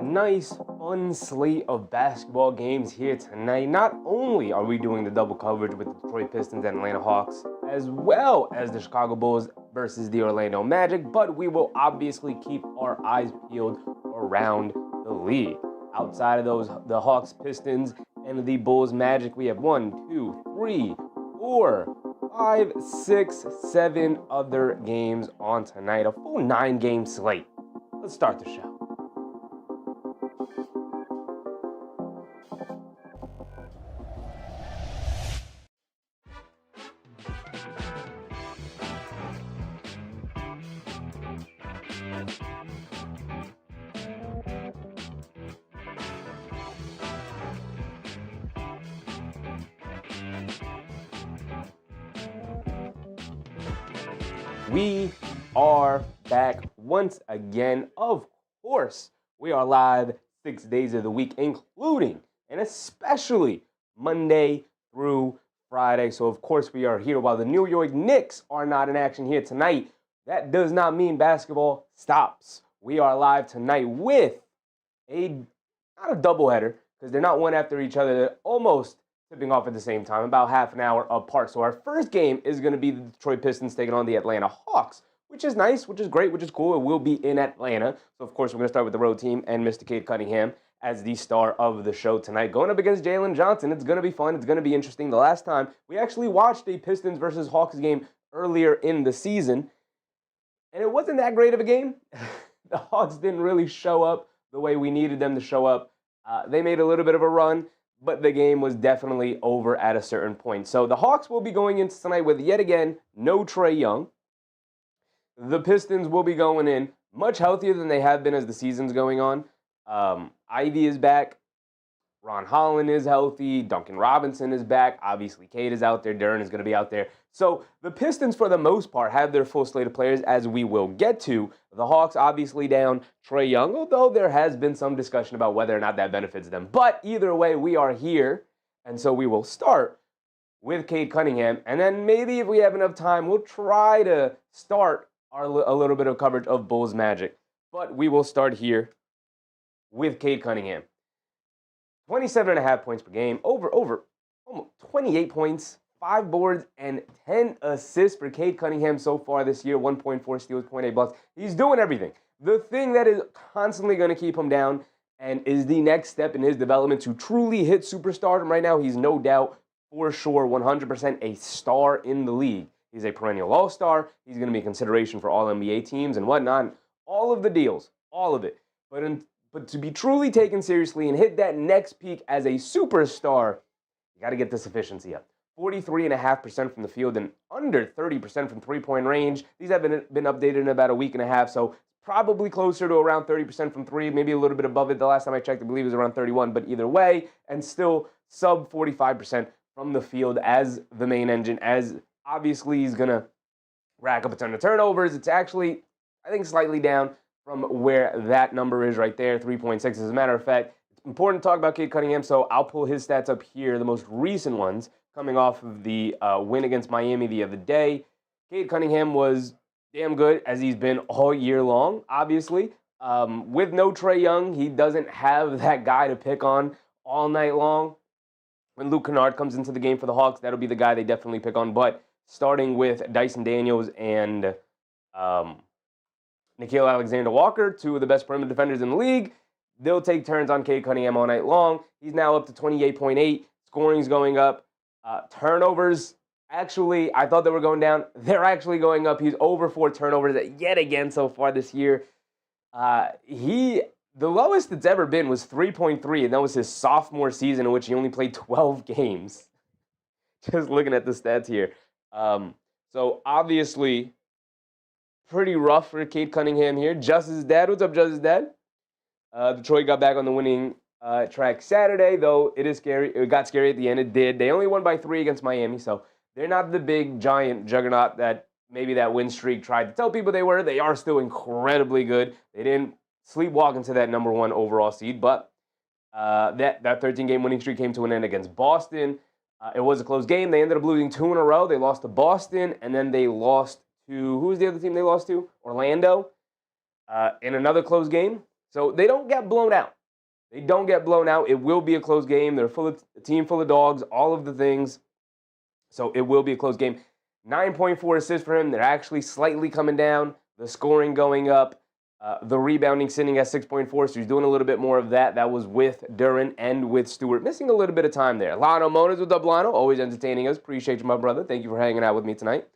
nice, fun slate of basketball games here tonight. Not only are we doing the double coverage with the Detroit Pistons and Atlanta Hawks, as well as the Chicago Bulls versus the Orlando Magic, but we will obviously keep our eyes peeled around the league. Outside of those, the Hawks, Pistons, and the Bulls Magic, we have 1, 2, 3, 4, 5, 6, 7 other games on tonight. A full 9-game slate. Let's start the show. We are back once again. Of course, we are live 6 days of the week, including and especially Monday through Friday. So, of course, we are here while the New York Knicks are not in action here tonight. That does not mean basketball stops. We are live tonight with not a doubleheader, because they're not one after each other. They're almost tipping off at the same time, about half an hour apart. So our first game is going to be the Detroit Pistons taking on the Atlanta Hawks, which is nice, which is great, which is cool. It will be in Atlanta. So, of course, we're going to start with the road team and Mr. Cade Cunnigham as the star of the show tonight. Going up against Jalen Johnson. It's going to be fun. It's going to be interesting. The last time, we actually watched a Pistons versus Hawks game earlier in the season, and it wasn't that great of a game. The Hawks didn't really show up the way we needed them to show up. They made a little bit of a run, but the game was definitely over at a certain point. So the Hawks will be going into tonight with, yet again, no Trae Young. The Pistons will be going in much healthier than they have been as the season's going on. Ivy is back. Ron Holland is healthy. Duncan Robinson is back. Obviously, Cade is out there. Duren is going to be out there. So the Pistons, for the most part, have their full slate of players, as we will get to. The Hawks obviously down Trae Young, although there has been some discussion about whether or not that benefits them. But either way, we are here, and so we will start with Cade Cunnigham. And then maybe if we have enough time, we'll try to start a little bit of coverage of Bulls Magic. But we will start here with Cade Cunnigham. 27.5 points per game, over almost 28 points, 5 boards, and 10 assists for Cade Cunnigham so far this year. 1.4 steals, 0.8 blocks. He's doing everything. The thing that is constantly going to keep him down and is the next step in his development to truly hit superstardom right now, he's no doubt, for sure, 100% a star in the league. He's a perennial all-star. He's going to be a consideration for all NBA teams and whatnot. All of the deals, all of it. But to be truly taken seriously and hit that next peak as a superstar, you got to get this efficiency up. 43.5% from the field and under 30% from three-point range. These have been updated in about a week and a half, so probably closer to around 30% from three, maybe a little bit above it. The last time I checked, I believe it was around 31, but either way, and still sub 45% from the field as the main engine, as obviously he's going to rack up a ton of turnovers. It's actually, I think, slightly down from where that number is right there, 3.6. As a matter of fact, it's important to talk about Cade Cunnigham, so I'll pull his stats up here, the most recent ones, coming off of the win against Miami the other day. Cade Cunnigham was damn good, as he's been all year long, obviously. With no Trae Young, he doesn't have that guy to pick on all night long. When Luke Kennard comes into the game for the Hawks, that'll be the guy they definitely pick on. But starting with Dyson Daniels and Nickeil Alexander-Walker, two of the best perimeter defenders in the league, they'll take turns on Cade Cunnigham all night long. He's now up to 28.8. Scoring's going up. Turnovers, actually, I thought they were going down. They're actually going up. He's over 4 turnovers yet again so far this year. The lowest it's ever been was 3.3, and that was his sophomore season in which he only played 12 games. Just looking at the stats here. So obviously, pretty rough for Cade Cunnigham here. Justice's dad. What's up, Justice's dad? Detroit got back on the winning track Saturday, though it is scary. It got scary at the end. It did. They only won by 3 against Miami, so they're not the big, giant juggernaut that maybe that win streak tried to tell people they were. They are still incredibly good. They didn't sleepwalk into that number 1 overall seed, but that 13-game winning streak came to an end against Boston. It was a close game. They ended up losing 2 in a row. They lost to Boston, and then they lost to, who was the other team they lost to? Orlando, in another close game. So they don't get blown out. They don't get blown out. It will be a close game. They're a team full of dogs, all of the things. So it will be a close game. 9.4 assists for him. They're actually slightly coming down. The scoring going up. The rebounding sitting at 6.4, so he's doing a little bit more of that. That was with Duren and with Stewart. Missing a little bit of time there. Lano Monas with Lano, always entertaining us. Appreciate you, my brother. Thank you for hanging out with me tonight.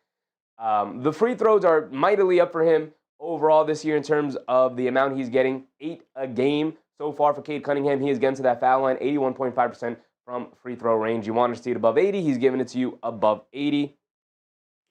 The free throws are mightily up for him overall this year in terms of the amount he's getting. 8 a game so far for Cade Cunningham. He is getting to that foul line, 81.5% from free throw range. You want to see it above 80, he's giving it to you above 80.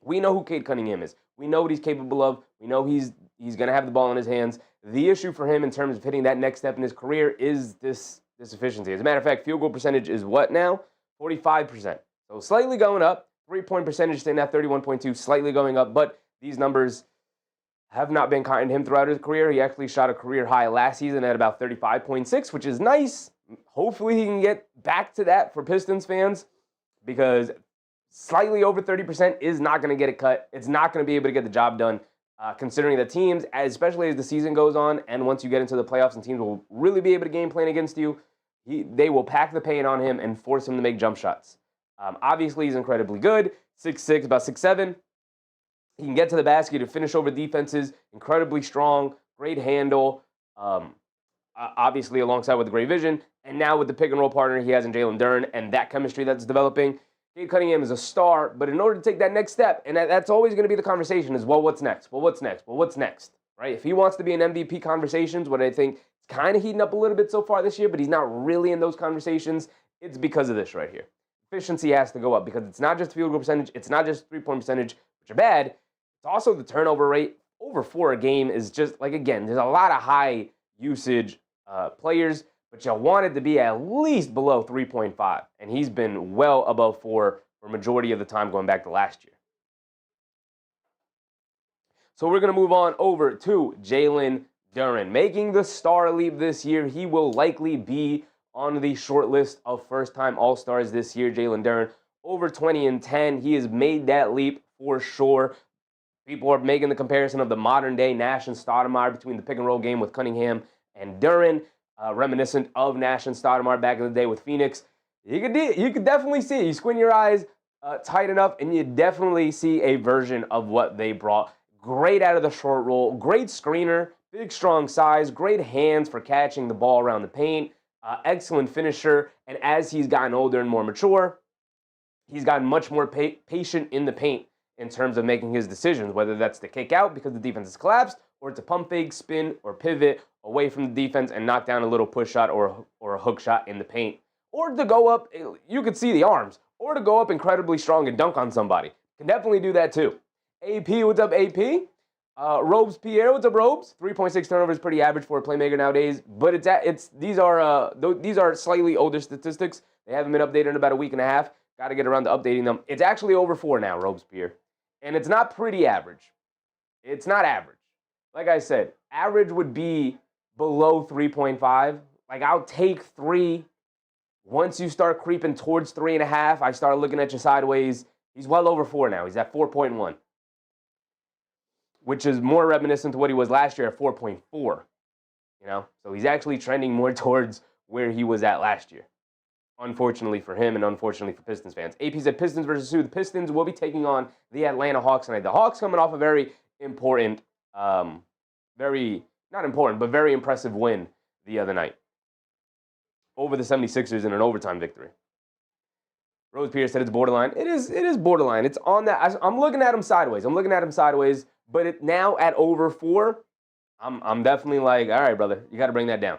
We know who Cade Cunningham is. We know what he's capable of. We know he's going to have the ball in his hands. The issue for him in terms of hitting that next step in his career is this efficiency. As a matter of fact, field goal percentage is what now? 45%. So slightly going up. 3-point percentage staying at 31.2, slightly going up. But these numbers have not been kind to him throughout his career. He actually shot a career high last season at about 35.6, which is nice. Hopefully he can get back to that for Pistons fans, because slightly over 30% is not going to get it cut. It's not going to be able to get the job done, considering the teams, especially as the season goes on, and once you get into the playoffs and teams will really be able to game plan against you, they will pack the paint on him and force him to make jump shots. Obviously, he's incredibly good, 6'6", about 6'7". He can get to the basket to finish over defenses, incredibly strong, great handle, obviously alongside with great vision, and now with the pick-and-roll partner he has in Jalen Duren and that chemistry that's developing, Cade Cunningham is a star, but in order to take that next step, and that's always going to be the conversation, is, well, what's next? Well, what's next? Well, what's next? Right? If he wants to be in MVP conversations, what I think is kind of heating up a little bit so far this year, but he's not really in those conversations, it's because of this right here. Efficiency has to go up, because it's not just field goal percentage, it's not just three-point percentage, which are bad, it's also the turnover rate. Over 4 a game is just, like, again, there's a lot of high usage players, but you want it to be at least below 3.5, and he's been well above 4 for majority of the time going back to last year. So we're going to move on over to Jalen Duren. Making the star leap this year, he will likely be on the short list of first-time All-Stars this year. Jalen Duren, over 20 and 10. He has made that leap for sure. People are making the comparison of the modern-day Nash and Stoudemire between the pick-and-roll game with Cunningham and Duren, reminiscent of Nash and Stoudemire back in the day with Phoenix. You could definitely see it. You squint your eyes tight enough, and you definitely see a version of what they brought. Great out of the short roll, great screener, big, strong size, great hands for catching the ball around the paint, excellent finisher, and as he's gotten older and more mature, he's gotten much more patient in the paint in terms of making his decisions, whether that's to kick out because the defense has collapsed, or to pump fake, spin, or pivot away from the defense and knock down a little push shot or a hook shot in the paint, or to go up, you could see the arms, or to go up incredibly strong and dunk on somebody. Can definitely do that too. AP, what's up, AP? Robes Pierre, what's up, Robes? 3.6 turnovers, pretty average for a playmaker nowadays, but these are slightly older statistics. They haven't been updated in about a week and a half. Got to get around to updating them. It's actually over 4 now, Robes Pierre, and it's not pretty average. It's not average. Like I said, average would be below 3.5. Like, I'll take 3. Once you start creeping towards 3.5, I start looking at you sideways. He's well over 4 now. He's at 4.1. Which is more reminiscent to what he was last year at 4.4. You know? So he's actually trending more towards where he was at last year. Unfortunately for him and unfortunately for Pistons fans. AP said Pistons versus who? The Pistons will be taking on the Atlanta Hawks tonight. The Hawks coming off a very important, very impressive win the other night over the 76ers in an overtime victory. Rose Pierce said it's borderline. It is borderline. It's on that. I'm looking at him sideways. But now at over 4, I'm definitely like, all right, brother, you got to bring that down.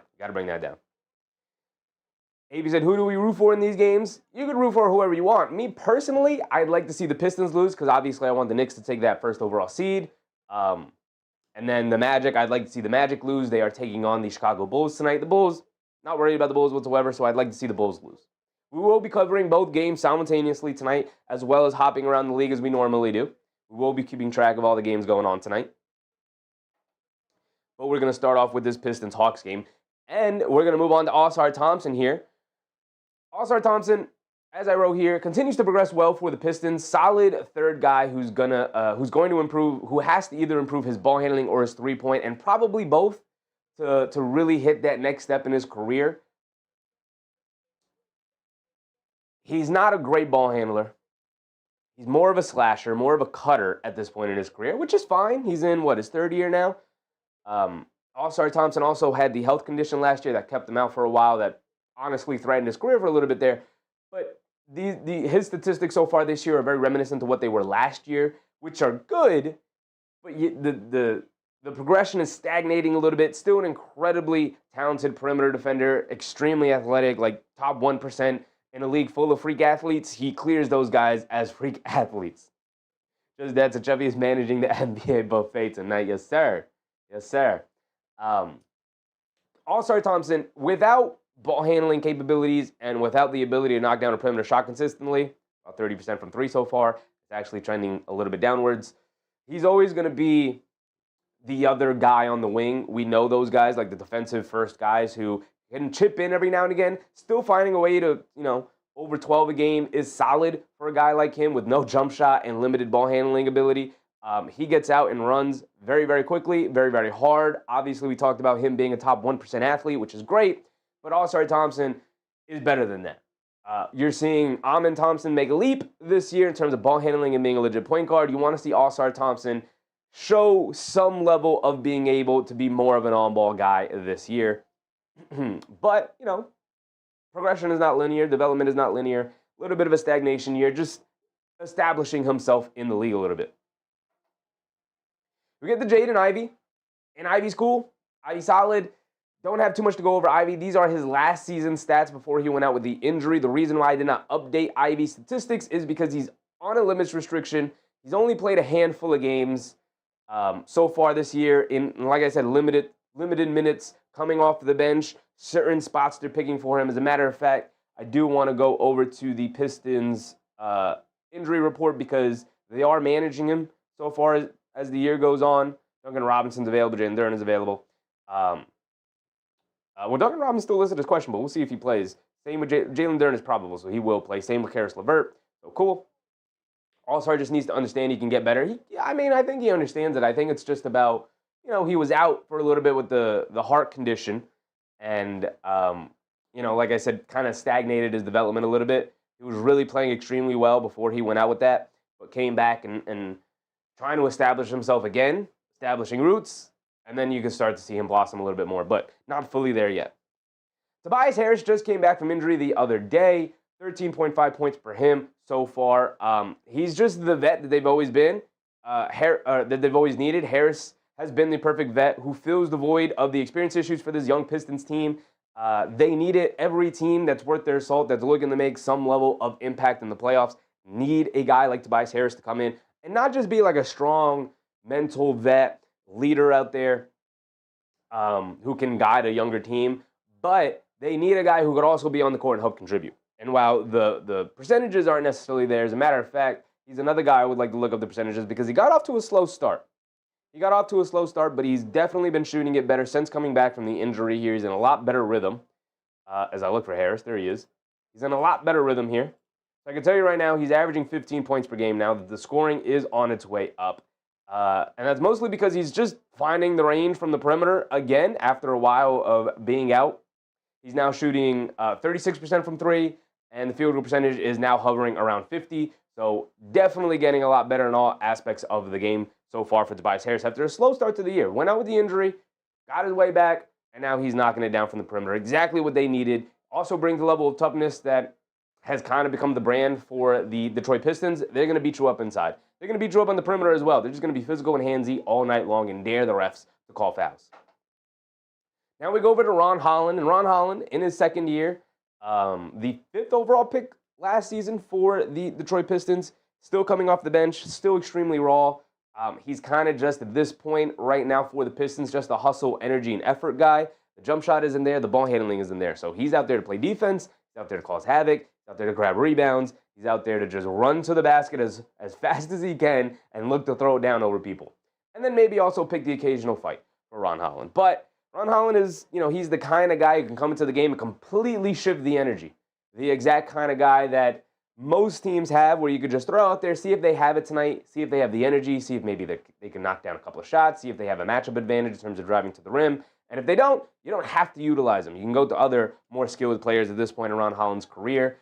AP said, who do we root for in these games? You could root for whoever you want. Me personally, I'd like to see the Pistons lose because obviously I want the Knicks to take that first overall seed. And then the Magic, I'd like to see the Magic lose. They are taking on the Chicago Bulls tonight. The Bulls, not worried about the Bulls whatsoever, so I'd like to see the Bulls lose. We will be covering both games simultaneously tonight, as well as hopping around the league as we normally do. We will be keeping track of all the games going on tonight. But we're going to start off with this Pistons-Hawks game. And we're going to move on to Ausar Thompson here. Ausar Thompson, as I wrote here, continues to progress well for the Pistons. Solid third guy who's going to improve, who has to either improve his ball handling or his three-point, and probably both to really hit that next step in his career. He's not a great ball handler. He's more of a slasher, more of a cutter at this point in his career, which is fine. He's in, his third year now? All-Star Thompson also had the health condition last year that kept him out for a while that honestly threatened his career for a little bit there. But his statistics so far this year are very reminiscent to what they were last year, which are good, but the progression is stagnating a little bit. Still an incredibly talented perimeter defender, extremely athletic, like top 1% in a league full of freak athletes. He clears those guys as freak athletes. Just that Tachevi is managing the NBA buffet tonight. Yes, sir. Yes, sir. All-Star Thompson, without ball handling capabilities and without the ability to knock down a perimeter shot consistently, about 30% from three so far, it's actually trending a little bit downwards. He's always going to be the other guy on the wing. We know those guys, like the defensive first guys who can chip in every now and again. Still finding a way to, over 12 a game is solid for a guy like him with no jump shot and limited ball handling ability. He gets out and runs very, very quickly, very, very hard. Obviously, we talked about him being a top 1% athlete, which is great, but All-Star Thompson is better than that. You're seeing Amen Thompson make a leap this year in terms of ball handling and being a legit point guard. You want to see All-Star Thompson show some level of being able to be more of an on-ball guy this year. But, progression is not linear. Development is not linear. A little bit of a stagnation year, just establishing himself in the league a little bit. We get the Jade and Ivy. And Ivy's cool. Ivy's solid. Don't have too much to go over Ivy. These are his last season stats before he went out with the injury. The reason why I did not update Ivy's statistics is because he's on a limits restriction. He's only played a handful of games so far this year. In, like I said, limited minutes coming off the bench. Certain spots they're picking for him. As a matter of fact, I do want to go over to the Pistons injury report because they are managing him so far as the year goes on. Duncan Robinson's available. Jalen Duren is available. Duncan Robinson's still listed as questionable. We'll see if he plays. Same with Jalen Duren is probable, so he will play. Same with Karis LeVert. So cool. All-Star just needs to understand he can get better. I think he understands it. I think it's just about, he was out for a little bit with the heart condition. And, like I said, kind of stagnated his development a little bit. He was really playing extremely well before he went out with that, but came back and trying to establish himself again, establishing roots, and then you can start to see him blossom a little bit more, but not fully there yet. Tobias Harris just came back from injury the other day, 13.5 points per him so far. He's just the vet that they've always been, that they've always needed. Harris has been the perfect vet who fills the void of the experience issues for this young Pistons team. They need it. Every team that's worth their salt, that's looking to make some level of impact in the playoffs, need a guy like Tobias Harris to come in and not just be like a strong mental vet leader out there who can guide a younger team, but they need a guy who could also be on the court and help contribute. And while the percentages aren't necessarily there, as a matter of fact, he's another guy I would like to look up the percentages because he got off to a slow start. But he's definitely been shooting it better since coming back from the injury here. He's in a lot better rhythm. As I look for Harris, there he is. He's in a lot better rhythm here. So I can tell you right now, he's averaging 15 points per game now. The scoring is on its way up. And that's mostly because he's just finding the range from the perimeter again after a while of being out. He's now shooting 36% from three, and the field goal percentage is now hovering around 50. So definitely getting a lot better in all aspects of the game so far for Tobias Harris after a slow start to the year. Went out with the injury, got his way back, and now he's knocking it down from the perimeter. Exactly what they needed. Also brings a level of toughness that has kind of become the brand for the Detroit Pistons. They're going to beat you up inside. They're going to beat you up on the perimeter as well. They're just going to be physical and handsy all night long and dare the refs to call fouls. Now we go over to Ron Holland. And Ron Holland, in his second year, the 5th overall pick last season for the Detroit Pistons, still coming off the bench, still extremely raw. He's kind of just, at this point right now for the Pistons, just a hustle, energy, and effort guy. The jump shot isn't there. The ball handling isn't there. So he's out there to play defense. He's out there to cause havoc. He's out there to grab rebounds. He's out there to just run to the basket as fast as he can and look to throw it down over people. And then maybe also pick the occasional fight for Ron Holland. But Ron Holland is, he's the kind of guy who can come into the game and completely shift the energy. The exact kind of guy that most teams have, where you could just throw out there, see if they have it tonight, see if they have the energy, see if maybe they can knock down a couple of shots, see if they have a matchup advantage in terms of driving to the rim. And if they don't, you don't have to utilize them. You can go to other more skilled players at this point in Ron Holland's career.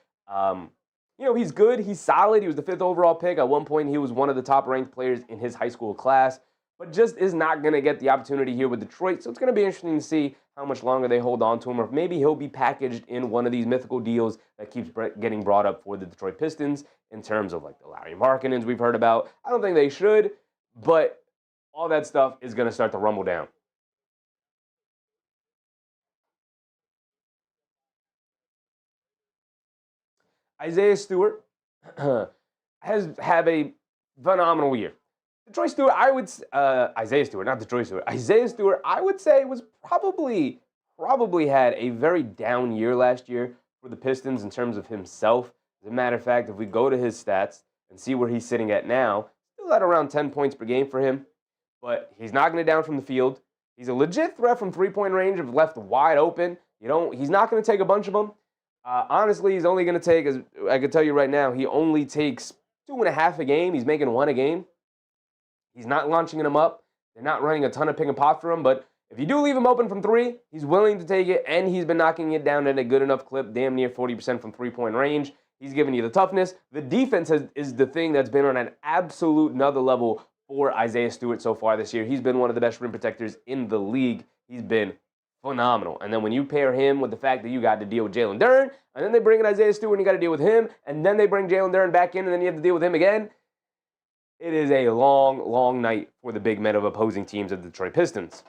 he's good. He's solid. He was the 5th overall pick. At one point, he was one of the top-ranked players in his high school class, but just is not going to get the opportunity here with Detroit. So it's going to be interesting to see how much longer they hold on to him, or if maybe he'll be packaged in one of these mythical deals that keeps getting brought up for the Detroit Pistons in terms of like the Larry Markkanens we've heard about. I don't think they should, but all that stuff is going to start to rumble down. Isaiah Stewart has had a phenomenal year. Isaiah Stewart, Isaiah Stewart, I would say was probably had a very down year last year for the Pistons in terms of himself. As a matter of fact, if we go to his stats and see where he's sitting at now, still at around 10 points per game for him, but he's knocking it down from the field. He's a legit threat from three-point range, if left wide open. He's not going to take a bunch of them. Honestly, he's only going to take, as I can tell you right now, he only takes 2.5 a game. He's making 1 a game. He's not launching them up. They're not running a ton of pick and pop for him, but if you do leave him open from 3, he's willing to take it, and he's been knocking it down at a good enough clip, damn near 40% from three-point range. He's giving you the toughness. The defense is the thing that's been on an absolute another level for Isaiah Stewart so far this year. He's been one of the best rim protectors in the league. He's been phenomenal. And then when you pair him with the fact that you got to deal with Jalen Duren, and then they bring in Isaiah Stewart and you got to deal with him, and then they bring Jalen Duren back in and then you have to deal with him again, it is a long, long night for the big men of opposing teams of the Detroit Pistons.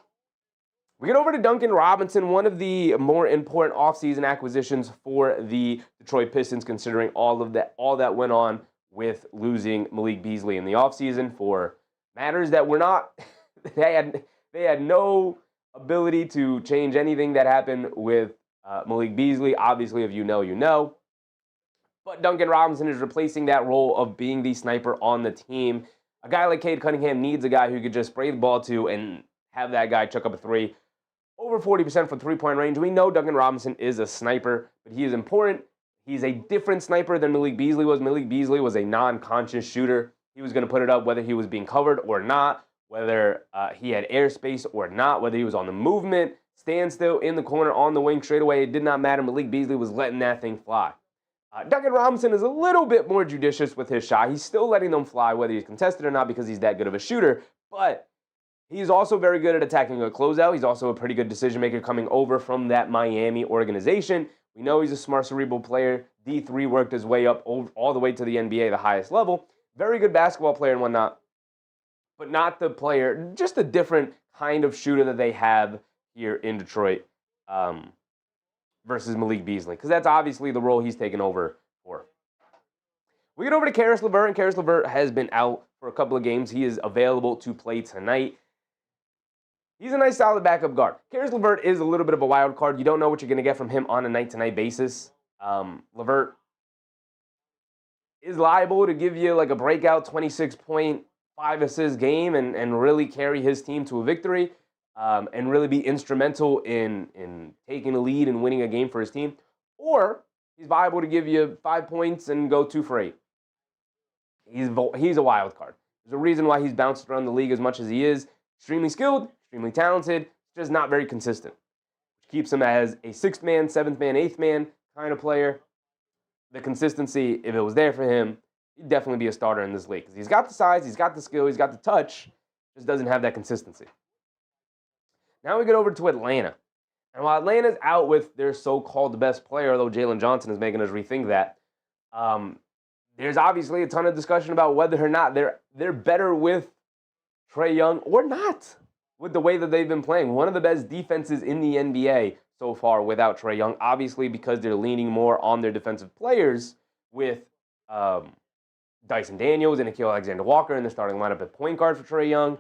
We get over to Duncan Robinson, one of the more important offseason acquisitions for the Detroit Pistons, considering all that went on with losing Malik Beasley in the offseason for matters that were not they had no ability to change anything that happened with Malik Beasley. Obviously, if you know, you know. But Duncan Robinson is replacing that role of being the sniper on the team. A guy like Cade Cunningham needs a guy who could just spray the ball to and have that guy chuck up a 3. Over 40% from three-point range. We know Duncan Robinson is a sniper, but he is important. He's a different sniper than Malik Beasley was. Malik Beasley was a non-conscious shooter. He was going to put it up whether he was being covered or not, whether he had airspace or not, whether he was on the movement, standstill, in the corner, on the wing, straight away. It did not matter. Malik Beasley was letting that thing fly. Duncan Robinson is a little bit more judicious with his shot. He's still letting them fly, whether he's contested or not, because he's that good of a shooter. But he's also very good at attacking a closeout. He's also a pretty good decision-maker coming over from that Miami organization. We know he's a smart, cerebral player. D3 worked his way up all the way to the NBA, the highest level. Very good basketball player and whatnot, but not the player, just a different kind of shooter that they have here in Detroit versus Malik Beasley, because that's obviously the role he's taken over for. We get over to Caris LeVert, and Caris LeVert has been out for a couple of games. He is available to play tonight. He's a nice, solid backup guard. Caris LeVert is a little bit of a wild card. You don't know what you're going to get from him on a night-to-night basis. LeVert is liable to give you like a breakout 26-point, 5-assist game and really carry his team to a victory and really be instrumental in taking a lead and winning a game for his team. Or he's liable to give you 5 points and go 2 for 8. He's a wild card. There's a reason why he's bounced around the league as much as he is. Extremely skilled, extremely talented, just not very consistent. Which keeps him as a 6th man, 7th man, 8th man kind of player. The consistency, if it was there for him, he'd definitely be a starter in this league. Because he's got the size, he's got the skill, he's got the touch, just doesn't have that consistency. Now we get over to Atlanta. And while Atlanta's out with their so-called best player, although Jalen Johnson is making us rethink that, there's obviously a ton of discussion about whether or not they're better with Trae Young or not with the way that they've been playing. One of the best defenses in the NBA so far without Trae Young, obviously because they're leaning more on their defensive players with Dyson Daniels and Nickeil Alexander-Walker in the starting lineup at point guard for Trae Young.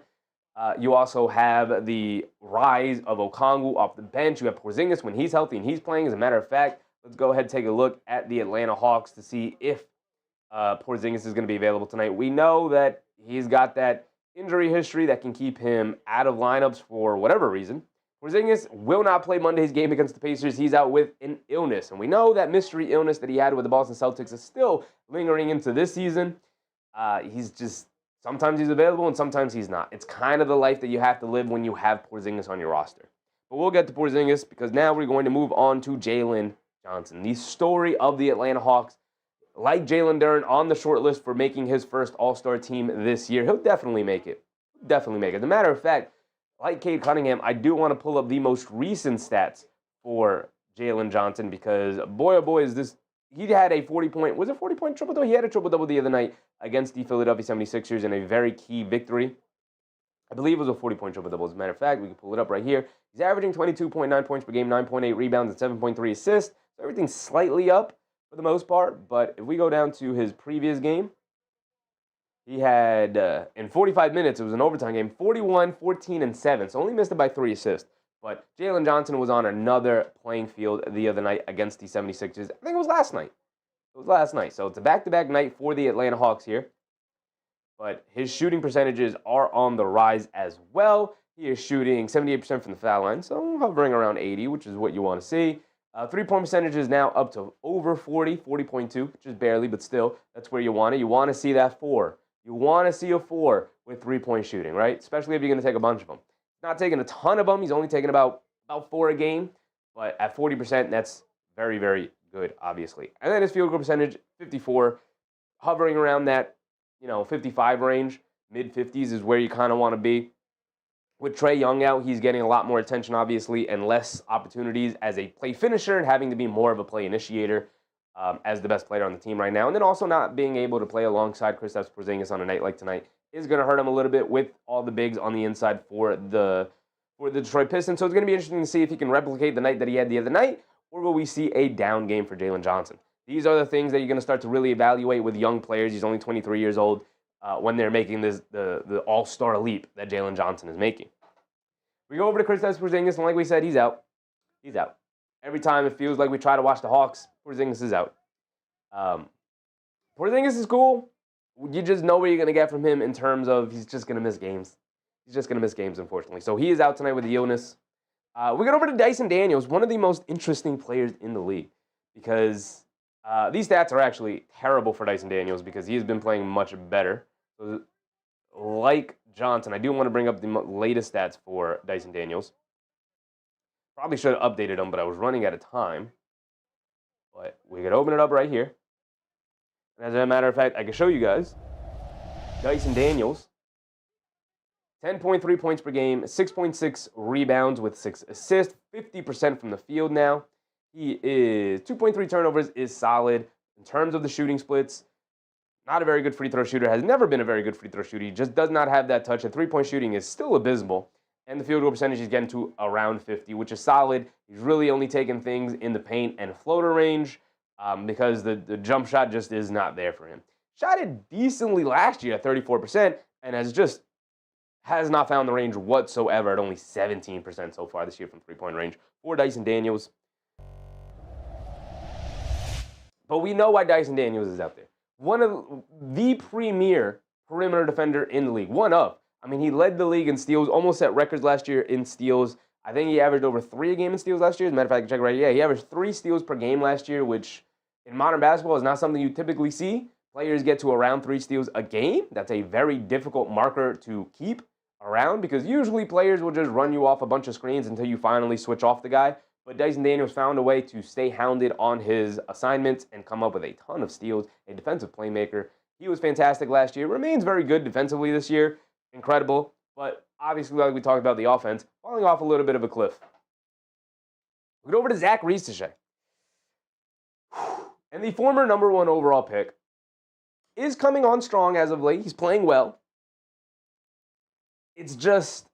You also have the rise of Okongwu off the bench. You have Porzingis when he's healthy and he's playing. As a matter of fact, let's go ahead and take a look at the Atlanta Hawks to see if Porzingis is going to be available tonight. We know that he's got that injury history that can keep him out of lineups for whatever reason. Porzingis will not play Monday's game against the Pacers. He's out with an illness. And we know that mystery illness that he had with the Boston Celtics is still lingering into this season. Sometimes he's available and sometimes he's not. It's kind of the life that you have to live when you have Porzingis on your roster. But we'll get to Porzingis because now we're going to move on to Jalen Johnson. The story of the Atlanta Hawks like Jalen Duren on the short list for making his first All-Star team this year. He'll definitely make it. Definitely make it. As a matter of fact, like Cade Cunningham, I do want to pull up the most recent stats for Jalen Johnson because boy, oh boy, is this. He had a 40-point, was it 40-point triple-double? He had a triple-double the other night against the Philadelphia 76ers in a very key victory. I believe it was a 40-point triple-double. As a matter of fact, we can pull it up right here. He's averaging 22.9 points per game, 9.8 rebounds, and 7.3 assists. So everything's slightly up for the most part. But if we go down to his previous game, he had, in 45 minutes, it was an overtime game, 41, 14, and 7. So only missed it by 3 assists. But Jalen Johnson was on another playing field the other night against the 76ers. I think it was last night. It was last night. So it's a back-to-back night for the Atlanta Hawks here. But his shooting percentages are on the rise as well. He is shooting 78% from the foul line, so hovering around 80, which is what you want to see. Three-point percentage is now up to over 40, 40.2, which is barely, but still, that's where you want it. You want to see that 4. You want to see a 4 with three-point shooting, right? Especially if you're going to take a bunch of them. He's not taking a ton of them. He's only taking about 4 a game. But at 40%, that's very, very good, obviously. And then his field goal percentage, 54, hovering around that 55 range, mid-50s is where you kind of want to be. With Trae Young out, he's getting a lot more attention, obviously, and less opportunities as a play finisher and having to be more of a play initiator as the best player on the team right now. And then also not being able to play alongside Kristaps Porzingis on a night like tonight is going to hurt him a little bit with all the bigs on the inside for the Detroit Pistons. So it's going to be interesting to see if he can replicate the night that he had the other night, or will we see a down game for Jalen Johnson? These are the things that you're going to start to really evaluate with young players. He's only 23 years old when they're making the all-star leap that Jalen Johnson is making. We go over to Kristaps Porzingis, and like we said, he's out. He's out. Every time it feels like we try to watch the Hawks, Porzingis is out. Porzingis is cool. You just know what you're going to get from him in terms of he's just going to miss games. He's just going to miss games, unfortunately. So he is out tonight with the illness. We get over to Dyson Daniels, one of the most interesting players in the league, because these stats are actually terrible for Dyson Daniels because he has been playing much better. So, like Johnson, I do want to bring up the latest stats for Dyson Daniels. Probably should have updated them, but I was running out of time. But we could open it up right here. And as a matter of fact, I can show you guys. Dyson Daniels, 10.3 points per game, 6.6 rebounds with 6 assists, 50% from the field now. He is 2.3 turnovers is solid. In terms of the shooting splits, not a very good free throw shooter, has never been a very good free throw shooter. He just does not have that touch. And three-point shooting is still abysmal. And the field goal percentage is getting to around 50, which is solid. He's really only taking things in the paint and floater range because the jump shot just is not there for him. Shot it decently last year at 34% and has not found the range whatsoever at only 17% so far this year from three-point range for Dyson Daniels. But we know why Dyson Daniels is out there. One of the premier perimeter defender in the league. One of. I mean, he led the league in steals, almost set records last year in steals. I think he averaged over 3 a game in steals last year. As a matter of fact, I can check right here. Yeah, he averaged 3 steals per game last year, which in modern basketball is not something you typically see. Players get to around 3 steals a game. That's a very difficult marker to keep around because usually players will just run you off a bunch of screens until you finally switch off the guy. But Dyson Daniels found a way to stay hounded on his assignments and come up with a ton of steals, a defensive playmaker. He was fantastic last year, remains very good defensively this year. Incredible, but obviously, like we talked about the offense, falling off a little bit of a cliff. We go over to Zach Riestische. And the former number 1 overall pick is coming on strong as of late. He's playing well. It's just,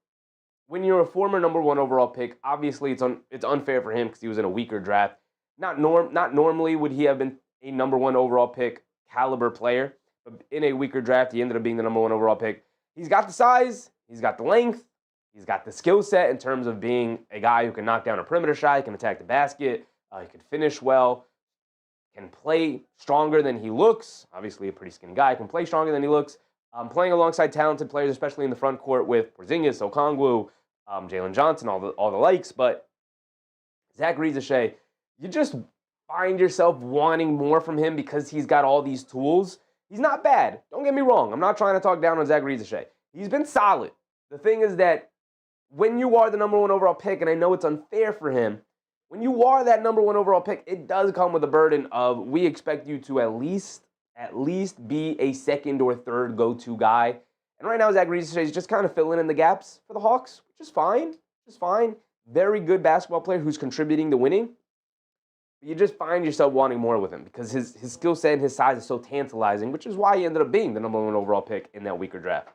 when you're a former number 1 overall pick, obviously it's unfair for him because he was in a weaker draft. Not normally would he have been a number 1 overall pick caliber player, but in a weaker draft, he ended up being the number 1 overall pick. He's got the size, he's got the length, he's got the skill set in terms of being a guy who can knock down a perimeter shot, he can attack the basket, he can finish well, can play stronger than he looks. Obviously a pretty skinny guy, can play stronger than he looks. Playing alongside talented players, especially in the front court with Porzingis, Okongwu, Jalen Johnson, all the likes. But Zach Riestische, you just find yourself wanting more from him because he's got all these tools. He's not bad. Don't get me wrong. I'm not trying to talk down on Zach Riestische. He's been solid. The thing is that when you are the number 1 overall pick, and I know it's unfair for him, when you are that number 1 overall pick, it does come with a burden of we expect you to at least be a second or third go-to guy. And right now, Zach Reese is just kind of filling in the gaps for the Hawks, which is fine. Just fine. Very good basketball player who's contributing to winning. But you just find yourself wanting more with him because his skill set and his size is so tantalizing, which is why he ended up being the number 1 overall pick in that weaker draft.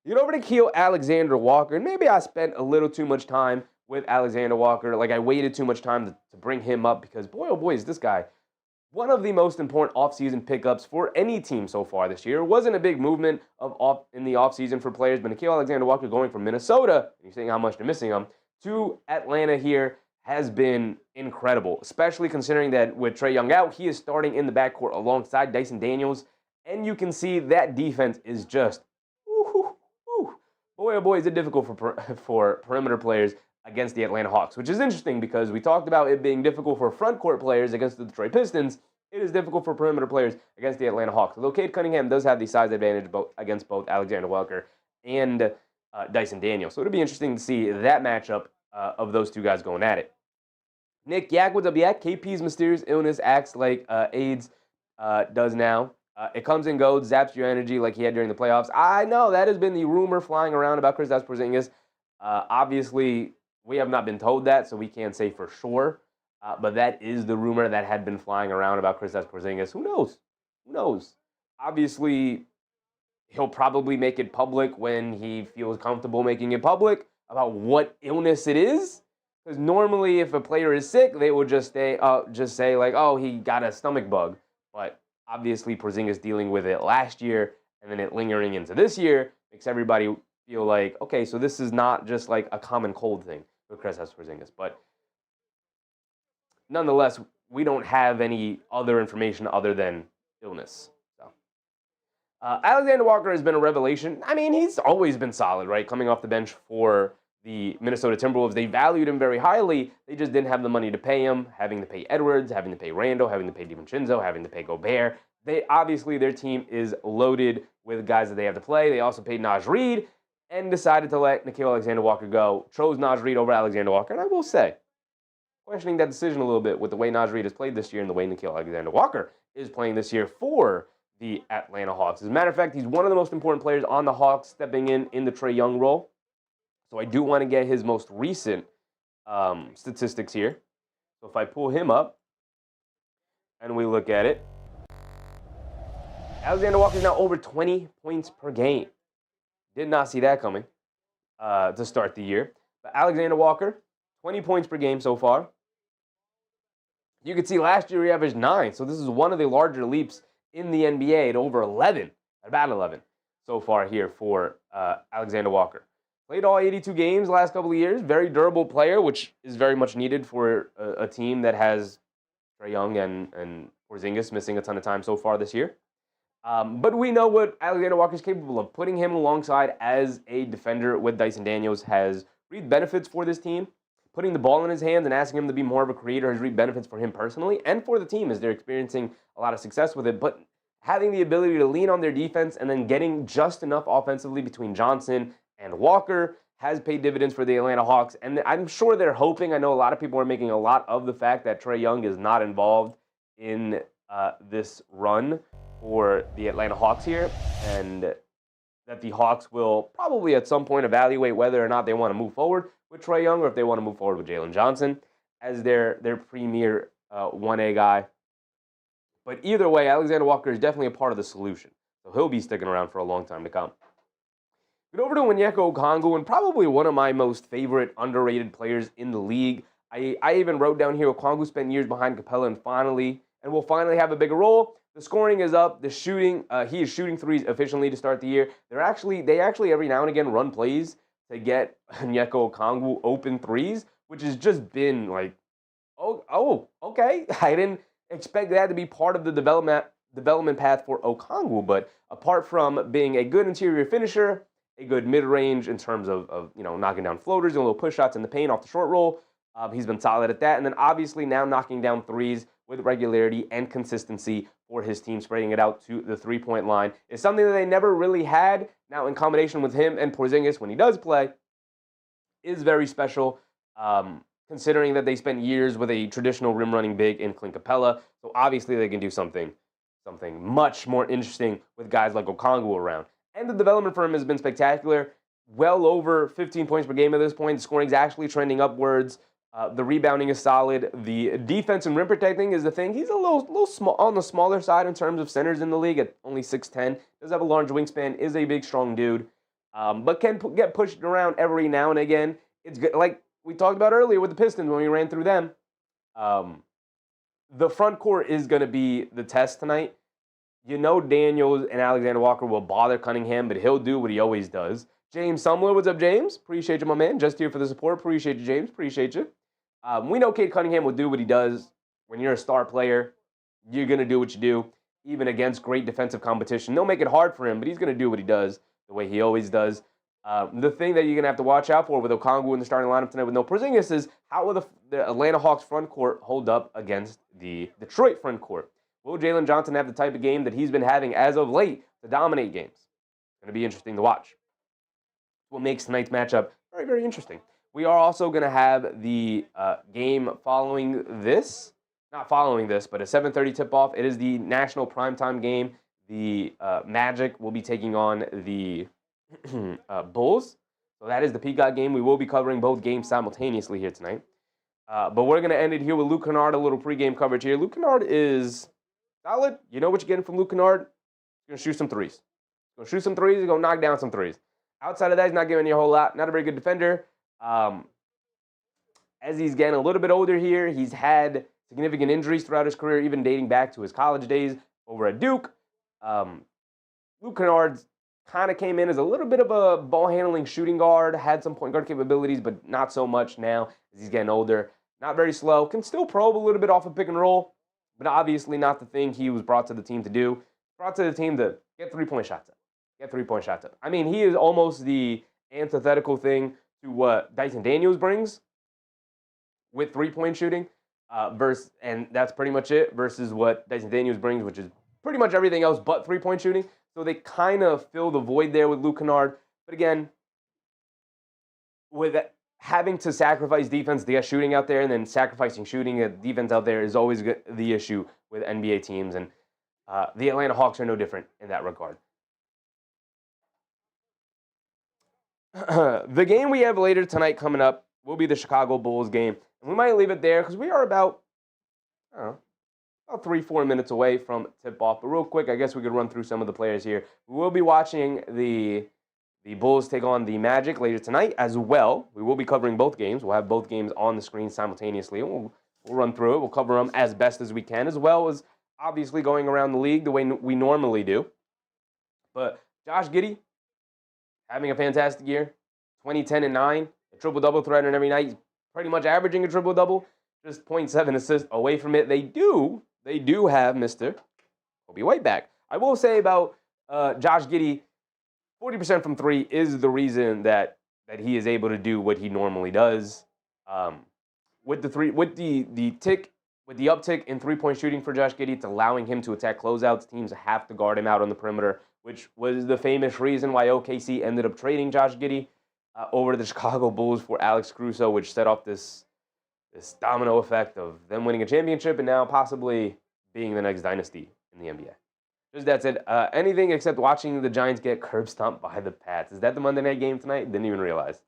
You get over to Nickeil Alexander-Walker, and maybe I spent a little too much time with Alexander Walker. Like, I waited too much time to bring him up because, boy, oh boy, is this guy one of the most important offseason pickups for any team so far this year. It wasn't a big movement in the offseason for players, but Nickeil Alexander-Walker going from Minnesota, and you're seeing how much they're missing him, to Atlanta here has been incredible, especially considering that with Trae Young out, he is starting in the backcourt alongside Dyson Daniels, and you can see that defense is just, boy, oh boy, is it difficult for perimeter players against the Atlanta Hawks, which is interesting because we talked about it being difficult for front court players against the Detroit Pistons. It is difficult for perimeter players against the Atlanta Hawks. Although Cade Cunnigham does have the size advantage against both Alexander Walker and Dyson Daniels. So it'll be interesting to see that matchup of those two guys going at it. Nick Yak, what's up, Yak? KP's mysterious illness acts like AIDS does now. It comes and goes, zaps your energy like he had during the playoffs. I know, that has been the rumor flying around about Kristaps Porzingis. Obviously, we have not been told that, so we can't say for sure. But that is the rumor that had been flying around about Kristaps Porzingis. Who knows? Who knows? Obviously, he'll probably make it public when he feels comfortable making it public about what illness it is. Because normally, if a player is sick, they will just say like, "Oh, he got a stomach bug." But obviously, Porzingis dealing with it last year and then it lingering into this year makes everybody feel like, okay, so this is not just like a common cold thing with Kristaps Porzingis. But nonetheless, we don't have any other information other than illness. So, Alexander Walker has been a revelation. I mean, he's always been solid, right? Coming off the bench for the Minnesota Timberwolves, they valued him very highly. They just didn't have the money to pay him, having to pay Edwards, having to pay Randall, having to pay DiVincenzo, having to pay Gobert. Obviously, their team is loaded with guys that they have to play. They also paid Naj Reid and decided to let Nickeil Alexander-Walker go. Chose Naj Reid over Alexander Walker, and I will say, questioning that decision a little bit with the way Naj Reid has played this year and the way Nickeil Alexander-Walker is playing this year for the Atlanta Hawks. As a matter of fact, he's one of the most important players on the Hawks stepping in the Trae Young role. So I do want to get his most recent statistics here. So if I pull him up and we look at it, Alexander Walker is now over 20 points per game. Did not see that coming to start the year. But Alexander Walker, 20 points per game so far. You can see last year he averaged 9. So this is one of the larger leaps in the NBA at over 11, about 11 so far here for Alexander Walker. Played all 82 games last couple of years. Very durable player, which is very much needed for a team that has Trae Young and Porzingis missing a ton of time so far this year. But we know what Alexander Walker is capable of. Putting him alongside as a defender with Dyson Daniels has reaped benefits for this team. Putting the ball in his hands and asking him to be more of a creator has reaped benefits for him personally and for the team as they're experiencing a lot of success with it. But having the ability to lean on their defense and then getting just enough offensively between Johnson and Walker has paid dividends for the Atlanta Hawks. And I'm sure they're hoping, I know a lot of people are making a lot of the fact that Trae Young is not involved in this run for the Atlanta Hawks here, and that the Hawks will probably at some point evaluate whether or not they want to move forward with Trae Young or if they want to move forward with Jalen Johnson as their premier 1A guy. But either way, Alexander Walker is definitely a part of the solution. So he'll be sticking around for a long time to come. Get over to Onyeka Okongwu, and probably one of my most favorite underrated players in the league. I even wrote down here, Okongwu spent years behind Capella and will finally have a bigger role. The scoring is up. The shooting, he is shooting threes efficiently to start the year. They actually every now and again run plays to get Onyeka Okongwu open threes, which has just been like, oh, okay. I didn't expect that to be part of the development path for Okongwu, but apart from being a good interior finisher, a good mid-range in terms of knocking down floaters and little push shots in the paint off the short roll, he's been solid at that. And then obviously now knocking down threes with regularity and consistency for his team, spreading it out to the three-point line is something that they never really had. Now in combination with him and Porzingis when he does play is very special. considering that they spent years with a traditional rim running big in Clint Capella. So obviously they can do something much more interesting with guys like Okongwu around. And the development for him has been spectacular. Well over 15 points per game at this point. The scoring is actually trending upwards. The rebounding is solid. The defense and rim protecting is the thing. He's a little small on the smaller side in terms of centers in the league at only 6'10". Does have a large wingspan. Is a big, strong dude. But can get pushed around every now and again. It's good. Like we talked about earlier with the Pistons when we ran through them. The front court is going to be the test tonight. You know Daniels and Alexander Walker will bother Cunningham, but he'll do what he always does. James Sumler, what's up, James? Appreciate you, my man. Just here for the support. Appreciate you, James. Appreciate you. We know Cade Cunningham will do what he does. When you're a star player, you're going to do what you do, even against great defensive competition. They'll make it hard for him, but he's going to do what he does the way he always does. The thing that you're going to have to watch out for with Okongwu in the starting lineup tonight with no Porzingis is how will the Atlanta Hawks front court hold up against the Detroit front court? Will Jalen Johnson have the type of game that he's been having as of late to dominate games? It's going to be interesting to watch. What makes tonight's matchup very, very interesting. We are also going to have the game following this. Not following this, but a 7:30 tip-off. It is the national primetime game. The Magic will be taking on the Bulls. So that is the Peacock game. We will be covering both games simultaneously here tonight. But we're going to end it here with Luke Kennard, a little pregame coverage here. Luke Kennard is solid. You know what you're getting from Luke Kennard? He's going to shoot some threes. He's going to shoot some threes. He's going to knock down some threes. Outside of that, he's not giving you a whole lot. Not a very good defender. As he's getting a little bit older here, he's had significant injuries throughout his career, even dating back to his college days over at Duke. Luke Kennard kind of came in as a little bit of a ball-handling shooting guard, had some point guard capabilities, but not so much now as he's getting older. Not very slow. Can still probe a little bit off of pick and roll, but obviously not the thing he was brought to the team to do. Brought to the team to get three-point shots up. Get three-point shots up. I mean, he is almost the antithetical thing to what Dyson Daniels brings with three-point shooting, and that's pretty much it, versus what Dyson Daniels brings, which is pretty much everything else but three-point shooting. So they kind of fill the void there with Luke Kennard. But again, with having to sacrifice defense to get shooting out there and then sacrificing shooting at defense out there is always the issue with NBA teams. And the Atlanta Hawks are no different in that regard. The game we have later tonight coming up will be the Chicago Bulls game. And we might leave it there because we are about 3-4 minutes away from tip-off. But real quick, I guess we could run through some of the players here. We will be watching the Bulls take on the Magic later tonight as well. We will be covering both games. We'll have both games on the screen simultaneously. We'll run through it. We'll cover them as best as we can, as well as obviously going around the league the way we normally do. But Josh Giddey, having a fantastic year. 20, 10, and 9. A triple-double threat on every night. He's pretty much averaging a triple-double. Just 0.7 assists away from it. They do have Mr. Kobe White back. I will say about Josh Giddey, 40% from three is the reason that he is able to do what he normally does. With the uptick in three-point shooting for Josh Giddey, it's allowing him to attack closeouts. Teams have to guard him out on the perimeter, which was the famous reason why OKC ended up trading Josh Giddey over to the Chicago Bulls for Alex Caruso, which set off this domino effect of them winning a championship and now possibly being the next dynasty in the NBA. Just that's it. Anything except watching the Giants get curb stomped by the Pats. Is that the Monday night game tonight? Didn't even realize.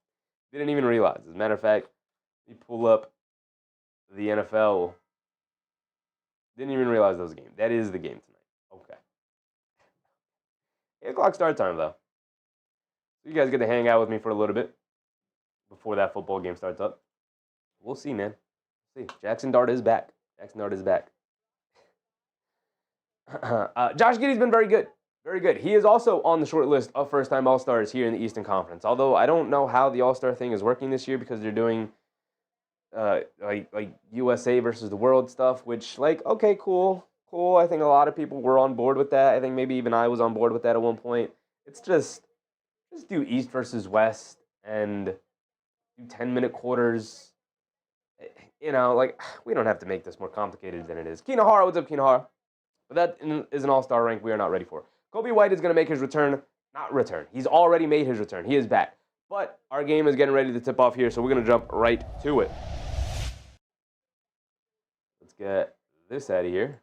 As a matter of fact, you pull up the NFL. Didn't even realize that was a game. That is the game tonight. Okay. 8 o'clock start time, though. So you guys get to hang out with me for a little bit before that football game starts up. We'll see, man. We'll see. Jackson Dart is back. Josh Giddey's been very good. Very good. He is also on the short list of first-time All-Stars here in the Eastern Conference. Although I don't know how the All-Star thing is working this year because they're doing like USA versus the world stuff, which, okay, cool. I think a lot of people were on board with that. I think maybe even I was on board with that at one point. It's just do East versus West and do 10-minute quarters. We don't have to make this more complicated than it is. Kinahara, what's up, Kinahara? But that is an all-star rank we are not ready for. Kobe White is going to make his return. Not return. He's already made his return. He is back. But our game is getting ready to tip off here, so we're going to jump right to it. get this out of here.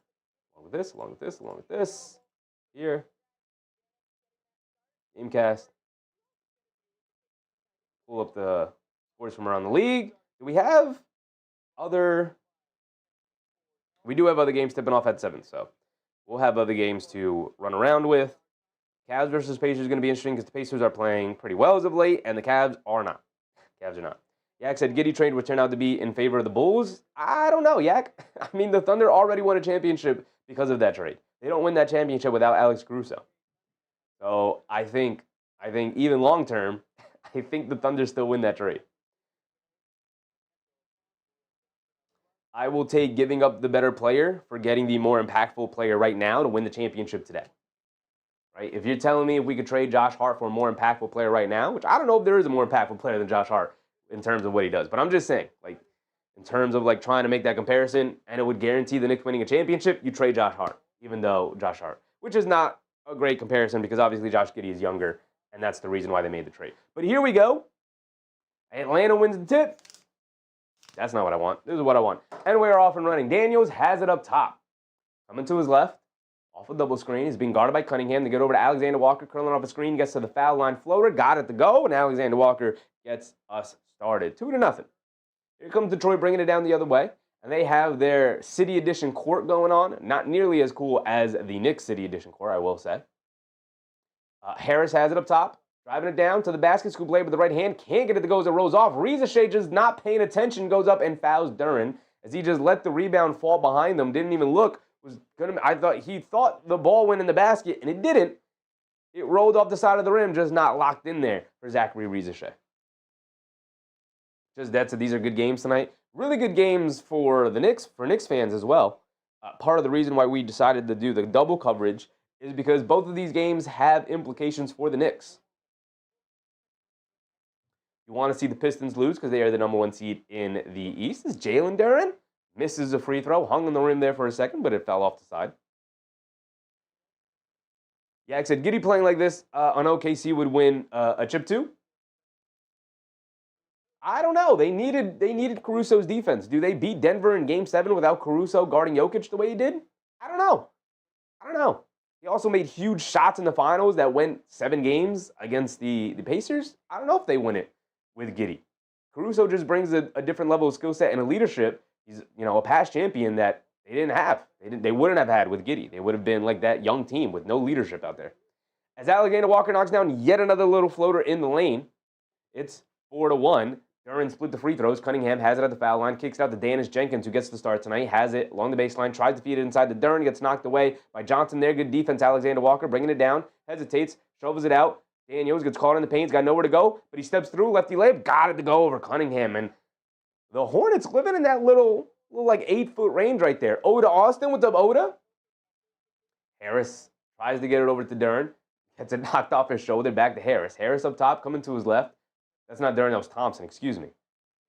Along with this, along with this, along with this. Here. Gamecast. Pull up the scores from around the league. Do we have other... We do have other games tipping off at 7, so we'll have other games to run around with. Cavs versus Pacers is going to be interesting because the Pacers are playing pretty well as of late, and the Cavs are not. Cavs are not. Yak said Giddey trade would turn out to be in favor of the Bulls. I don't know, Yak. I mean, the Thunder already won a championship because of that trade. They don't win that championship without Alex Caruso. So I think even long term, I think the Thunder still win that trade. I will take giving up the better player for getting the more impactful player right now to win the championship today. Right? If you're telling me if we could trade Josh Hart for a more impactful player right now, which I don't know if there is a more impactful player than Josh Hart in terms of what he does, but I'm just saying, like, in terms of like trying to make that comparison, and it would guarantee the Knicks winning a championship, you trade Josh Hart, even though Josh Hart, which is not a great comparison because obviously Josh Giddey is younger, and that's the reason why they made the trade. But here we go. Atlanta wins the tip. That's not what I want. This is what I want. And we are off and running. Daniels has it up top. Coming to his left. Off a double screen. He's being guarded by Cunningham. They get over to Alexander Walker. Curling off a screen. Gets to the foul line floater. Got it to go. And Alexander Walker gets us started. 2-0. Here comes Detroit bringing it down the other way. And they have their City Edition court going on. Not nearly as cool as the Knicks City Edition court, I will say. Harris has it up top. Driving it down to the basket, scoop layup with the right hand. Can't get it to go as it rolls off. Ricochet just not paying attention. Goes up and fouls Duren as he just let the rebound fall behind him. Didn't even look. He thought the ball went in the basket, and it didn't. It rolled off the side of the rim, just not locked in there for Zachary Ricochet. These are good games tonight. Really good games for the Knicks, for Knicks fans as well. Part of the reason why we decided to do the double coverage is because both of these games have implications for the Knicks. You want to see the Pistons lose because they are the number 1 seed in the East. Is Jalen Duren? Misses a free throw. Hung on the rim there for a second, but it fell off the side. Yak said, Giddey playing like this on OKC would win a chip too? I don't know. They needed Caruso's defense. Do they beat Denver in Game 7 without Caruso guarding Jokic the way he did? I don't know. He also made huge shots in the finals that went 7 games against the Pacers. I don't know if they win it with Giddey. Caruso just brings a different level of skill set and a leadership. He's a past champion that they didn't have. They wouldn't have had with Giddey. They would have been like that young team with no leadership out there. As Alexander Walker knocks down yet another little floater in the lane, it's 4-1. Duren split the free throws. Cunningham has it at the foul line, kicks it out to Dennis Jenkins, who gets the start tonight. Has it along the baseline, tries to feed it inside the Duren, gets knocked away by Johnson there. Good defense, Alexander Walker bringing it down, hesitates, shovels it out. Daniels gets caught in the paint, he's got nowhere to go, but he steps through, lefty layup, got it to go over Cunningham. And the Hornets living in that little like 8-foot range right there. Oda Austin, what's up, Oda? Harris tries to get it over to Duren, gets it knocked off his shoulder, back to Harris. Harris up top, coming to his left. That's not Duren, that was Thompson, excuse me.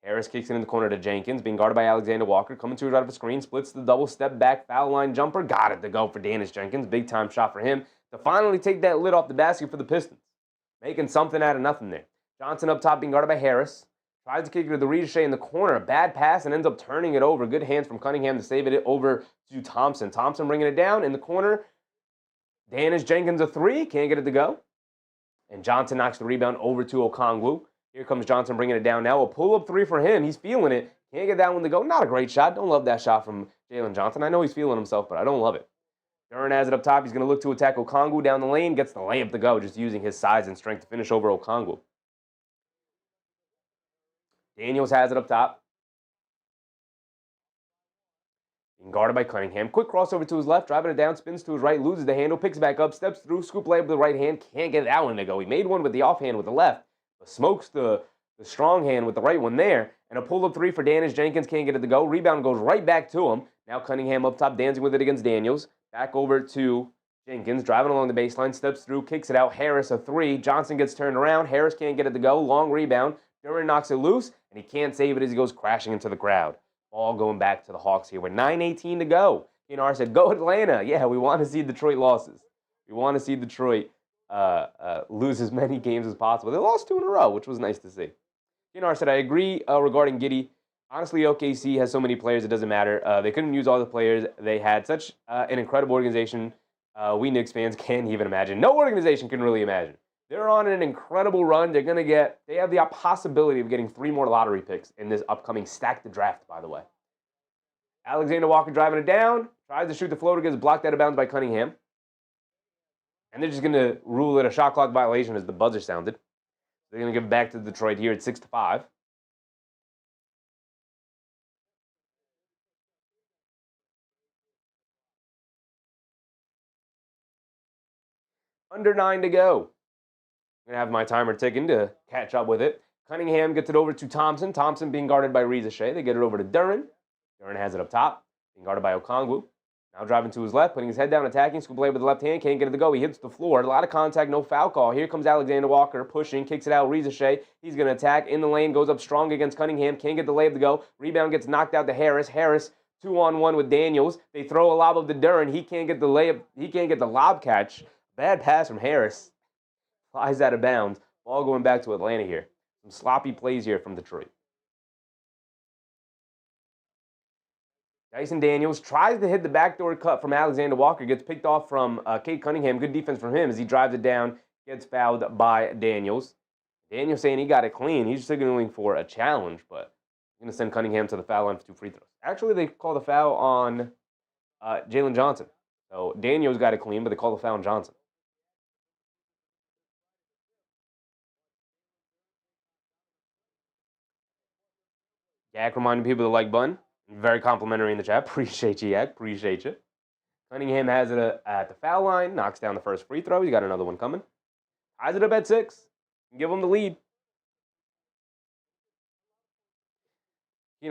Harris kicks it in the corner to Jenkins, being guarded by Alexander Walker, coming to his right of a screen, splits the double, step back, foul line jumper, got it to go for Dennis Jenkins. Big time shot for him to finally take that lid off the basket for the Pistons. Making something out of nothing there. Johnson up top, being guarded by Harris. Tries to kick it to the Ricochet in the corner. Bad pass and ends up turning it over. Good hands from Cunningham to save it over to Thompson. Thompson bringing it down in the corner. Dennis Jenkins a 3. Can't get it to go. And Johnson knocks the rebound over to Okongwu. Here comes Johnson bringing it down now. A pull-up 3 for him. He's feeling it. Can't get that one to go. Not a great shot. Don't love that shot from Jalen Johnson. I know he's feeling himself, but I don't love it. Duren has it up top. He's going to look to attack Okongwu down the lane. Gets the layup to go, just using his size and strength to finish over Okongwu. Daniels has it up top. Being guarded by Cunningham. Quick crossover to his left, driving it down, spins to his right, loses the handle, picks back up, steps through, scoop layup with the right hand. Can't get that one to go. He made one with the offhand with the left, but smokes the strong hand with the right one there. And a pull-up 3 for Dennis Jenkins. Can't get it to go. Rebound goes right back to him. Now Cunningham up top, dancing with it against Daniels. Back over to Jenkins, driving along the baseline, steps through, kicks it out. Harris a 3. Johnson gets turned around. Harris can't get it to go. Long rebound. Duren knocks it loose, and he can't save it as he goes crashing into the crowd. Ball going back to the Hawks here with 9:18 to go. KNR said, go Atlanta. Yeah, we want to see Detroit losses. We want to see Detroit lose as many games as possible. They lost 2 in a row, which was nice to see. KNR said, I agree regarding Giddey. Honestly, OKC has so many players, it doesn't matter. They couldn't use all the players. They had such an incredible organization. We Knicks fans can't even imagine. No organization can really imagine. They're on an incredible run. They have the possibility of getting 3 more lottery picks in this upcoming stack the draft, by the way. Alexander Walker driving it down, tries to shoot the floater, gets blocked out of bounds by Cunningham. And they're just going to rule it a shot clock violation as the buzzer sounded. They're going to give it back to Detroit here at 6-5. Under 9 to go. I'm going to have my timer ticking to catch up with it. Cunningham gets it over to Thompson. Thompson being guarded by Reza Shea. They get it over to Duren. Duren has it up top, being guarded by Okongwu. Now driving to his left, putting his head down, attacking. Scoop play with the left hand. Can't get it to go. He hits the floor. A lot of contact, no foul call. Here comes Alexander Walker, pushing, kicks it out. Reza Shea. He's going to attack in the lane, goes up strong against Cunningham. Can't get the layup to go. Rebound gets knocked out to Harris. Harris 2-on-1 with Daniels. They throw a lob up to Duren. He can't get the layup. He can't get the lob catch. Bad pass from Harris. Flies out of bounds. Ball going back to Atlanta here. Some sloppy plays here from Detroit. Dyson Daniels tries to hit the backdoor cut from Alexander Walker. Gets picked off from Cade Cunningham. Good defense from him as he drives it down. Gets fouled by Daniels. Daniels saying he got it clean. He's signaling for a challenge, but he's going to send Cunningham to the foul line for 2 free throws. Actually, they call the foul on Jalen Johnson. So Daniels got it clean, but they call the foul on Johnson. Yak reminding people to like button. Very complimentary in the chat. Appreciate you, Yak. Appreciate you. Cunningham has it at the foul line. Knocks down the first free throw. He's got another one coming. Ties it up at 6. Give him the lead.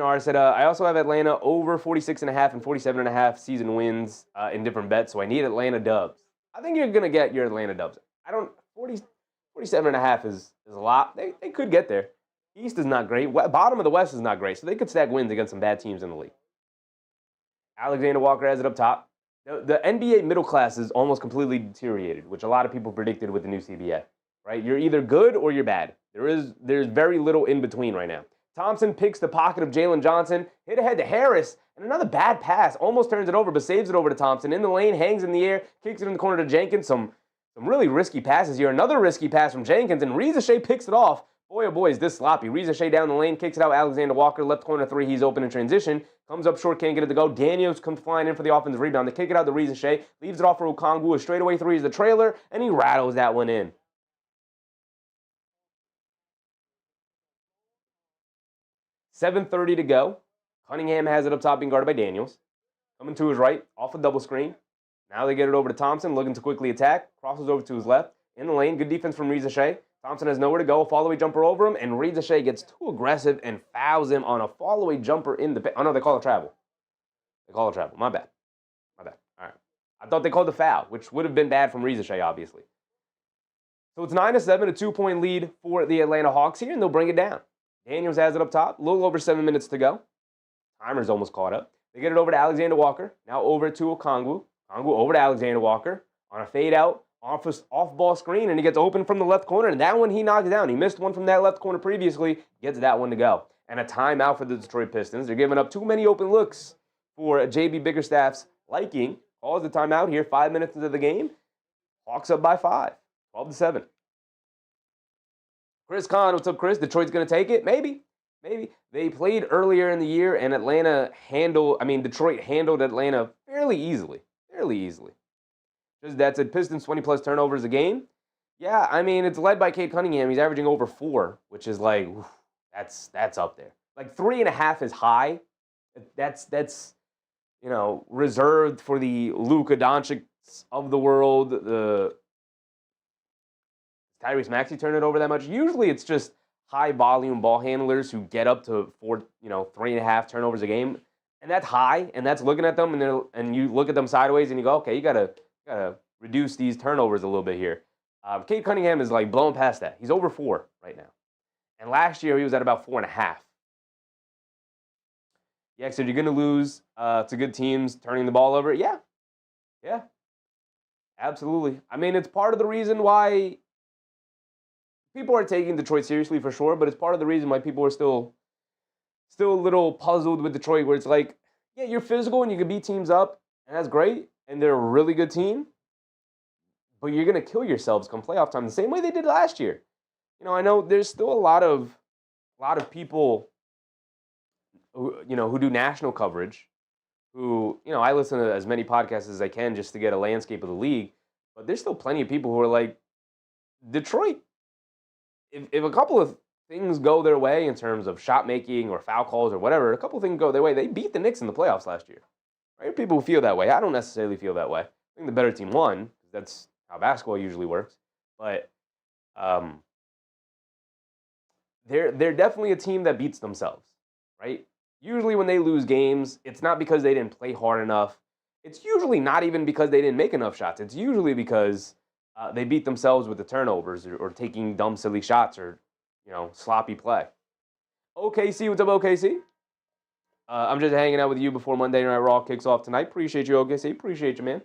I said, I also have Atlanta over 46.5 and 47.5 season wins in different bets, so I need Atlanta dubs. I think you're going to get your Atlanta dubs. 47.5 is a lot. They could get there. East is not great. Bottom of the West is not great, so they could stack wins against some bad teams in the league. Alexander Walker has it up top. The NBA middle class is almost completely deteriorated, which a lot of people predicted with the new CBA. Right? You're either good or you're bad. There's very little in between right now. Thompson picks the pocket of Jalen Johnson, hit ahead to Harris, and another bad pass. Almost turns it over, but saves it over to Thompson. In the lane, hangs in the air, kicks it in the corner to Jenkins. Some really risky passes here. Another risky pass from Jenkins, and Reza Shea picks it off. Boy, oh boy, is this sloppy. Reza Shea down the lane, kicks it out. Alexander Walker, left corner 3. He's open in transition. Comes up short, can't get it to go. Daniels comes flying in for the offensive rebound. They kick it out to Reza Shea. Leaves it off for Okongwu. A straightaway 3 is the trailer, and he rattles that one in. 7:30 to go. Cunningham has it up top, being guarded by Daniels. Coming to his right, off a double screen. Now they get it over to Thompson, looking to quickly attack. Crosses over to his left. In the lane, good defense from Reza Shea. Thompson has nowhere to go. A fall-away jumper over him, and Reza Shea gets too aggressive and fouls him on a fall-away jumper in the paint. Oh, no, they call it travel. They call it travel. My bad. All right. I thought they called the foul, which would have been bad from Reza Shea, obviously. So it's 9-7, a 2-point lead for the Atlanta Hawks here, and they'll bring it down. Daniels has it up top. A little over 7 minutes to go. Timer's almost caught up. They get it over to Alexander Walker. Now over to Okongwu. Okongwu over to Alexander Walker on a fade-out. Off-ball screen, and he gets open from the left corner, and that one he knocks down. He missed one from that left corner previously, gets that one to go. And a timeout for the Detroit Pistons. They're giving up too many open looks for J.B. Bickerstaff's liking. Calls the timeout here, 5 minutes into the game. Hawks up by 5, 12-7. Chris Kahn, what's up, Chris? Detroit's going to take it? Maybe. They played earlier in the year, and Detroit handled Atlanta fairly easily. That's at Pistons 20-plus turnovers a game. Yeah, it's led by Cade Cunningham. He's averaging over 4, which is like, that's up there. Like 3.5 is high. That's reserved for the Luka Doncic of the world. The Tyrese Maxey turn it over that much. Usually it's just high-volume ball handlers who get up to 3.5 turnovers a game. And that's high, and that's looking at them, and you look at them sideways, and you go, okay, you gotta reduce these turnovers a little bit here. Cade Cunningham is like blowing past that. He's over 4 right now. And last year he was at about 4.5. Yeah, so you're going to lose to good teams turning the ball over? Yeah, absolutely. It's part of the reason why people are taking Detroit seriously for sure, but it's part of the reason why people are still still a little puzzled with Detroit, where it's like, yeah, you're physical and you can beat teams up, and that's great, and they're a really good team, but you're going to kill yourselves come playoff time the same way they did last year. I know there's still a lot of people who do national coverage, who, I listen to as many podcasts as I can just to get a landscape of the league, but there's still plenty of people who are like, Detroit, if a couple of things go their way in terms of shot making or foul calls or whatever, a couple of things go their way, they beat the Knicks in the playoffs last year. Right? People feel that way. I don't necessarily feel that way. I think the better team won. That's how basketball usually works. But they're definitely a team that beats themselves, right? Usually when they lose games, it's not because they didn't play hard enough. It's usually not even because they didn't make enough shots. It's usually because they beat themselves with the turnovers or taking dumb, silly shots or, sloppy play. OKC, what's up, OKC? I'm just hanging out with you before Monday Night Raw kicks off tonight. Appreciate you, OKC. Appreciate you, man.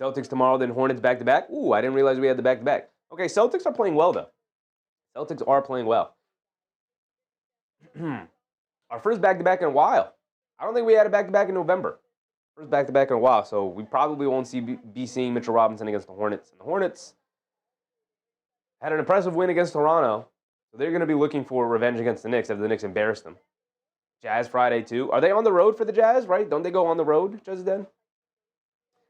Celtics tomorrow, then Hornets back-to-back. Ooh, I didn't realize we had the back-to-back. Okay, Celtics are playing well, though. Celtics are playing well. Our first back-to-back in a while. I don't think we had a back-to-back in November. First back-to-back in a while, so we probably won't be seeing Mitchell Robinson against the Hornets. And the Hornets had an impressive win against Toronto, so they're going to be looking for revenge against the Knicks after the Knicks embarrassed them. Jazz Friday, too. Are they on the road for the Jazz, right? Don't they go on the road, Just then?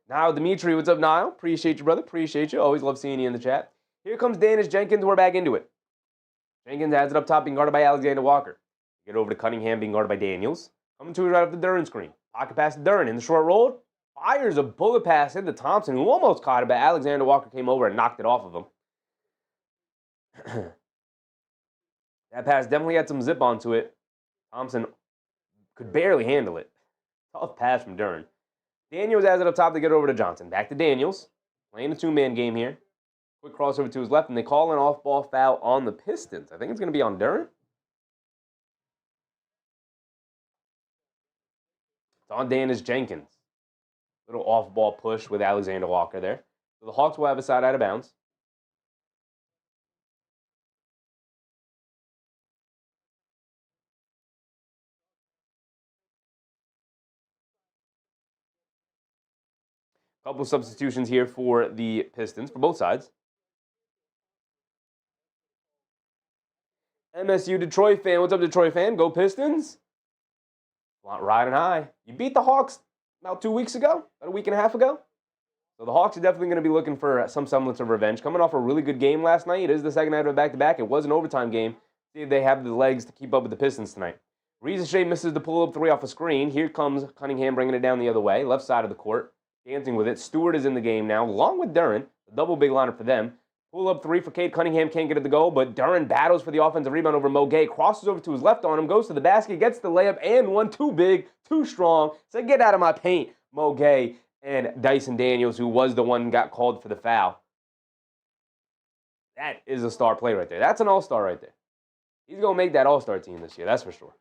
Now, Dimitri, what's up, Niall? Appreciate you, brother. Appreciate you. Always love seeing you in the chat. Here comes Danish Jenkins. We're back into it. Jenkins has it up top, being guarded by Alexander Walker. Get over to Cunningham, being guarded by Daniels. Coming to it right off the Duren screen. Pocket pass to Duren in the short roll. Fires a bullet pass into Thompson, who almost caught it, but Alexander Walker came over and knocked it off of him. That pass definitely had some zip onto it. Thompson could barely handle it. Tough pass from Duren. Daniels has it up top to get over to Johnson. Back to Daniels. Playing a two-man game here. Quick crossover to his left, and they call an off-ball foul on the Pistons. I think it's going to be on Duren. It's on Danish Jenkins. Little off-ball push with Alexander Walker there. So the Hawks will have a side out of bounds. Couple of substitutions here for the Pistons, for both sides. MSU Detroit fan. What's up, Detroit fan? Go Pistons. Riding high. You beat the Hawks about 2 weeks ago, about a week and a half ago. So the Hawks are definitely going to be looking for some semblance of revenge. Coming off a really good game last night. It is the second night of a back-to-back. It was an overtime game. See if they have the legs to keep up with the Pistons tonight. Ricochet misses the pull-up three off a screen. Here comes Cunningham bringing it down the other way, left side of the court. Dancing with it. Stewart is in the game now, along with Duren. A double big lineup for them. Pull-up three for Cade. Cunningham can't get it to go, but Duren battles for the offensive rebound over Mo Gay. Crosses over to his left on him, goes to the basket, gets the layup, and one too big, too strong. So get out of my paint, Mo Gay and Dyson Daniels, who was the one who got called for the foul. That is a star play right there. That's an all-star right there. He's going to make that all-star team this year, that's for sure.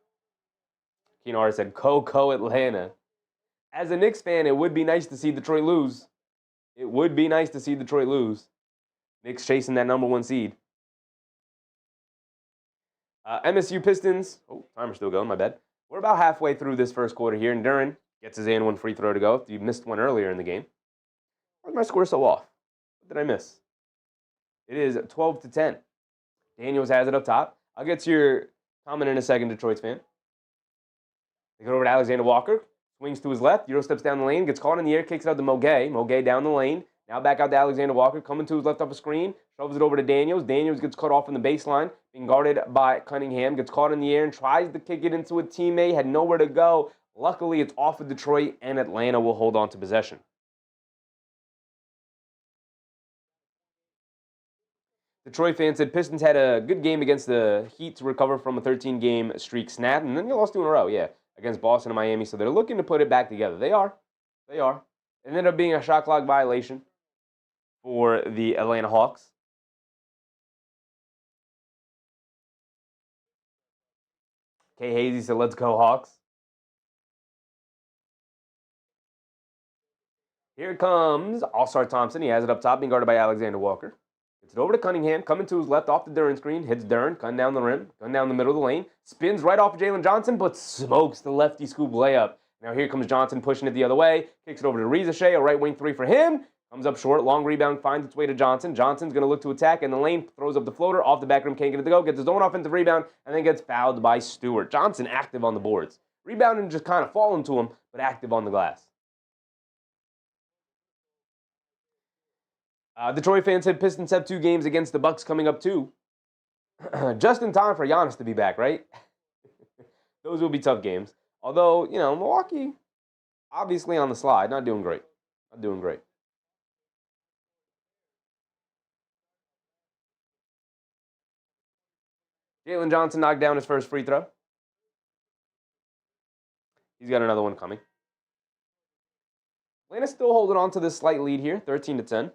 Keenar said, Coco Atlanta. As a Knicks fan, it would be nice to see Detroit lose. It would be nice to see Detroit lose. Knicks chasing that number one seed. MSU Pistons. Oh, timer's still going, my bad. We're about halfway through this first quarter here, and Duren gets his and one free throw to go. You missed one earlier in the game. Why was my score so off? What did I miss? It is 12-10. Daniels has it up top. I'll get to your comment in a second, Detroit's fan. They go over to Alexander Walker. Swings to his left. Euro steps down the lane. Gets caught in the air. Kicks it out to Mo Gay. Mo Gay down the lane. Now back out to Alexander Walker. Coming to his left off a screen. Shoves it over to Daniels. Daniels gets cut off in the baseline. Being guarded by Cunningham. Gets caught in the air and tries to kick it into a teammate. Had nowhere to go. Luckily, it's off of Detroit, and Atlanta will hold on to possession. Detroit fan said Pistons had a good game against the Heat to recover from a 13-game streak snap, and then they lost two in a row, against Boston and Miami. So they're looking to put it back together. They are. It ended up being a shot clock violation for the Atlanta Hawks. Kay Hazy said, let's go Hawks. Here comes All-Star Thompson. He has it up top, being guarded by Alexander Walker. Gets it over to Cunningham, coming to his left off the Duren screen, hits Duren, gun down the rim, gun down the middle of the lane, spins right off of Jalen Johnson, but smokes the lefty scoop layup. Now here comes Johnson pushing it the other way, kicks it over to Rizachet, a right wing three for him, comes up short, long rebound, finds its way to Johnson. Johnson's going to look to attack in the lane, throws up the floater, off the back rim, can't get it to go, gets his own offensive rebound, and then gets fouled by Stewart. Johnson active on the boards. Rebounding just kind of falling to him, but active on the glass. Detroit fans said Pistons have 2 games against the Bucks coming up too. Just in time for Giannis to be back, right? Those will be tough games. Although, Milwaukee, obviously on the slide, not doing great. Not doing great. Jalen Johnson knocked down his first free throw. He's got another one coming. Atlanta's still holding on to this slight lead here, 13-10.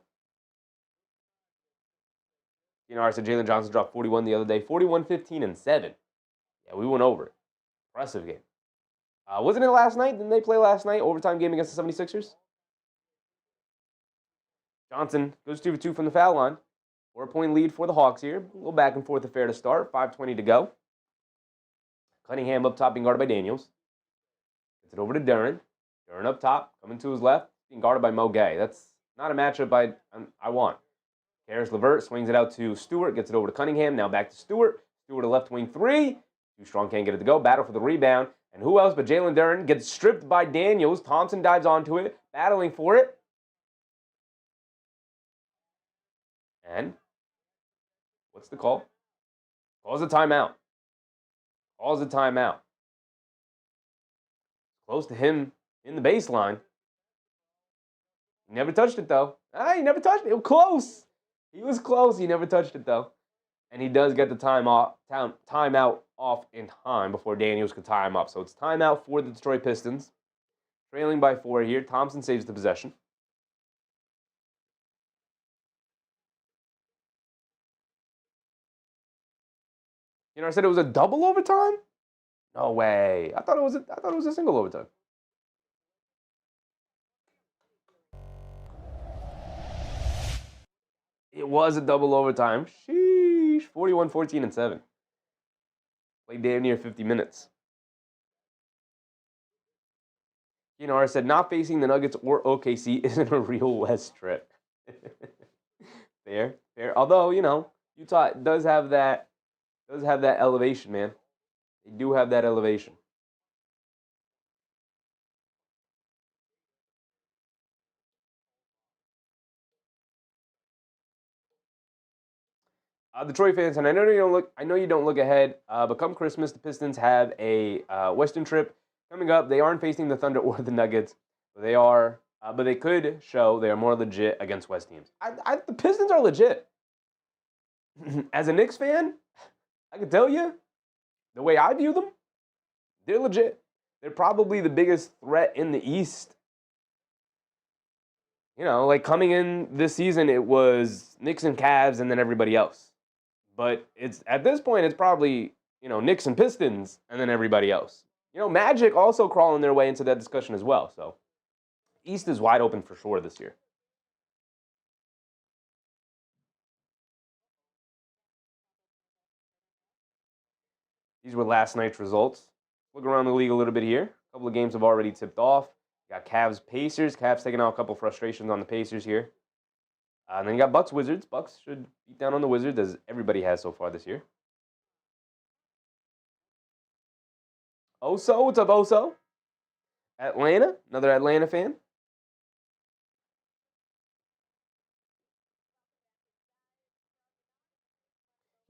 I said Jalen Johnson dropped 41 the other day, 41, 15, and 7. Yeah, we went over it. Impressive game. Wasn't it last night? Didn't they play last night? Overtime game against the 76ers? Johnson goes 2 for 2 from the foul line. 4-point lead for the Hawks here. A little back and forth affair to start. 5:20 to go. Cunningham up top being guarded by Daniels. Gets it over to Duren. Duren up top, coming to his left, being guarded by Mo Gay. That's not a matchup I want. Harris LeVert swings it out to Stewart, gets it over to Cunningham. Now back to Stewart. Stewart a left wing three. Too strong, can't get it to go. Battle for the rebound. And who else but Jalen Duren gets stripped by Daniels. Thompson dives onto it, battling for it. And what's the call? Calls a timeout. Calls a timeout. Close to him in the baseline. He never touched it, though. He never touched it. It was close. He was close. He never touched it, though. And he does get the timeout off in time before Daniels could tie him up. So it's timeout for the Detroit Pistons. Trailing by 4 here. Thompson saves the possession. I said it was a double overtime? No way. I thought it was a single overtime. It was a double overtime. Sheesh. 41, 14, and 7. Played damn near 50 minutes. I said not facing the Nuggets or OKC isn't a real West trip. Fair. Although, Utah does have that elevation, man. They do have that elevation. Detroit fans, and I know you don't look ahead, but come Christmas, the Pistons have a Western trip coming up. They aren't facing the Thunder or the Nuggets, but they could show they are more legit against West teams. The Pistons are legit. As a Knicks fan, I can tell you, the way I view them, they're legit. They're probably the biggest threat in the East. Like coming in this season, it was Knicks and Cavs and then everybody else. But at this point, it's probably, Knicks and Pistons and then everybody else. Magic also crawling their way into that discussion as well. So East is wide open for sure this year. These were last night's results. Look around the league a little bit here. A couple of games have already tipped off. You got Cavs-Pacers. Cavs taking out a couple frustrations on the Pacers here. And then you got Bucks-Wizards. Bucks should beat down on the Wizards, as everybody has so far this year. Oso, what's up, Oso? Atlanta, another Atlanta fan.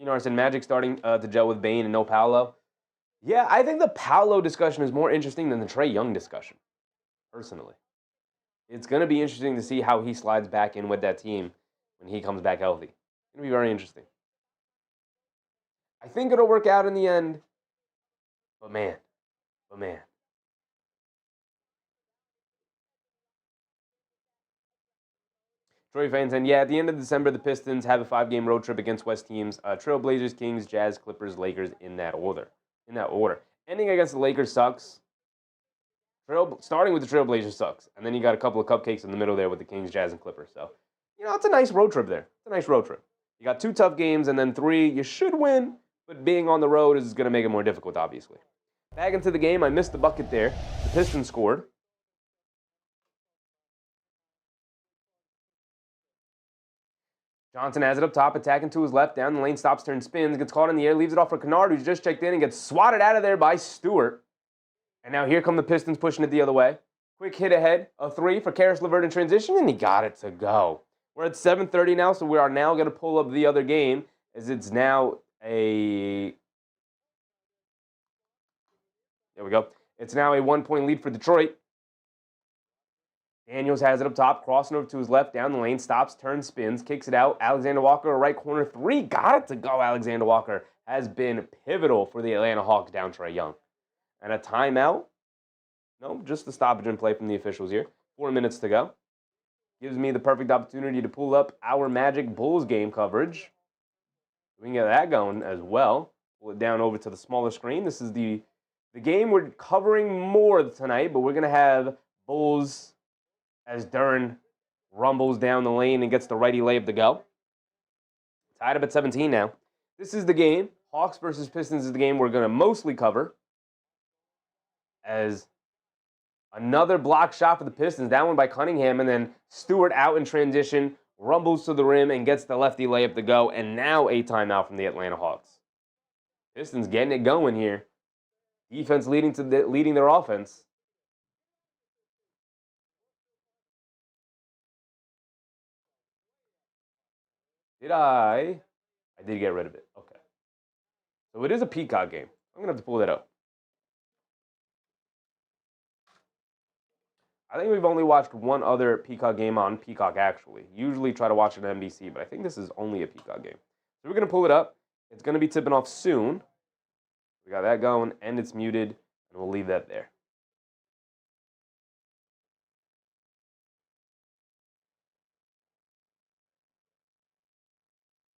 I said Magic starting to gel with Bane and no Paolo. Yeah, I think the Paolo discussion is more interesting than the Trae Young discussion, personally. It's going to be interesting to see how he slides back in with that team when he comes back healthy. It's going to be very interesting. I think it'll work out in the end, but man. Troy fans, and at the end of December, the Pistons have a 5-game road trip against West teams: Trailblazers, Kings, Jazz, Clippers, Lakers, in that order. Ending against the Lakers sucks. Starting with the Trailblazers sucks, and then you got a couple of cupcakes in the middle there with the Kings, Jazz, and Clippers. So, it's a nice road trip there. You You got 2 tough games, and then 3 you should win, but being on the road is going to make it more difficult, obviously. Back into the game, I missed the bucket there. The Pistons scored. Johnson has it up top, attacking to his left, down the lane, stops, turns, spins, gets caught in the air, leaves it off for Kennard, who's just checked in and gets swatted out of there by Stewart. And now here come the Pistons pushing it the other way. Quick hit ahead, a 3 for Caris LeVert in transition, and he got it to go. We're at 7:30 now, so we are now going to pull up the other game, as it's now a... There we go. It's now a 1-point lead for Detroit. Daniels has it up top, crossing over to his left, down the lane, stops, turns, spins, kicks it out. Alexander Walker, right corner, 3, got it to go. Alexander Walker has been pivotal for the Atlanta Hawks down Trae Young. And a timeout. No, just the stoppage in play from the officials here. 4 minutes to go. Gives me the perfect opportunity to pull up our Magic Bulls game coverage. We can get that going as well. Pull it down over to the smaller screen. This is the game we're covering more tonight, but we're going to have Bulls as Duren rumbles down the lane and gets the righty layup to go. Tied up at 17 now. This is the game. Hawks versus Pistons is the game we're going to mostly cover. As another block shot for the Pistons. That one by Cunnigham, and then Stewart out in transition, rumbles to the rim and gets the lefty layup to go, and now a timeout from the Atlanta Hawks. Pistons getting it going here. Defense leading their offense. I did get rid of it. Okay. So it is a Peacock game. I'm going to have to pull that up. I think we've only watched one other Peacock game on Peacock, actually. Usually try to watch it on NBC, but I think this is only a Peacock game. So we're going to pull it up. It's going to be tipping off soon. We got that going, and it's muted, and we'll leave that there.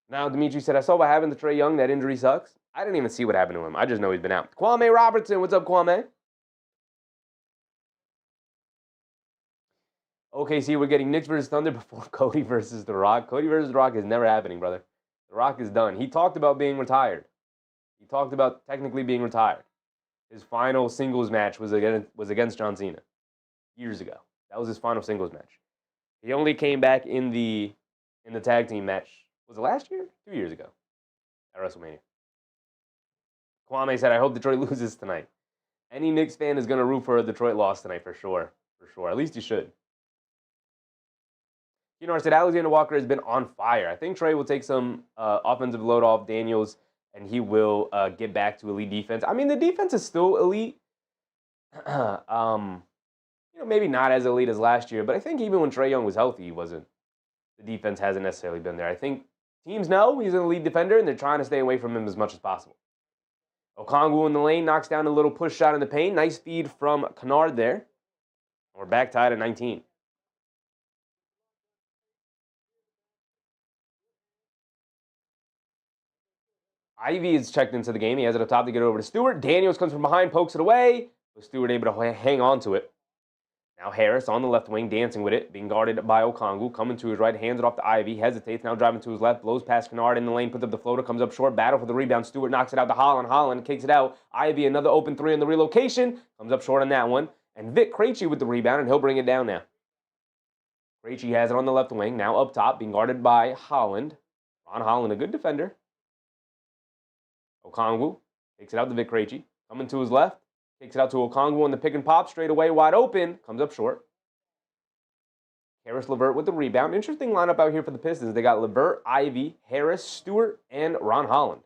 Now, Dimitri said, I saw what happened to Trae Young. That injury sucks. I didn't even see what happened to him. I just know he's been out. Kwame Robertson. What's up, Kwame? OKC, we're getting Knicks versus Thunder before Cody versus The Rock. Cody versus The Rock is never happening, brother. The Rock is done. He talked about being retired. He talked about technically being retired. His final singles match was against John Cena years ago. That was his final singles match. He only came back in the tag team match. Was it last year? 2 years ago at WrestleMania. Kwame said, I hope Detroit loses tonight. Any Knicks fan is going to root for a Detroit loss tonight for sure. For sure. At least you should. You know, I said Alexander Walker has been on fire. I think Trae will take some offensive load off Daniels, and he will get back to elite defense. I mean, the defense is still elite. Maybe not as elite as last year, but I think even when Trae Young was healthy, he wasn't. The defense hasn't necessarily been there. I think teams know he's an elite defender, and they're trying to stay away from him as much as possible. Okongwu in the lane, knocks down a little push shot in the paint. Nice feed from Kennard there. We're back tied at 19. Ivy is checked into the game. He has it up top to get over to Stewart. Daniels comes from behind, pokes it away. But Stewart able to hang on to it. Now Harris on the left wing, dancing with it, being guarded by Okongwu. Coming to his right, hands it off to Ivy. Hesitates, now driving to his left, blows past Kennard in the lane, puts up the floater, comes up short, battle for the rebound. Stewart knocks it out to Holland. Holland kicks it out. Ivy, another open 3 on the relocation. Comes up short on that one. And Vic Krejci with the rebound, and he'll bring it down now. Krejci has it on the left wing, now up top, being guarded by Holland. Ron Holland, a good defender. Okongwu takes it out to Vic Krejci. Coming to his left. Takes it out to Okongwu on the pick and pop. Straight away, wide open. Comes up short. Caris LeVert with the rebound. Interesting lineup out here for the Pistons. They got LeVert, Ivy, Harris, Stewart, and Ron Holland.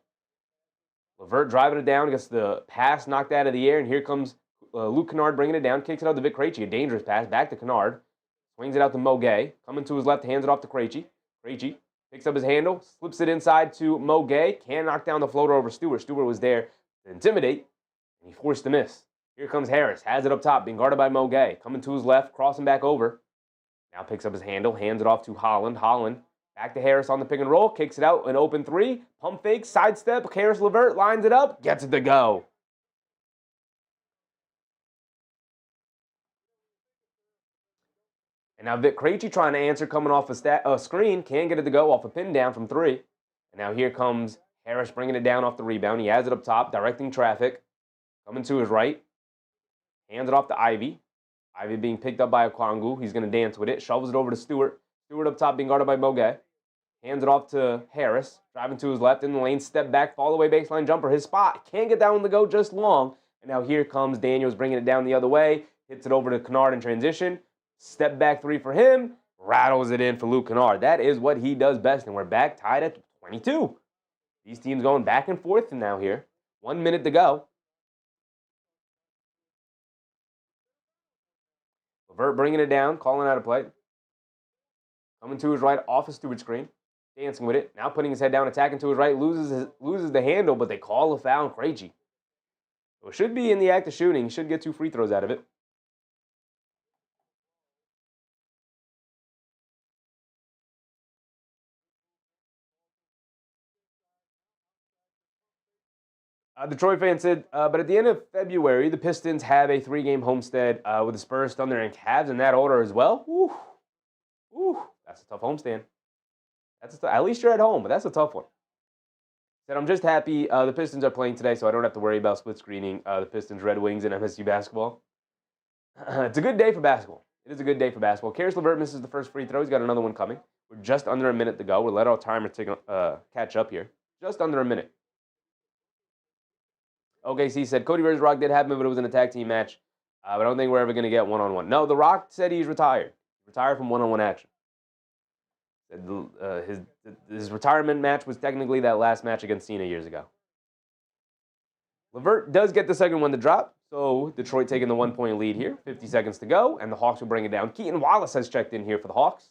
LeVert driving it down. Gets the pass knocked out of the air. And here comes Luke Kennard bringing it down. Kicks it out to Vic Krejci. A dangerous pass. Back to Kennard. Swings it out to Mo Gay. Coming to his left. Hands it off to Krejci. Krejci picks up his handle. Slips it inside to Mo Gay. Can't knock down the floater over Stewart. Stewart was there to intimidate. And he forced the miss. Here comes Harris. Has it up top. Being guarded by Mo Gay. Coming to his left. Crossing back over. Now picks up his handle. Hands it off to Holland. Holland. Back to Harris on the pick and roll. Kicks it out. An open 3. Pump fake. Sidestep. Caris LeVert lines it up. Gets it to go. And now Vic Krejci trying to answer coming off a screen. Can't get it to go off a pin down from 3. And now here comes Harris bringing it down off the rebound. He has it up top, directing traffic. Coming to his right. Hands it off to Ivy. Ivy being picked up by Okongwu. He's going to dance with it. Shovels it over to Stewart. Stewart up top being guarded by Boguet. Hands it off to Harris. Driving to his left in the lane. Step back. Fall away baseline jumper. His spot. Can't get that one to go just long. And now here comes Daniels bringing it down the other way. Hits it over to Kennard in transition. Step back three for him. Rattles it in for Luke Kennard. That is what he does best. And we're back tied at 22. These teams going back and forth now here. 1 minute to go. LeVert bringing it down, calling out a play. Coming to his right off a Stewart screen. Dancing with it. Now putting his head down, attacking to his right. Loses the handle, but they call a foul on Krejci. So it should be in the act of shooting. He should get 2 free throws out of it. Detroit fan said, but at the end of February, the Pistons have a 3-game homestand with the Spurs, Thunder, and Cavs in that order as well. That's a tough homestand. At least you're at home, but that's a tough one. Said, I'm just happy the Pistons are playing today, so I don't have to worry about split screening the Pistons, Red Wings, and MSU basketball. It's a good day for basketball. It is a good day for basketball. Caris LeVert misses the first free throw. He's got another one coming. We're just under a minute to go. We'll let our timer catch up here. Just under a minute. OKC said, Cody versus Rock did happen, but it was an attack team match. But I don't think we're ever going to get one-on-one. No, The Rock said he's retired. Retired from one-on-one action. His retirement match was technically that last match against Cena years ago. LeVert does get the second one to drop, so Detroit taking the 1-point lead here. 50 seconds to go, and the Hawks will bring it down. Keaton Wallace has checked in here for the Hawks.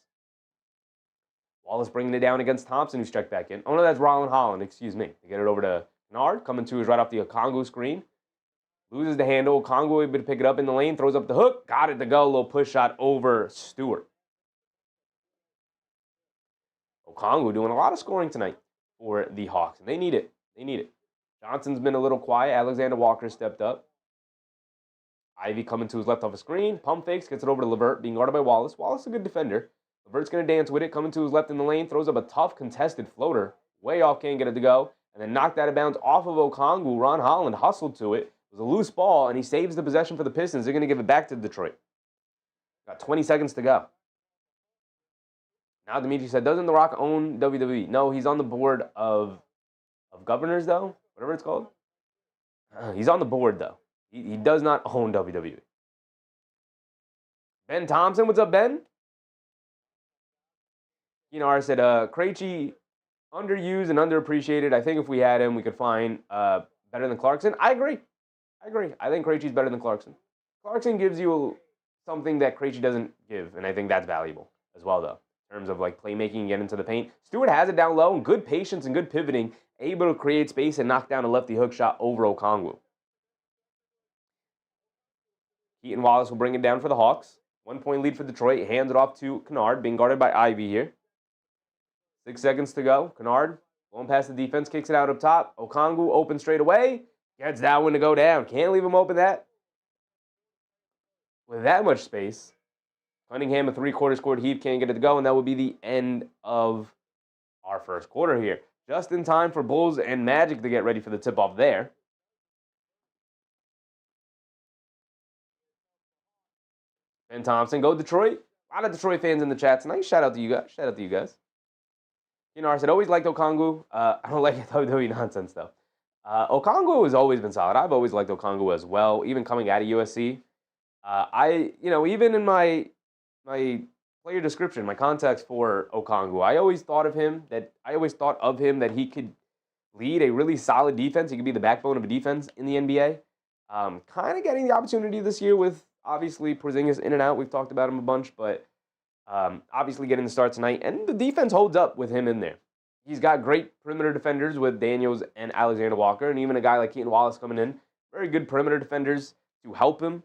Wallace bringing it down against Thompson, who's checked back in. Oh, no, that's Roland Holland, excuse me. They get it over to Kennard, coming to his right off the Okongwu screen. Loses the handle. Okongwu able to pick it up in the lane, throws up the hook. Got it to go. A little push shot over Stewart. Okongwu doing a lot of scoring tonight for the Hawks, and they need it. They need it. Johnson's been a little quiet. Alexander Walker stepped up. Ivy coming to his left off a screen. Pump fakes, gets it over to LeVert, being guarded by Wallace. Wallace is a good defender. LeVert's going to dance with it, coming to his left in the lane, throws up a tough contested floater. Way off, can't get it to go. And then knocked out of bounds off of Okongwu. Ron Holland hustled to it. It was a loose ball, and he saves the possession for the Pistons. They're going to give it back to Detroit. Got 20 seconds to go. Now Dimitri said, doesn't The Rock own WWE? No, he's on the board of governors, though. Whatever it's called. He's on the board, though. He does not own WWE. Ben Thompson, what's up, Ben? I said, Krejci, underused and underappreciated. I think if we had him, we could find better than Clarkson. I agree. I think Krejci's better than Clarkson. Clarkson gives you something that Krejci doesn't give, and I think that's valuable as well, though, in terms of like playmaking and getting into the paint. Stewart has it down low, and good patience and good pivoting, able to create space and knock down a lefty hook shot over Okongwu. Keaton Wallace will bring it down for the Hawks. 1-point lead for Detroit. Hands it off to Kennard, being guarded by Ivy here. 6 seconds to go. Kennard going past the defense, kicks it out up top. Okongwu open straight away. Gets that one to go down. Can't leave him open that. With that much space, Cunnigham, a 3/4 court heave, can't get it to go, and that will be the end of our first quarter here. Just in time for Bulls and Magic to get ready for the tip-off there. Ben Thompson, go Detroit. A lot of Detroit fans in the chat tonight. Shout out to you guys. I said, always liked Okongwu. I don't like WWE nonsense, though. Okongwu has always been solid. I've always liked Okongwu as well, even coming out of USC. Even in my player description, my context for Okongwu, I always thought of him that he could lead a really solid defense. He could be the backbone of a defense in the NBA. Kind of getting the opportunity this year with, obviously, Porzingis in and out. We've talked about him a bunch, but obviously getting the start tonight. And the defense holds up with him in there. He's got great perimeter defenders with Daniels and Alexander Walker, and even a guy like Keaton Wallace coming in. Very good perimeter defenders to help him.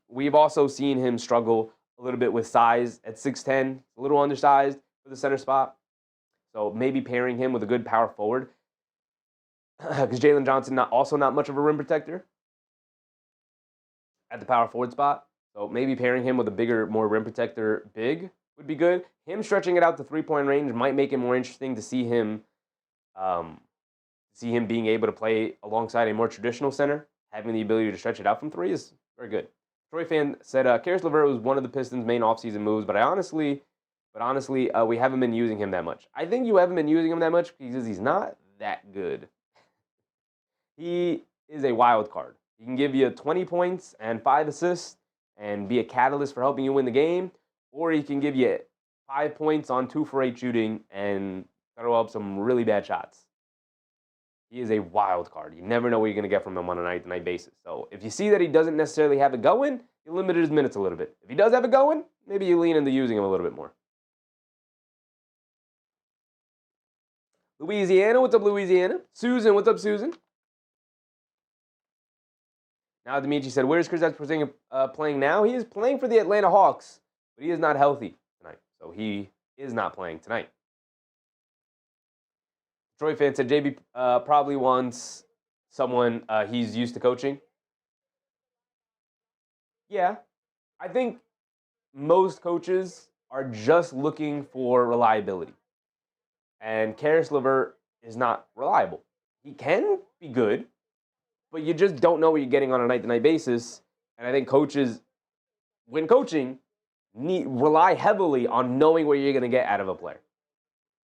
We've also seen him struggle a little bit with size at 6'10", a little undersized for the center spot. So maybe pairing him with a good power forward. Because Jalen Johnson not much of a rim protector at the power forward spot. So maybe pairing him with a bigger, more rim protector big would be good. Him stretching it out to 3-point range might make it more interesting to see him See him being able to play alongside a more traditional center, having the ability to stretch it out from three is very good. Troy fan said, Karis LeVert was one of the Pistons' main offseason moves, but honestly, we haven't been using him that much. I think you haven't been using him that much because he's not that good. He is a wild card. He can give you 20 points and 5 assists and be a catalyst for helping you win the game, or he can give you 5 points on 2 for 8 shooting and throw up some really bad shots. He is a wild card. You never know what you're going to get from him on a night-to-night basis. So if you see that he doesn't necessarily have it going, you limit his minutes a little bit. If he does have it going, maybe you lean into using him a little bit more. Louisiana, what's up, Louisiana? Susan, what's up, Susan? Now, Dimitri said, where's Kristaps playing now? He is playing for the Atlanta Hawks, but he is not healthy tonight. So he is not playing tonight. Troy fan said, JB probably wants someone he's used to coaching. Yeah, I think most coaches are just looking for reliability. And Karis LeVert is not reliable. He can be good, but you just don't know what you're getting on a night-to-night basis. And I think coaches, when coaching, rely heavily on knowing what you're going to get out of a player.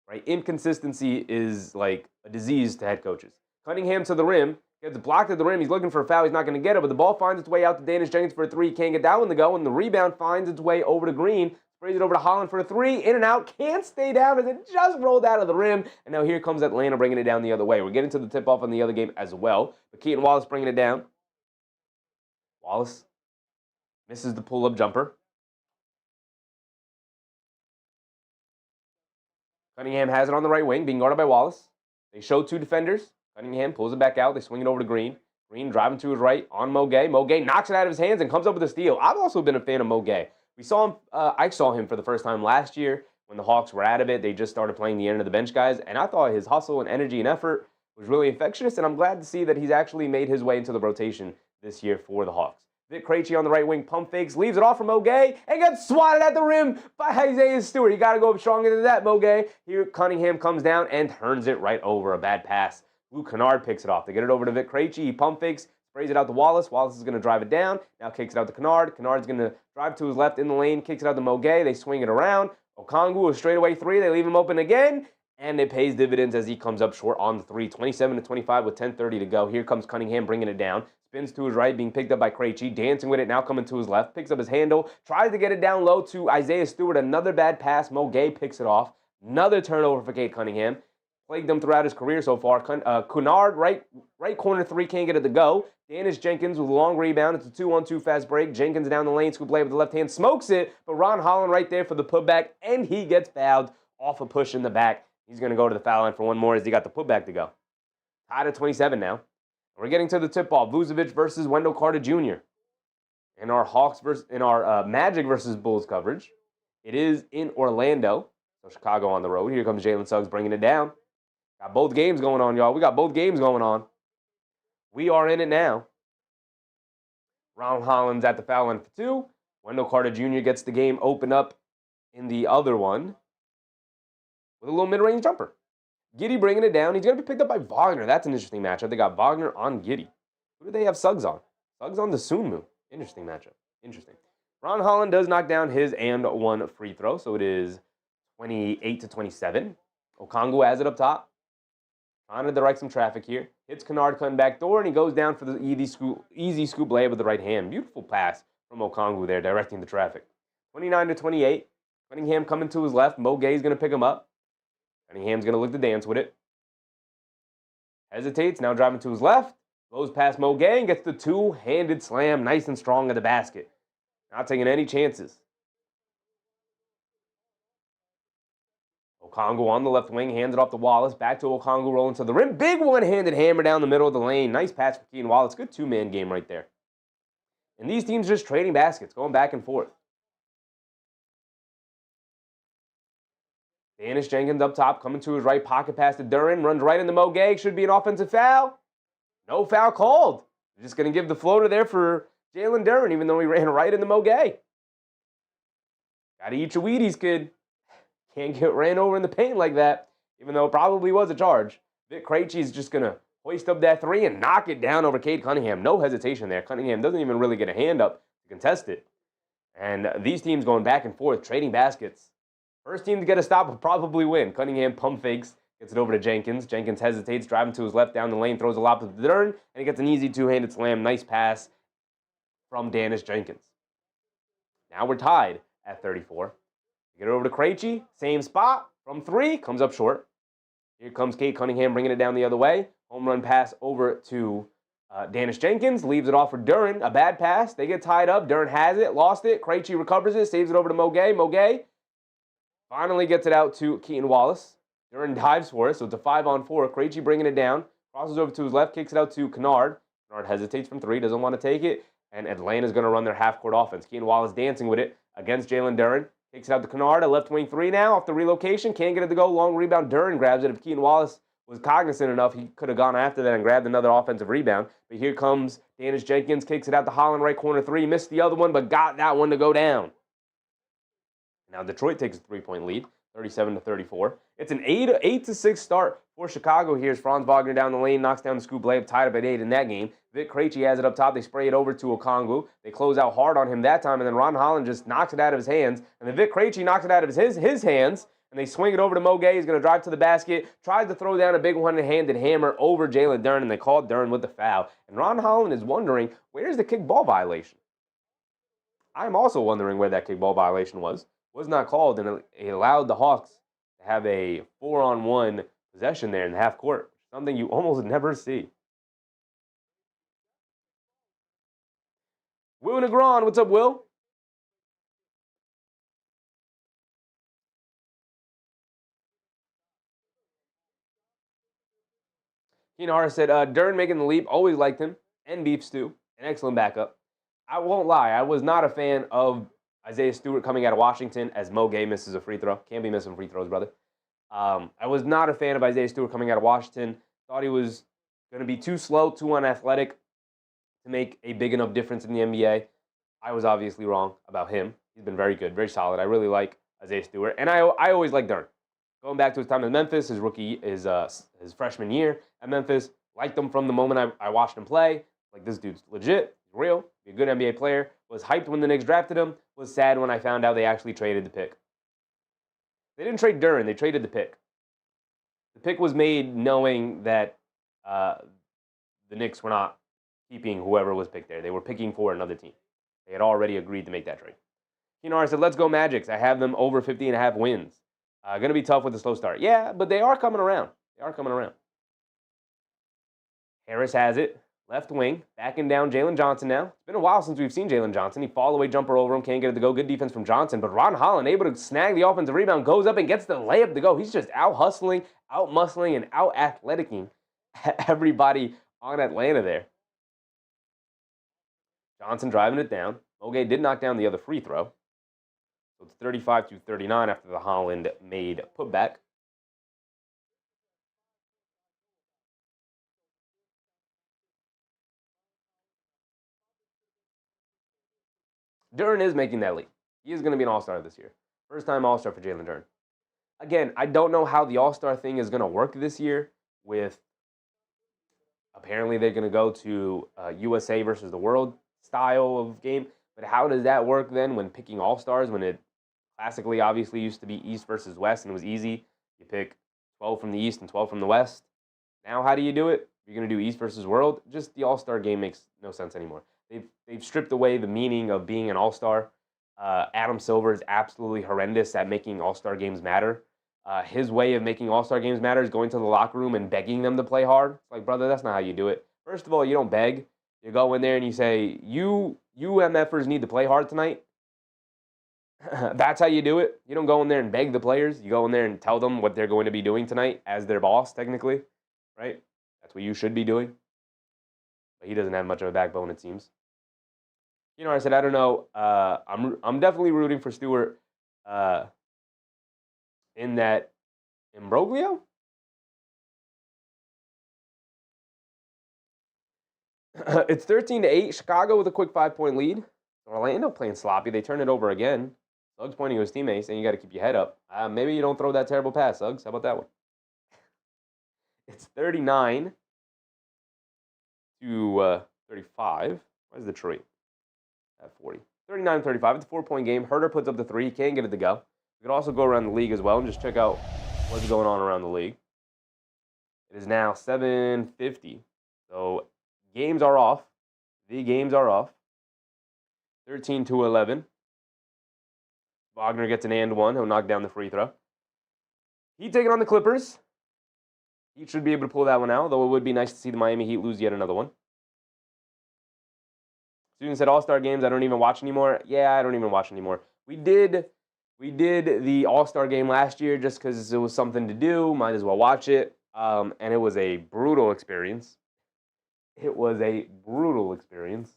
Right? Inconsistency is like a disease to head coaches. Cunnigham to the rim, gets blocked at the rim. He's looking for a foul. He's not going to get it, but the ball finds its way out to Danish Jenkins for a three. Can't get that one to go, and the rebound finds its way over to Green. Sprays it over to Holland for a three. In and out. Can't stay down as it just rolled out of the rim. And now here comes Atlanta bringing it down the other way. We're getting to the tip-off on the other game as well. But Keaton Wallace bringing it down. Wallace misses the pull-up jumper. Cunningham has it on the right wing, being guarded by Wallace. They show 2 defenders. Cunningham pulls it back out. They swing it over to Green. Green driving to his right on Mo Gay. Mo Gay knocks it out of his hands and comes up with a steal. I've also been a fan of Mo Gay. We saw him. I saw him for the first time last year when the Hawks were out of it. They just started playing the end of the bench guys, and I thought his hustle and energy and effort was really infectious, and I'm glad to see that he's actually made his way into the rotation this year for the Hawks. Vic Krejci on the right wing, pump fakes, leaves it off for Mo Gay, and gets swatted at the rim by Isaiah Stewart. You got to go up stronger than that, Mo Gay. Here, Cunningham comes down and turns it right over. A bad pass. Luke Kennard picks it off. They get it over to Vic Krejci. He pump fakes, sprays it out to Wallace. Wallace is going to drive it down. Now kicks it out to Kennard. Kennard's going to drive to his left in the lane, kicks it out to Mo Gay. They swing it around. Okongwu, a straightaway three. They leave him open again, and it pays dividends as he comes up short on the three. 27-25 with 10:30 to go. Here comes Cunningham bringing it down. Spins to his right, being picked up by Krejci. Dancing with it, now coming to his left. Picks up his handle. Tries to get it down low to Isaiah Stewart. Another bad pass. Mo Gay picks it off. Another turnover for Cade Cunningham. Plagued him throughout his career so far. Cunard, right corner three, can't get it to go. Danish Jenkins with a long rebound. It's a 2-on-2 fast break. Jenkins down the lane, scoop play with the left hand. Smokes it, but Ron Holland right there for the putback, and he gets fouled off a push in the back. He's going to go to the foul line for one more as he got the putback to go. Tied at 27 now. We're getting to the tip-off. Vucevic versus Wendell Carter Jr. In our Magic versus Bulls coverage. It is in Orlando. So Chicago on the road. Here comes Jalen Suggs bringing it down. Got both games going on, y'all. We got both games going on. We are in it now. Ron Holland's at the foul line for 2. Wendell Carter Jr. gets the game open up in the other one with a little mid-range jumper. Giddey bringing it down. He's going to be picked up by Wagner. That's an interesting matchup. They got Wagner on Giddey. Who do they have Suggs on? Suggs on the Sunmu. Interesting matchup. Interesting. Ron Holland does knock down his and one free throw, so it is 28-27. Okongwu has it up top. Trying to direct some traffic here. Hits Kennard cutting back door, and he goes down for the easy scoop layup with the right hand. Beautiful pass from Okongwu there, directing the traffic. 29-28. Cunningham coming to his left. Mo Gay's going to pick him up. Cunningham's going to look to dance with it. Hesitates, now driving to his left. Goes past Mo Gay and gets the two-handed slam nice and strong at the basket. Not taking any chances. Okongwu on the left wing, hands it off to Wallace. Back to Okongwu rolling to the rim. Big one-handed hammer down the middle of the lane. Nice pass for Keaton Wallace. Good two-man game right there. And these teams just trading baskets, going back and forth. Danish Jenkins up top, coming to his right, pocket pass to Duren, runs right into Mo Gay. Should be an offensive foul. No foul called. They're just going to give the floater there for Jalen Duren, even though he ran right into Mo Gay. Got to eat your Wheaties, kid. Can't get ran over in the paint like that, even though it probably was a charge. Vic Krejci is just going to hoist up that three and knock it down over Cade Cunningham. No hesitation there. Cunningham doesn't even really get a hand up to contest it. And these teams going back and forth, trading baskets. First team to get a stop will probably win. Cunningham pump fakes, gets it over to Jenkins. Jenkins hesitates, driving to his left down the lane, throws a lob to Dern, and he gets an easy two-handed slam. Nice pass from Dennis Jenkins. Now we're tied at 34. Get it over to Krejci, same spot, from three, comes up short. Here comes Cade Cunningham bringing it down the other way. Home run pass over to Dennis Jenkins, leaves it off for Duren. A bad pass. They get tied up. Duren has it, lost it. Krejci recovers it, saves it over to Moguay. Moguay finally gets it out to Keaton Wallace. Duren dives for it, so it's a 5-on-4. Krejci bringing it down, crosses over to his left, kicks it out to Kennard. Kennard hesitates from three, doesn't want to take it, and Atlanta's going to run their half-court offense. Keaton Wallace dancing with it against Jalen Duren. Kicks it out to Kennard, a left wing three now off the relocation. Can't get it to go. Long rebound. Duren grabs it. If Keaton Wallace was cognizant enough, he could have gone after that and grabbed another offensive rebound. But here comes Dennis Jenkins, kicks it out to Holland, right corner three. Missed the other one, but got that one to go down. Now Detroit takes a 3-point lead, 37-34. It's an 8-6 start for Chicago here as Franz Wagner down the lane, knocks down the scoop layup, tied up at 8 in that game. Vic Krejci has it up top. They spray it over to Okongwu. They close out hard on him that time, and then Ron Holland just knocks it out of his hands. And then Vic Krejci knocks it out of his hands, and they swing it over to Moguay. He's going to drive to the basket, tries to throw down a big one-handed hammer over Jalen Duren, and they called Duren with the foul. And Ron Holland is wondering, where's the kickball violation? I'm also wondering where that kickball violation was. Was not called, and it allowed the Hawks to have a 4-on-1 possession there in the half court, something you almost never see. Will Negron, what's up, Will? Keenar said, Duren making the leap, always liked him, and Beef Stew, an excellent backup. I won't lie, I was not a fan of Isaiah Stewart coming out of Washington as Moguay misses a free throw. Can't be missing free throws, brother. I was not a fan of Isaiah Stewart coming out of Washington. Thought he was going to be too slow, too unathletic to make a big enough difference in the NBA. I was obviously wrong about him. He's been very good, very solid. I really like Isaiah Stewart, and I always liked Duren. Going back to his time in Memphis, his freshman year at Memphis, liked him from the moment I watched him play. Like, this dude's legit, he's real, he's a good NBA player. Was hyped when the Knicks drafted him. Was sad when I found out they actually traded the pick. They didn't trade Duren, they traded the pick. The pick was made knowing that the Knicks were not keeping whoever was picked there. They were picking for another team. They had already agreed to make that trade. Keenar said, let's go Magics. I have them over 50.5 wins. Going to be tough with a slow start. Yeah, but they are coming around. Harris has it. Left wing. Backing down Jalen Johnson now. It's been a while since we've seen Jalen Johnson. He fall-away jumper over him. Can't get it to go. Good defense from Johnson. But Ron Holland able to snag the offensive rebound. Goes up and gets the layup to go. He's just out-hustling, out-muscling, and out-athleticing everybody on Atlanta there. Johnson driving it down. Moguay did knock down the other free throw. So it's 35-39 after the Holland-made putback. Duren is making that leap. He is going to be an all-star this year. First-time all-star for Jalen Duren. Again, I don't know how the all-star thing is going to work this year with apparently they're going to go to USA versus the world style of game. But how does that work then when picking all-stars when it classically obviously used to be East versus West and it was easy? You pick 12 from the East and 12 from the West. Now how do you do it? You're going to do East versus world? Just the all-star game makes no sense anymore. They've stripped away the meaning of being an all-star. Adam Silver is absolutely horrendous at making all-star games matter. His way of making all-star games matter is going to the locker room and begging them to play hard. It's like, brother, that's not how you do it. First of all, you don't beg. You go in there and you say, you MFers need to play hard tonight. That's how you do it. You don't go in there and beg the players. You go in there and tell them what they're going to be doing tonight as their boss, technically. Right? That's what you should be doing. But he doesn't have much of a backbone, it seems. You know, I said, I don't know. I'm definitely rooting for Stewart in that imbroglio. It's 13-8. Chicago with a quick 5-point lead. Orlando playing sloppy. They turn it over again. Suggs pointing to his teammates saying you got to keep your head up. Maybe you don't throw that terrible pass, Suggs. How about that one? It's 39 to 35. Why is Detroit at 40? 39-35. It's a 4-point game. Herter puts up the three. He can't get it to go. We could also go around the league as well and just check out what's going on around the league. It is now 7:50. So games are off. The games are off. 13-11. Wagner gets an and one. He'll knock down the free throw. Heat taking on the Clippers. Heat should be able to pull that one out, though it would be nice to see the Miami Heat lose yet another one. Student said All-Star games I don't even watch anymore. Yeah, I don't even watch anymore. We did the All-Star game last year just because it was something to do. Might as well watch it. And it was a brutal experience. It was a brutal experience.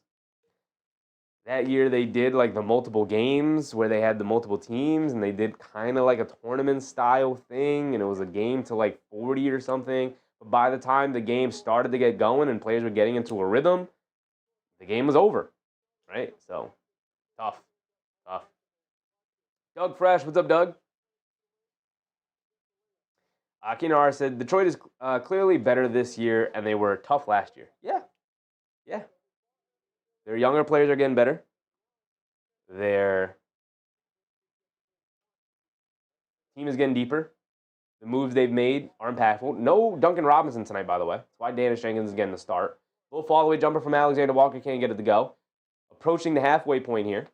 That year they did like the multiple games where they had the multiple teams and they did kind of like a tournament style thing and it was a game to like 40 or something. But by the time the game started to get going and players were getting into a rhythm, the game was over, right? So, tough. Doug Fresh, what's up, Doug? Kinar said, Detroit is clearly better this year and they were tough last year. Yeah. Their younger players are getting better. Their team is getting deeper. The moves they've made are impactful. No Duncan Robinson tonight, by the way. That's why Dennis Jenkins is getting the start. Little fall-away jumper from Alexander Walker. Can't get it to go. Approaching the halfway point here.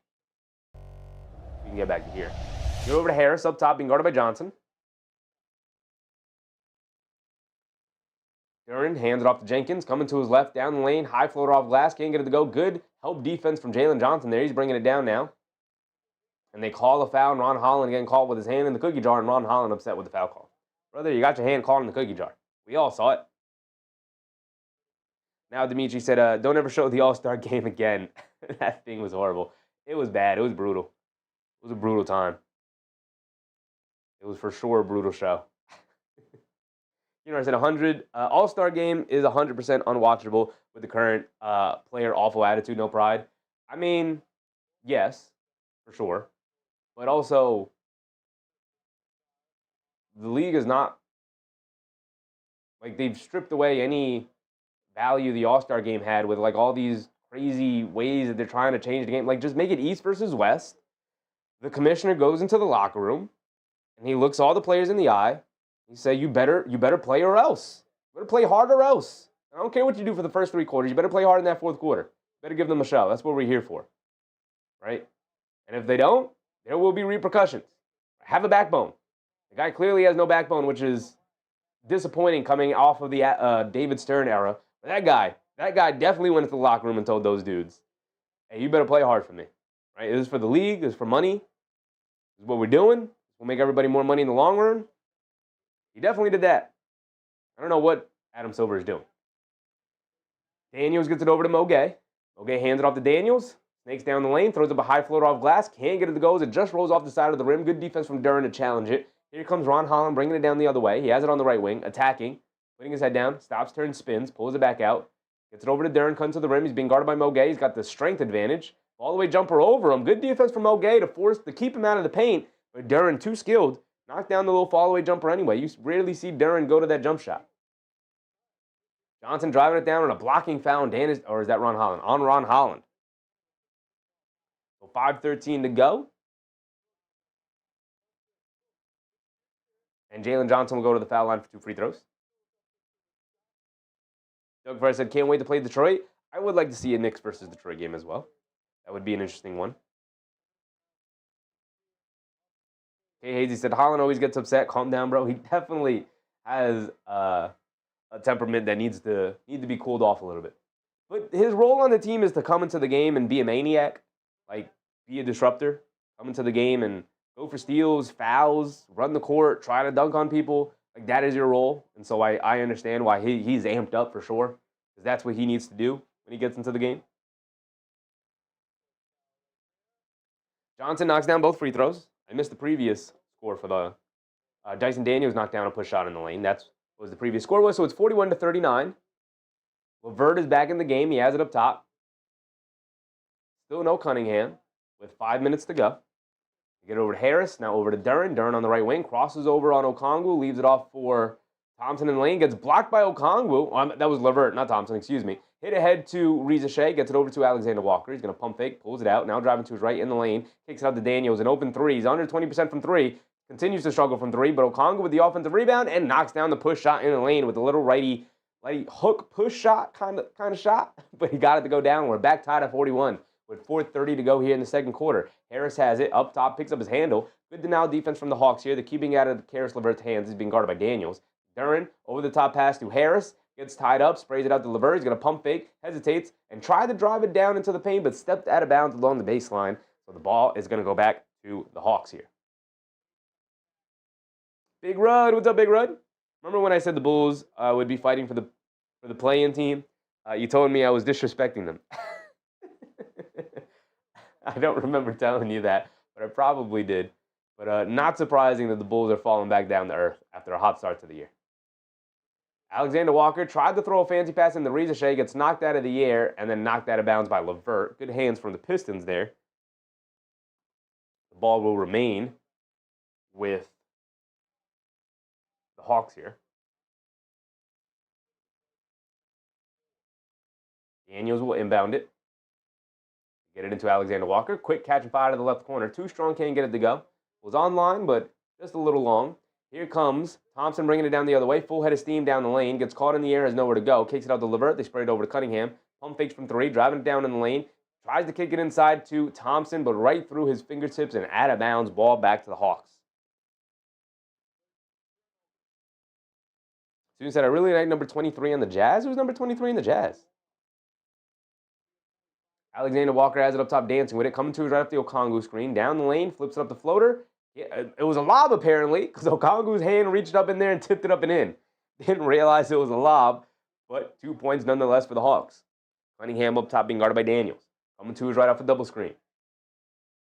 We can get back to here. Get over to Harris up top, being guarded by Johnson. Duran hands it off to Jenkins, coming to his left, down the lane, high floater off glass, can't get it to go. Good help defense from Jalen Johnson there. He's bringing it down now. And they call a foul, and Ron Holland getting called with his hand in the cookie jar, and Ron Holland upset with the foul call. Brother, you got your hand caught in the cookie jar. We all saw it. Now Dimitri said, don't ever show the All-Star game again. That thing was horrible. It was bad. It was brutal. It was a brutal time. It was for sure a brutal show. You know, I said 100. All-Star game is 100% unwatchable with the current player awful attitude, no pride. I mean, yes, for sure. But also, the league is not, like, they've stripped away any value the All-Star game had with, like, all these crazy ways that they're trying to change the game. Like, just make it East versus West. The commissioner goes into the locker room, and he looks all the players in the eye. He say, you better play or else. You better play hard or else. I don't care what you do for the first three quarters. You better play hard in that fourth quarter. You better give them a show. That's what we're here for, right? And if they don't, there will be repercussions. Have a backbone. The guy clearly has no backbone, which is disappointing coming off of the David Stern era. But that guy definitely went into the locker room and told those dudes, hey, you better play hard for me, right? This is for the league. This is for money. This is what we're doing. We'll make everybody more money in the long run. He definitely did that. I don't know what Adam Silver is doing. Daniels gets it over to Mogay. Mogay hands it off to Daniels. Snakes down the lane, throws up a high floater off glass. Can't get it to go as it just rolls off the side of the rim. Good defense from Duran to challenge it. Here comes Ron Holland bringing it down the other way. He has it on the right wing, attacking, putting his head down, stops, turns, spins, pulls it back out. Gets it over to Duran, comes to the rim. He's being guarded by Mogay. He's got the strength advantage. All the way jumper over him. Good defense from Mogay to keep him out of the paint. But Duran, too skilled. Knocked down the little fall-away jumper anyway. You rarely see Duran go to that jump shot. Johnson driving it down on a blocking foul. Or is that Ron Holland? On Ron Holland. So 5:13 to go. And Jalen Johnson will go to the foul line for 2 free throws. Doug Fresh said, can't wait to play Detroit. I would like to see a Knicks versus Detroit game as well. That would be an interesting one. Hey, Hazy said, Holland always gets upset. Calm down, bro. He definitely has a temperament that needs to be cooled off a little bit. But his role on the team is to come into the game and be a maniac, like be a disruptor, come into the game and go for steals, fouls, run the court, try to dunk on people. Like, that is your role. And so I understand why he's amped up for sure, because that's what he needs to do when he gets into the game. Johnson knocks down both free throws. I missed the previous score for the Dyson Daniels knocked down a push shot in the lane. That's what the previous score was. So it's 41-39. LeVert is back in the game. He has it up top. Still no Cunningham with 5 minutes to go. Get it over to Harris. Now over to Duran. Duran on the right wing. Crosses over on Okongwu. Leaves it off for Thompson in the lane gets blocked by Okongwu. That was Levert, not Thompson, excuse me. Hit ahead to Reza Shea, gets it over to Alexander Walker. He's going to pump fake, pulls it out. Now driving to his right in the lane. Kicks it out to Daniels. An open three. He's under 20% from three. Continues to struggle from three, but Okongwu with the offensive rebound and knocks down the push shot in the lane with a little righty hook push shot kind of shot. But he got it to go down. We're back tied at 41 with 4:30 to go here in the second quarter. Harris has it up top, picks up his handle. Good denial defense from the Hawks here. They're keeping it out of Karis LeVert's hands. He's being guarded by Daniels. Duren, over the top pass to Harris, gets tied up, sprays it out to LeVert. He's going to pump fake, hesitates, and tried to drive it down into the paint, but stepped out of bounds along the baseline. So the ball is going to go back to the Hawks here. Big Rud, what's up, Big Rud? Remember when I said the Bulls would be fighting for the play-in team? You told me I was disrespecting them. I don't remember telling you that, but I probably did. But not surprising that the Bulls are falling back down to earth after a hot start to the year. Alexander Walker tried to throw a fancy pass in the Reza Shea, gets knocked out of the air, and then knocked out of bounds by LeVert. Good hands from the Pistons there. The ball will remain with the Hawks here. Daniels will inbound it. Get it into Alexander Walker. Quick catch and fire to the left corner. Too strong, can't get it to go. Was online, but just a little long. Here comes Thompson bringing it down the other way. Full head of steam down the lane. Gets caught in the air, has nowhere to go. Kicks it out to LeVert. They spray it over to Cunnigham. Pump fakes from three, driving it down in the lane. Tries to kick it inside to Thompson, but right through his fingertips and out of bounds. Ball back to the Hawks. Student said, I really like number 23 on the Jazz. Who's number 23 in the Jazz? Alexander Walker has it up top, dancing with it. Coming to his right up the Okongwu screen. Down the lane, flips it up the floater. Yeah, it was a lob, apparently, because Okongwu's hand reached up in there and tipped it up and in. Didn't realize it was a lob, but 2 points nonetheless for the Hawks. Cunningham up top being guarded by Daniels. Coming to his right off a double screen.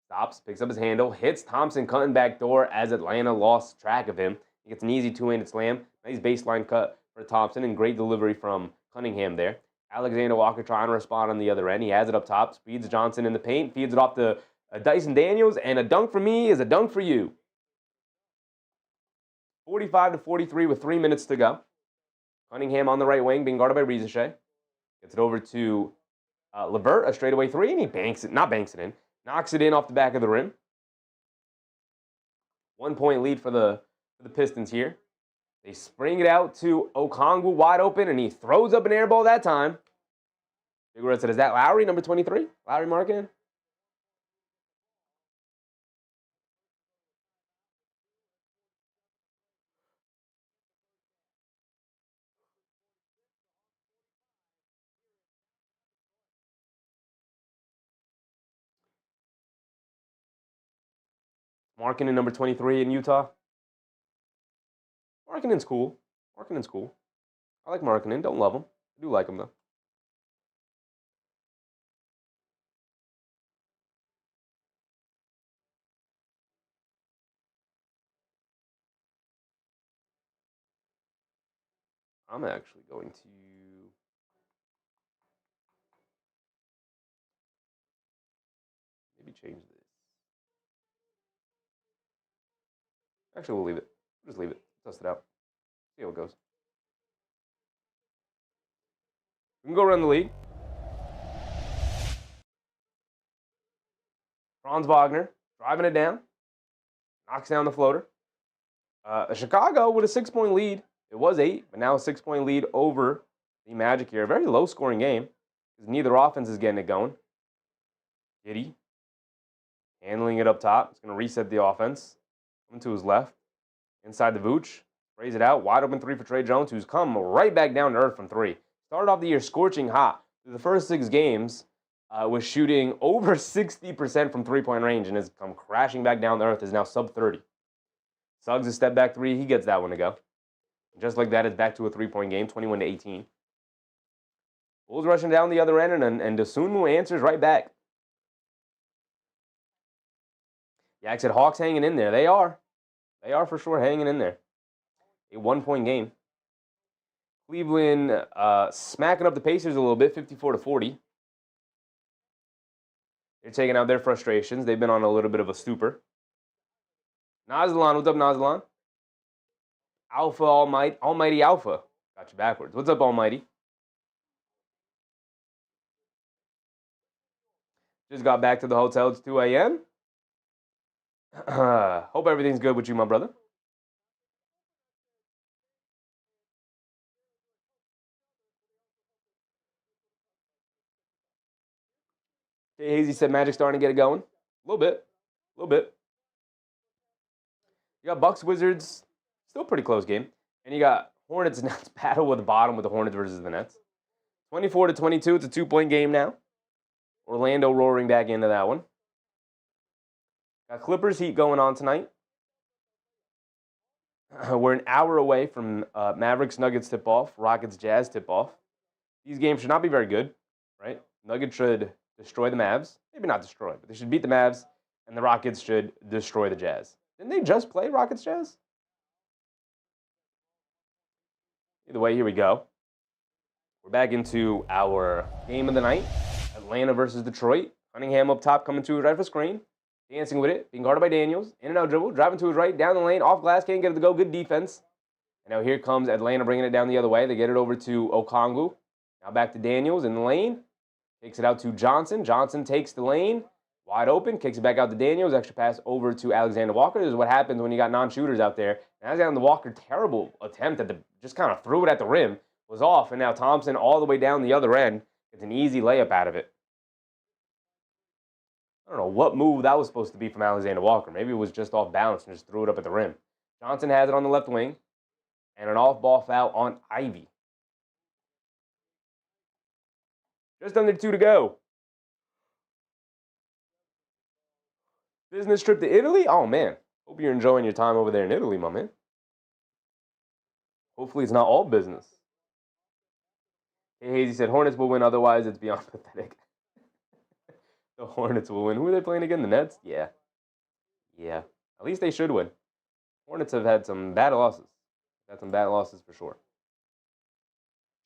Stops, picks up his handle, hits Thompson cutting back door as Atlanta lost track of him. He gets an easy two-handed slam. Nice baseline cut for Thompson and great delivery from Cunningham there. Alexander Walker trying to respond on the other end. He has it up top, speeds Johnson in the paint, feeds it off to Dyson Daniels, and a dunk for me is a dunk for you. 45-43 with 3 minutes to go. Cunningham on the right wing, being guarded by Reza Shea. Gets it over to LeVert, a straightaway three, and he knocks it in off the back of the rim. 1 point lead for the Pistons here. They spring it out to Okongwu wide open, and he throws up an air ball that time. Big Red said, is that Lowry, number 23? Lowry Markkanen? Markkanen, number 23 in Utah. Markkanen's cool. I like Markkanen. Don't love him. I do like him, though. I'm actually going to maybe change this. Actually, we'll leave it. We'll just leave it. Test it out. See how it goes. We can go around the league. Franz Wagner driving it down. Knocks down the floater. Chicago with a 6-point lead. It was 8, but now a 6-point lead over the Magic here. A very low-scoring game because neither offense is getting it going. Giddey handling it up top. It's going to reset the offense. Coming to his left. Inside the Vooch. Sprays it out. Wide open three for Trey Jones, who's come right back down to earth from three. Started off the year scorching hot. Through the first 6 games, was shooting over 60% from three-point range and has come crashing back down to earth. Is now sub-30. Suggs a step back three. He gets that one to go. Just like that, it's back to a 3-point game, 21-18. Bulls rushing down the other end, and Dosunmu answers right back. Yak said Hawks hanging in there. They are. They are for sure hanging in there. A 1-point game. Cleveland smacking up the Pacers a little bit, 54-40. They're taking out their frustrations. They've been on a little bit of a stupor. Nazlan, what's up, Nazlan? Alpha Almighty Alpha. Got you backwards. What's up, Almighty? Just got back to the hotel. It's 2 a.m. Hope everything's good with you, my brother. Jay Hazy said Magic starting to get it going. A little bit. A little bit. You got Bucks Wizards. Still a pretty close game. And you got Hornets Nets battle with the bottom with the Hornets versus the Nets. 24-22. It's a 2-point game now. Orlando roaring back into that one. Got Clippers Heat going on tonight. We're an hour away from Mavericks Nuggets tip-off, Rockets Jazz tip-off. These games should not be very good, right? Nuggets should destroy the Mavs. Maybe not destroy, but they should beat the Mavs, and the Rockets should destroy the Jazz. Didn't they just play Rockets Jazz? Either way, here we go. We're back into our game of the night. Atlanta versus Detroit. Cunnigham up top, coming to his right for screen. Dancing with it, being guarded by Daniels. In and out dribble, driving to his right, down the lane, off glass, can't get it to go. Good defense. And now here comes Atlanta bringing it down the other way. They get it over to Okongwu. Now back to Daniels in the lane. Takes it out to Johnson. Johnson takes the lane. Wide open. Kicks it back out to Daniels. Extra pass over to Alexander Walker. This is what happens when you got non-shooters out there. And Alexander Walker, terrible attempt at just kind of threw it at the rim. Was off. And now Thompson all the way down the other end. It's an easy layup out of it. I don't know what move that was supposed to be from Alexander Walker. Maybe it was just off balance and just threw it up at the rim. Johnson has it on the left wing. And an off-ball foul on Ivy. Just under 2 to go. Business trip to Italy? Oh, man. Hope you're enjoying your time over there in Italy, my man. Hopefully it's not all business. Hey, Hazy said Hornets will win, otherwise it's beyond pathetic. The Hornets will win. Who are they playing again? The Nets? Yeah. Yeah. At least they should win. Hornets have had some bad losses. Got some bad losses for sure.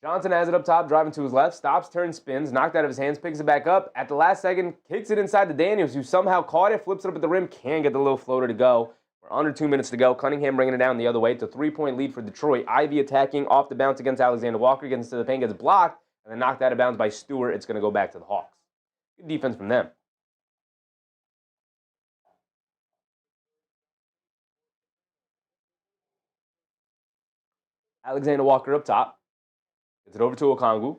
Johnson has it up top, driving to his left, stops, turns, spins, knocked out of his hands, picks it back up. At the last second, kicks it inside to Daniels, who somehow caught it, flips it up at the rim, can't get the little floater to go. We're under 2 minutes to go. Cunningham bringing it down the other way. It's a 3-point lead for Detroit. Ivy attacking off the bounce against Alexander Walker, gets into the paint, gets blocked, and then knocked out of bounds by Stewart. It's going to go back to the Hawks. Good defense from them. Alexander Walker up top. Gets it over to Okongwu.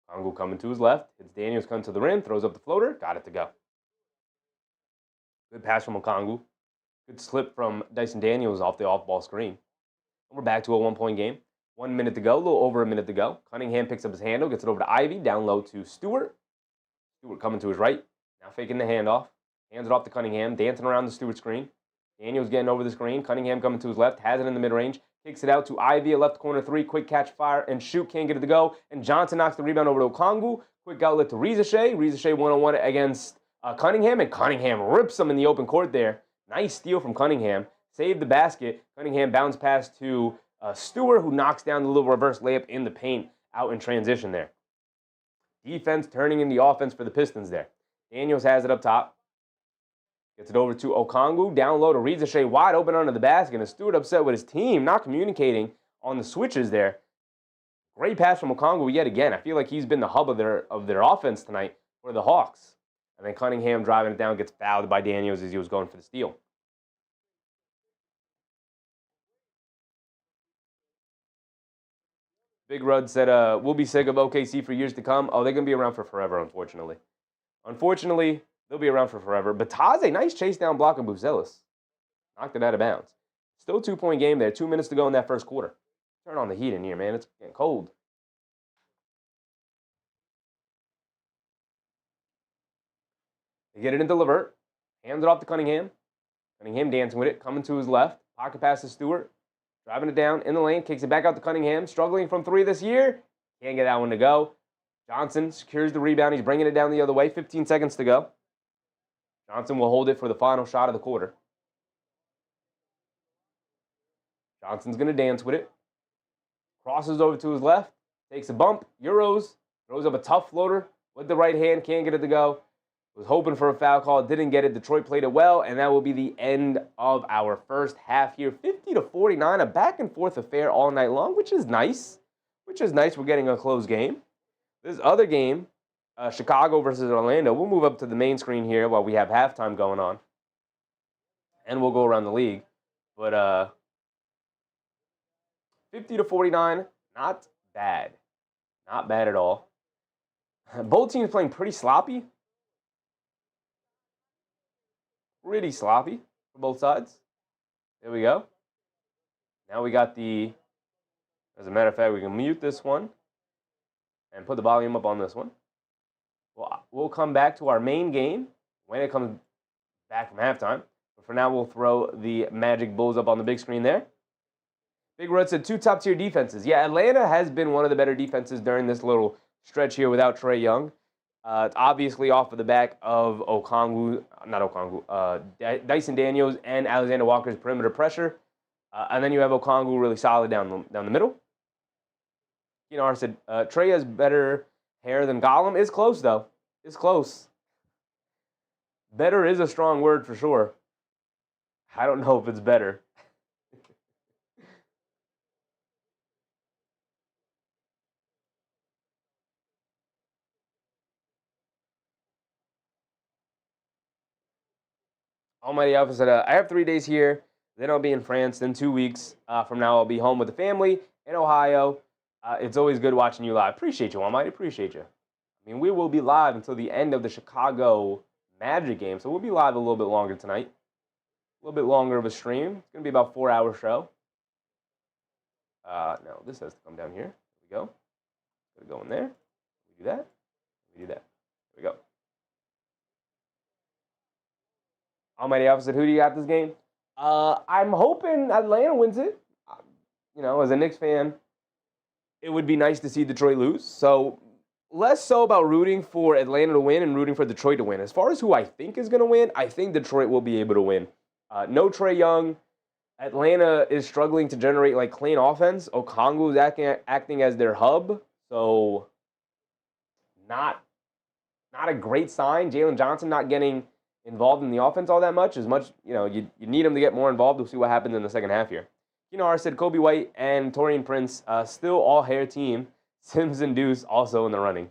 Okongwu coming to his left. Hits Daniels, coming to the rim. Throws up the floater. Got it to go. Good pass from Okongwu. Good slip from Dyson Daniels off the off-ball screen. And we're back to a 1-point game. 1 minute to go. A little over a minute to go. Cunningham picks up his handle. Gets it over to Ivy. Down low to Stewart. Stewart coming to his right. Now faking the handoff. Hands it off to Cunningham. Dancing around the Stewart screen. Daniels getting over the screen. Cunningham coming to his left. Has it in the mid-range. Kicks it out to Ivy, a left corner 3. Quick catch, fire, and shoot. Can't get it to go. And Johnson knocks the rebound over to Okongwu. Quick outlet to Rizachet. Rizachet 1-on-1 against Cunningham. And Cunningham rips him in the open court there. Nice steal from Cunningham. Saved the basket. Cunningham bounce pass to Stewart, who knocks down the little reverse layup in the paint out in transition there. Defense turning into offense for the Pistons there. Daniels has it up top. Gets it over to Okongwu. Down low to Rizachet, wide open under the basket. And Stewart upset with his team, not communicating on the switches there. Great pass from Okongwu yet again. I feel like he's been the hub of their offense tonight for the Hawks. And then Cunningham driving it down, gets fouled by Daniels as he was going for the steal. Big Rud said, we'll be sick of OKC for years to come. Oh, they're going to be around for forever, unfortunately. Unfortunately, they'll be around for forever. Bataze, nice chase down block of Buzelis. Knocked it out of bounds. Still 2-point game there. 2 minutes to go in that first quarter. Turn on the heat in here, man. It's getting cold. They get it into Levert. Hands it off to Cunningham. Cunningham dancing with it. Coming to his left. Pocket pass to Stewart. Driving it down in the lane. Kicks it back out to Cunningham. Struggling from 3 this year. Can't get that one to go. Johnson secures the rebound. He's bringing it down the other way. 15 seconds to go. Johnson will hold it for the final shot of the quarter. Johnson's going to dance with it. Crosses over to his left. Takes a bump. Euros. Throws up a tough floater with the right hand. Can't get it to go. Was hoping for a foul call, didn't get it. Detroit played it well, and that will be the end of our first half here. 50-49, a back-and-forth affair all night long, which is nice. We're getting a close game. This other game, Chicago versus Orlando, we'll move up to the main screen here while we have halftime going on. And we'll go around the league. But 50-49, not bad. Not bad at all. Both teams playing pretty sloppy. Pretty sloppy for both sides. There we go. Now we got as a matter of fact, we can mute this one and put the volume up on this one. We'll come back to our main game when it comes back from halftime. But for now, we'll throw the Magic Bulls up on the big screen there. Big Red said 2 top-tier defenses. Yeah, Atlanta has been one of the better defenses during this little stretch here without Trae Young. It's obviously off of the back of Dyson Daniels and Alexander Walker's perimeter pressure. And then you have Okongwu really solid down the middle. Kinar said, Trae has better hair than Gollum. It's close, though. It's close. Better is a strong word for sure. I don't know if it's better. Almighty Alpha said, I have 3 days here, then I'll be in France, then 2 weeks from now I'll be home with the family in Ohio. It's always good watching you live. Appreciate you, Almighty. Appreciate you. I mean, we will be live until the end of the Chicago Magic game, so we'll be live a little bit longer tonight. A little bit longer of a stream. It's going to be about a 4-hour show. No, this has to come down here. There we go. Gotta go in there. We do that. We do that. There we go. Almighty Alpha said, who do you got this game? I'm hoping Atlanta wins it. As a Knicks fan, it would be nice to see Detroit lose. So less so about rooting for Atlanta to win and rooting for Detroit to win. As far as who I think is going to win, I think Detroit will be able to win. No Trae Young. Atlanta is struggling to generate clean offense. Okongwu is acting as their hub. So not a great sign. Jalen Johnson not getting involved in the offense all that much. You need him to get more involved. We'll see what happens in the second half here. Kinar said Kobe White and Taurean Prince still all hair team. Sims and Deuce also in the running.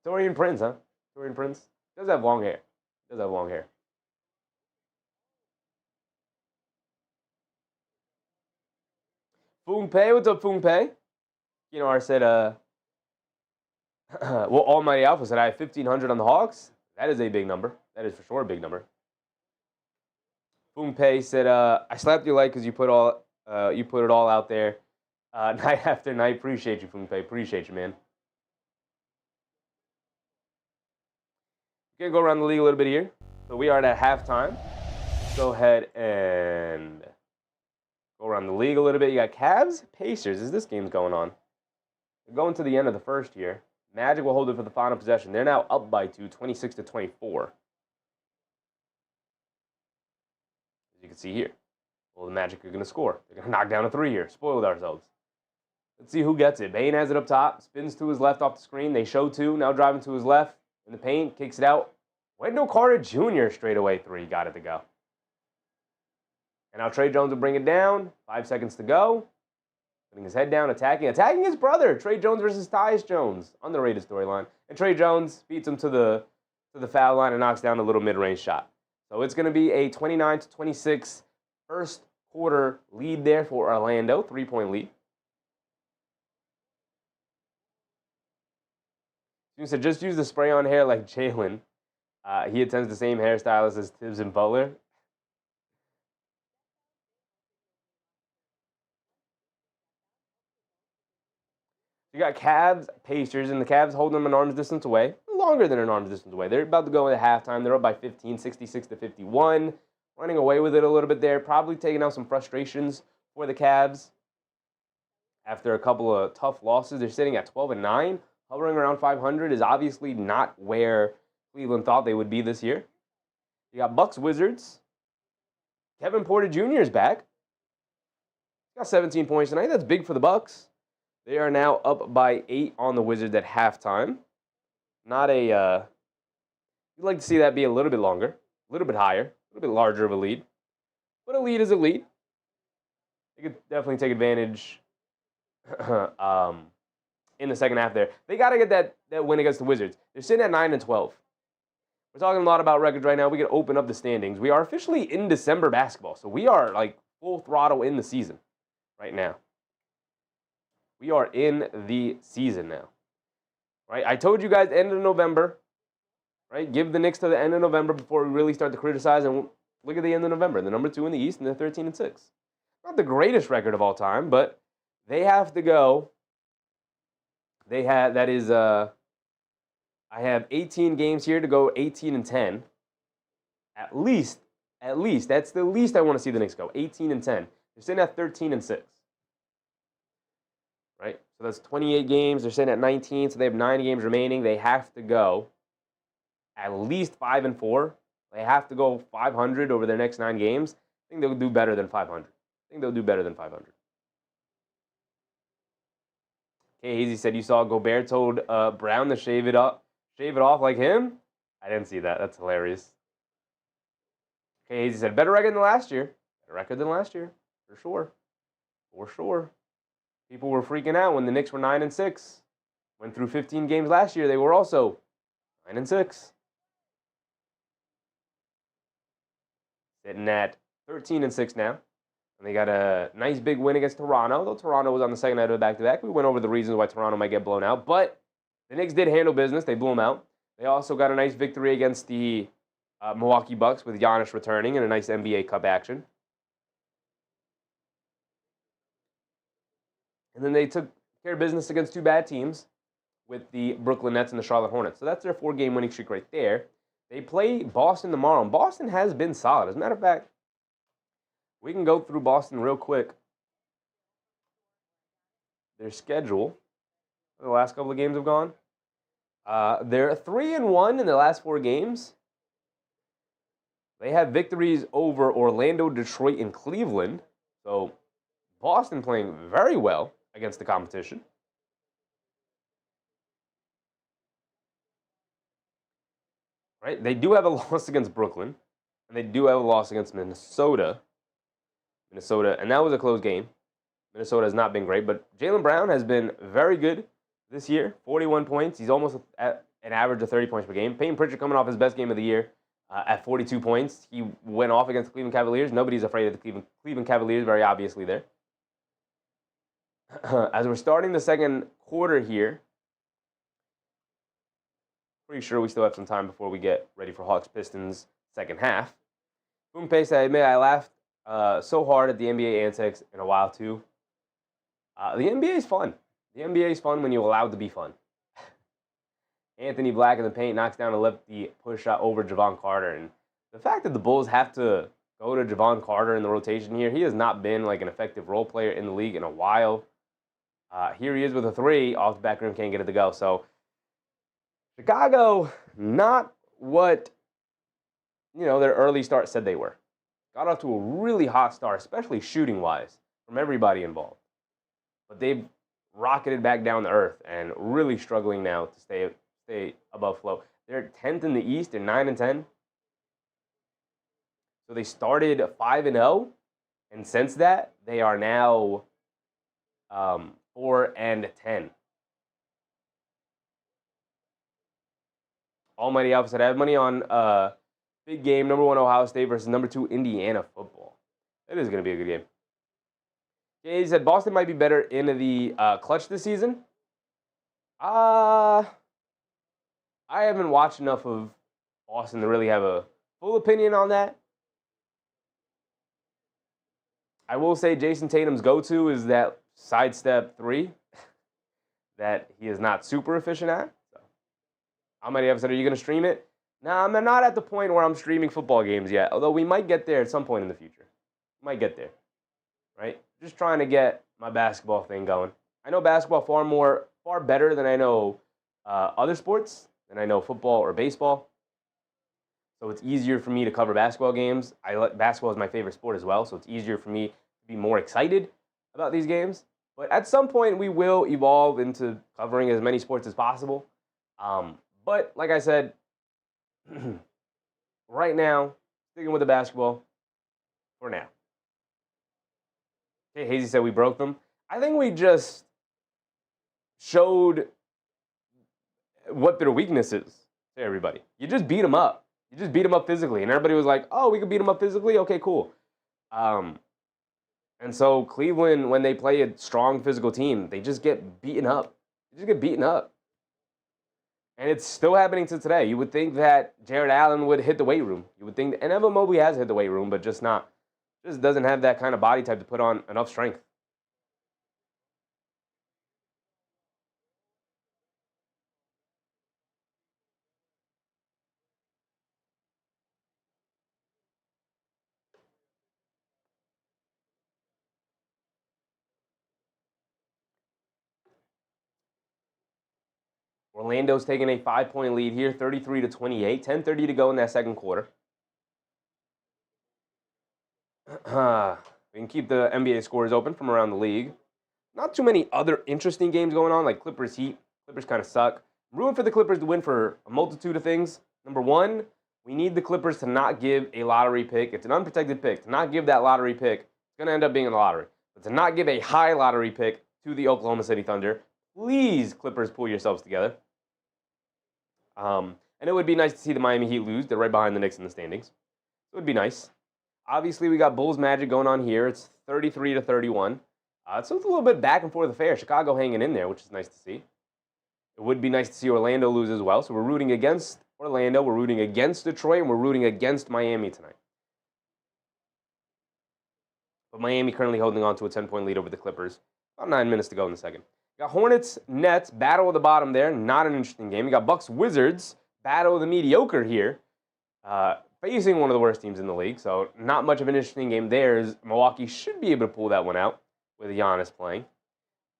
Taurean Prince, huh? Taurean Prince does have long hair. Foong Pei, what's up, Foong Pei? Kinar said, well, Almighty Alpha said I have 1,500 on the Hawks. That is a big number. That is for sure a big number. Foong Pei said, I slapped your like because you put it all out there night after night. Appreciate you, Foong Pei. Appreciate you, man. We're going to go around the league a little bit here. So we are at halftime. Go ahead and go around the league a little bit. You got Cavs, Pacers as this game's going on. We're going to the end of the first here. Magic will hold it for the final possession. They're now up by 2, 26-24. As you can see here. Well, the Magic are going to score. They're going to knock down a 3 here. Spoiled ourselves. Let's see who gets it. Bane has it up top. Spins to his left off the screen. They show 2. Now driving to his left in the paint. Kicks it out. Wendell Carter Jr. straight away 3. Got it to go. And now Trey Jones will bring it down. 5 seconds to go. Putting his head down, attacking his brother. Trey Jones versus Tyus Jones. Underrated storyline. And Trey Jones beats him to the foul line and knocks down a little mid-range shot. So it's going to be a 29-26 first quarter lead there for Orlando. 3-point lead. You said just use the spray-on hair like Jalen. He attends the same hairstylist as Tibbs and Butler. You got Cavs, Pacers, and the Cavs holding them an arm's distance away. Longer than an arm's distance away. They're about to go into halftime. They're up by 15, 66-51. Running away with it a little bit there. Probably taking out some frustrations for the Cavs. After a couple of tough losses, they're sitting at 12-9. Hovering around 500 is obviously not where Cleveland thought they would be this year. You got Bucks, Wizards. Kevin Porter Jr. is back. He's got 17 points tonight. That's big for the Bucks. They are now up by 8 on the Wizards at halftime. Not a. You'd like to see that be a little bit longer, a little bit higher, a little bit larger of a lead. But a lead is a lead. They could definitely take advantage in the second half there. They got to get that win against the Wizards. They're sitting at 9-12. We're talking a lot about records right now. We can open up the standings. We are officially in December basketball, so we are like full throttle in the season right now. We are in the season now, right? I told you guys end of November, right? Give the Knicks to the end of November before we really start to criticize. And look at the end of November. The number 2 in the East, and they're 13-6. Not the greatest record of all time, but they have to go. They have that is. I have 18 games here to go 18-10. At least that's the least I want to see the Knicks go. 18-10. They're sitting at 13-6. Right? So that's 28 games. They're sitting at 19, so they have 9 games remaining. They have to go at least 5-4. They have to go 500 over their next 9 games. I think they'll do better than 500. Okay, Hazy said you saw Gobert told Brown to shave it off like him. I didn't see that. That's hilarious. Okay, Hazy said better record than last year. For sure. People were freaking out when the Knicks were 9-6. Went through 15 games last year. They were also 9-6. Sitting at 13-6 now. And they got a nice big win against Toronto. Though Toronto was on the second night of the back-to-back. We went over the reasons why Toronto might get blown out. But the Knicks did handle business. They blew them out. They also got a nice victory against the Milwaukee Bucks with Giannis returning and a nice NBA Cup action. And then they took care of business against 2 bad teams with the Brooklyn Nets and the Charlotte Hornets. So that's their 4-game winning streak right there. They play Boston tomorrow, and Boston has been solid. As a matter of fact, we can go through Boston real quick. Their schedule, the last couple of games have gone. They're 3-1 in their last 4 games. They have victories over Orlando, Detroit, and Cleveland. So Boston playing very well against the competition. Right? They do have a loss against Brooklyn, and they do have a loss against Minnesota, and that was a close game. Minnesota has not been great, but Jalen Brown has been very good this year. 41 points. He's almost at an average of 30 points per game. Peyton Pritchard coming off his best game of the year at 42 points. He went off against the Cleveland Cavaliers. Nobody's afraid of the Cleveland Cavaliers, very obviously there. As we're starting the second quarter here, pretty sure we still have some time before we get ready for Hawks-Pistons second half. Boom Pace, I admit I laughed so hard at the NBA antics in a while too. The NBA is fun. The NBA is fun when you allow it to be fun. Anthony Black in the paint knocks down a lefty push shot over Javon Carter. And the fact that the Bulls have to go to Javon Carter in the rotation here, he has not been like an effective role player in the league in a while. Here he is with a 3 off the back rim, can't get it to go. So Chicago, not what their early start said they were. Got off to a really hot start, especially shooting-wise, from everybody involved. But they've rocketed back down to earth and really struggling now to stay above flow. They're 10th in the East and 9-10. So they started 5-0, and since that, they are now 4-10. Almighty Alpha said, I have money on big game, number 1 Ohio State versus number 2 Indiana football. That is going to be a good game. Okay, he said Boston might be better in the clutch this season. I haven't watched enough of Boston to really have a full opinion on that. I will say Jason Tatum's go-to is that sidestep 3 that he is not super efficient at. So, Almighty Alpha said, are you going to stream it? Nah, I'm not at the point where I'm streaming football games yet, although we might get there at some point in the future. Might get there, right? Just trying to get my basketball thing going. I know basketball far better than I know other sports, than I know football or baseball. So it's easier for me to cover basketball games. Basketball is my favorite sport as well, so it's easier for me to be more excited about these games. But at some point, we will evolve into covering as many sports as possible. But like I said, right now, sticking with the basketball for now. Okay, Hazy said we broke them. I think we just showed what their weakness is to everybody. You just beat them up. You just beat them up physically. And everybody was like, oh, we can beat them up physically? Okay, cool. And so Cleveland, when they play a strong physical team, they just get beaten up. They just get beaten up. And it's still happening to today. You would think that Jared Allen would hit the weight room. You would think, and Evan Mobley has hit the weight room, but just not. Just doesn't have that kind of body type to put on enough strength. Orlando's taking a 5-point lead here, 33-28. 10:30 to go in that second quarter. We can keep the NBA scores open from around the league. Not too many other interesting games going on, like Clippers Heat. Clippers kind of suck. I'm rooting for the Clippers to win for a multitude of things. Number one, we need the Clippers to not give a lottery pick. It's an unprotected pick. To not give that lottery pick, it's going to end up being in the lottery. But to not give a high lottery pick to the Oklahoma City Thunder, please, Clippers, pull yourselves together. And it would be nice to see the Miami Heat lose. They're right behind the Knicks in the standings. It would be nice. Obviously, we got Bulls Magic going on here. It's 33-31. So it's a little bit back and forth affair. Chicago hanging in there, which is nice to see. It would be nice to see Orlando lose as well. So we're rooting against Orlando, we're rooting against Detroit, and we're rooting against Miami tonight. But Miami currently holding on to a 10-point lead over the Clippers. About 9 minutes to go in the second. You got Hornets, Nets, battle of the bottom there. Not an interesting game. You got Bucks, Wizards, battle of the mediocre here. Facing one of the worst teams in the league. So not much of an interesting game there. Milwaukee should be able to pull that one out with Giannis playing.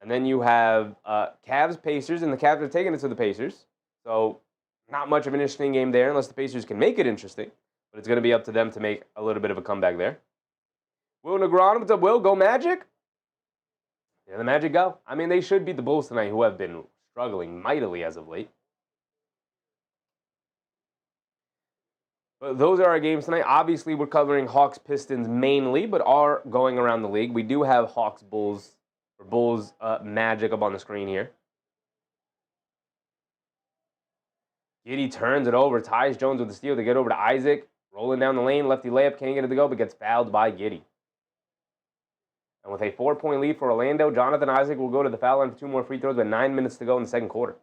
And then you have Cavs, Pacers, and the Cavs are taking it to the Pacers. So not much of an interesting game there unless the Pacers can make it interesting. But it's going to be up to them to make a little bit of a comeback there. Will Negron, what's up, Will? Go Magic? Yeah, the Magic go. I mean, they should beat the Bulls tonight, who have been struggling mightily as of late. But those are our games tonight. Obviously, we're covering Hawks, Pistons mainly, but are going around the league. We do have Hawks, Bulls, or Bulls, Magic up on the screen here. Giddey turns it over. Tyus Jones with the steal to get over to Isaac. Rolling down the lane. Lefty layup. Can't get it to go, but gets fouled by Giddey. And with a 4-point lead for Orlando, Jonathan Isaac will go to the foul line for 2 more free throws with 9 minutes to go in the second quarter.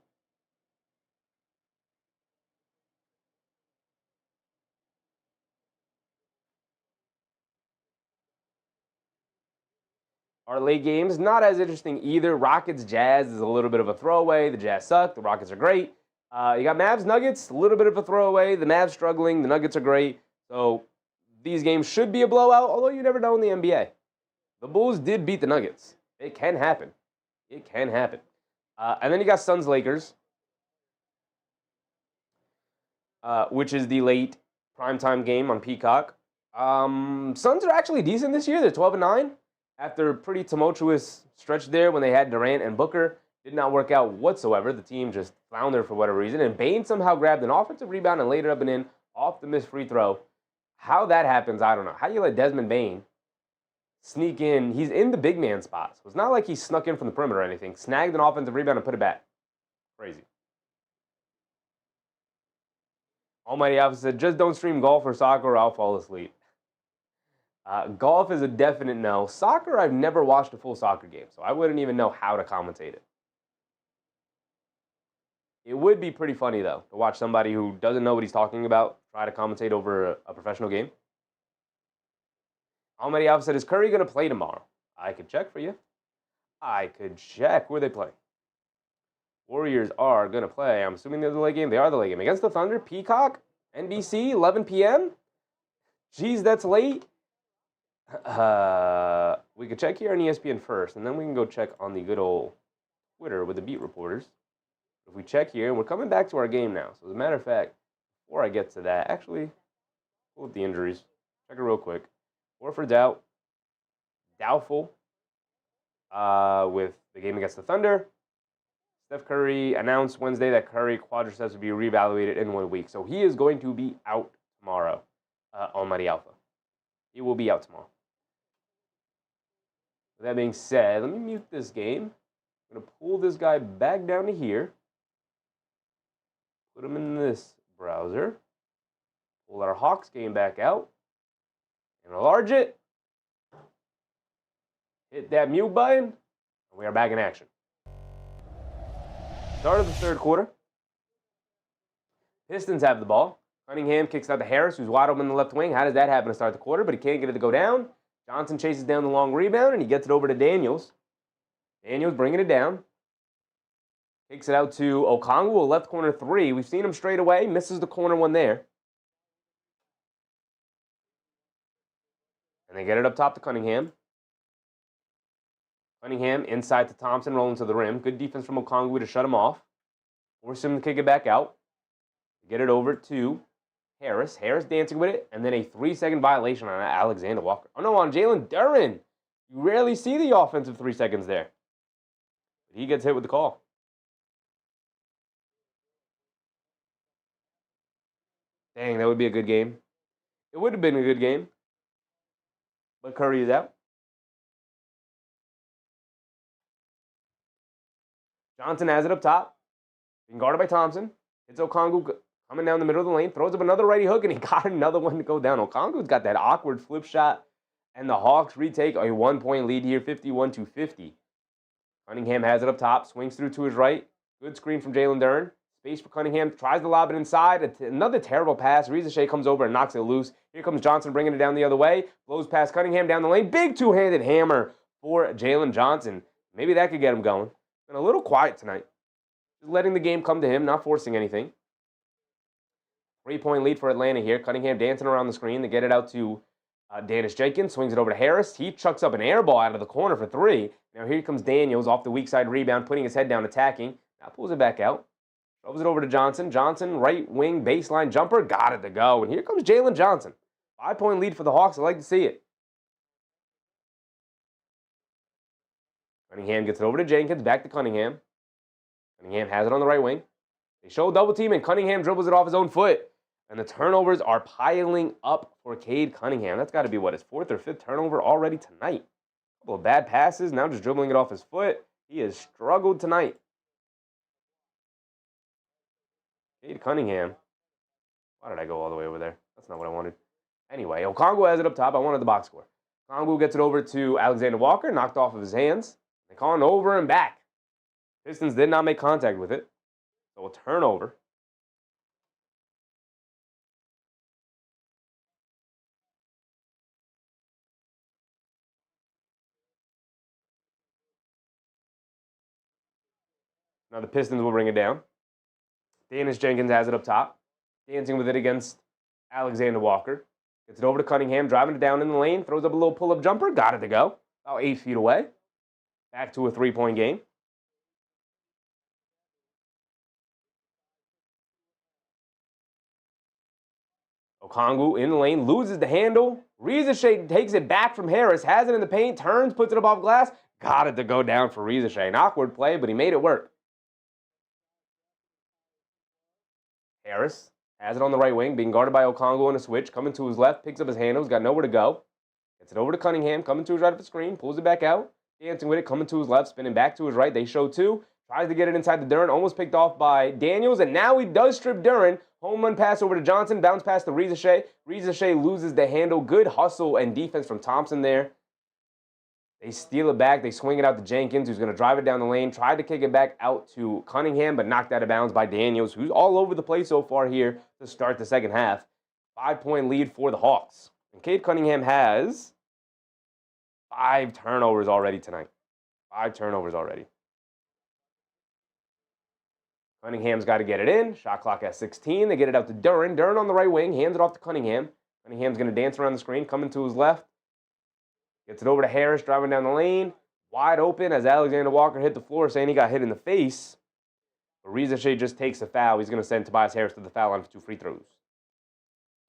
Our late games, not as interesting either. Rockets, Jazz is a little bit of a throwaway. The Jazz suck. The Rockets are great. You got Mavs, Nuggets, a little bit of a throwaway. The Mavs struggling. The Nuggets are great. So these games should be a blowout, although you never know in the NBA. The Bulls did beat the Nuggets. It can happen. It can happen. And then you got Suns, Lakers, which is the late primetime game on Peacock. Suns are actually decent this year. They're 12-9. After a pretty tumultuous stretch there when they had Durant and Booker, did not work out whatsoever. The team just floundered for whatever reason. And Bane somehow grabbed an offensive rebound and laid it up and in off the missed free throw. How that happens, I don't know. How do you let Desmond Bane sneak in? He's in the big man spot. So it's not like he snuck in from the perimeter or anything. Snagged an offensive rebound and put it back. Crazy. Almighty Alpha said, just don't stream golf or soccer or I'll fall asleep. Golf is a definite no. Soccer, I've never watched a full soccer game, so I wouldn't even know how to commentate it. It would be pretty funny, though, to watch somebody who doesn't know what he's talking about try to commentate over a professional game. Almighty Alpha said, is Curry going to play tomorrow? I could check for you. I could check where they play. Warriors are going to play. I'm assuming they're the late game. They are the late game. Against the Thunder, Peacock, NBC, 11 p.m. Jeez, that's late. We could check here on ESPN first, and then we can go check on the good old Twitter with the beat reporters. If we check here, and we're coming back to our game now. So as a matter of fact, before I get to that, actually, pull up the injuries. Check it real quick. Horford's out. Doubtful with the game against the Thunder. Steph Curry announced Wednesday that Curry quadriceps will be reevaluated in 1 week. So he is going to be out tomorrow on Mighty Alpha. He will be out tomorrow. With that being said, let me mute this game. I'm going to pull this guy back down to here. Put him in this browser. Pull our Hawks game back out. Enlarge it. Hit that mute button. And we are back in action. Start of the third quarter. Pistons have the ball. Cunnigham kicks out to Harris, who's wide open in the left wing. How does that happen to start the quarter? But he can't get it to go down. Johnson chases down the long rebound, and he gets it over to Daniels. Daniels bringing it down. Kicks it out to Okongwu, a left corner three. We've seen him straight away. Misses the corner one there. And they get it up top to Cunningham. Cunningham inside to Thompson, rolling to the rim. Good defense from Okongwu to shut him off. Force him to kick it back out. Get it over to Harris. Harris dancing with it. And then a 3-second violation on Alexander Walker. Oh, no, on Jalen Duren. You rarely see the offensive 3 seconds there. But he gets hit with the call. Dang, that would be a good game. It would have been a good game. But Curry is out. Johnson has it up top. Being guarded by Thompson. It's Okongwu coming down the middle of the lane. Throws up another righty hook, and he got another one to go down. Okongwu's got that awkward flip shot. And the Hawks retake a 1-point lead here, 51-50. Cunningham has it up top. Swings through to his right. Good screen from Jalen Duren. Space for Cunningham. Tries to lob it inside. Another terrible pass. Riza comes over and knocks it loose. Here comes Johnson bringing it down the other way. Blows past Cunningham down the lane. Big two-handed hammer for Jalen Johnson. Maybe that could get him going. Been a little quiet tonight. Just letting the game come to him, not forcing anything. 3-point lead for Atlanta here. Cunningham dancing around the screen to get it out to Dennis Jenkins. Swings it over to Harris. He chucks up an air ball out of the corner for three. Now here comes Daniels off the weak side rebound, putting his head down, attacking. Now pulls it back out. Throws it over to Johnson. Johnson, right wing baseline jumper. Got it to go. And here comes Jalen Johnson. 5-point lead for the Hawks. I like to see it. Cunningham gets it over to Jenkins. Back to Cunningham. Cunningham has it on the right wing. They show double team, and Cunningham dribbles it off his own foot. And the turnovers are piling up for Cade Cunningham. That's got to be, what, his 4th or 5th turnover already tonight. A couple of bad passes. Now just dribbling it off his foot. He has struggled tonight. Cade Cunningham. Why did I go all the way over there? That's not what I wanted. Anyway, Okongwu has it up top. I wanted the box score. Okongwu gets it over to Alexander Walker. Knocked off of his hands. They call it over and back. Pistons did not make contact with it. So a turnover. Now the Pistons will bring it down. Dennis Jenkins has it up top. Dancing with it against Alexander Walker. Gets it over to Cunningham, driving it down in the lane. Throws up a little pull-up jumper. Got it to go. About 8 feet away. Back to a 3-point game. Okongwu in the lane, loses the handle. Riza takes it back from Harris, has it in the paint, turns, puts it up off glass. Got it to go down for Riza. An awkward play, but he made it work. Harris has it on the right wing, being guarded by Okongwu on a switch. Coming to his left, picks up his handles, got nowhere to go. Gets it over to Cunningham, coming to his right of the screen, pulls it back out. Dancing with it, coming to his left, spinning back to his right. They show two. Tries to get it inside the Duren, almost picked off by Daniels, and now he does strip Duren. Home run pass over to Johnson, bounce pass to Riza. Riza loses the handle. Good hustle and defense from Thompson there. They steal it back. They swing it out to Jenkins, who's going to drive it down the lane. Tried to kick it back out to Cunningham, but knocked out of bounds by Daniels, who's all over the place so far here to start the second half. 5-point lead for the Hawks. And Cade Cunningham has 5 turnovers already tonight. 5 turnovers already. Cunningham's got to get it in. Shot clock at 16. They get it out to Duren. Duren on the right wing. Hands it off to Cunningham. Cunningham's going to dance around the screen. Coming to his left. Gets it over to Harris. Driving down the lane. Wide open as Alexander Walker hit the floor, saying he got hit in the face. But Riza just takes a foul. He's going to send Tobias Harris to the foul line for 2 free throws.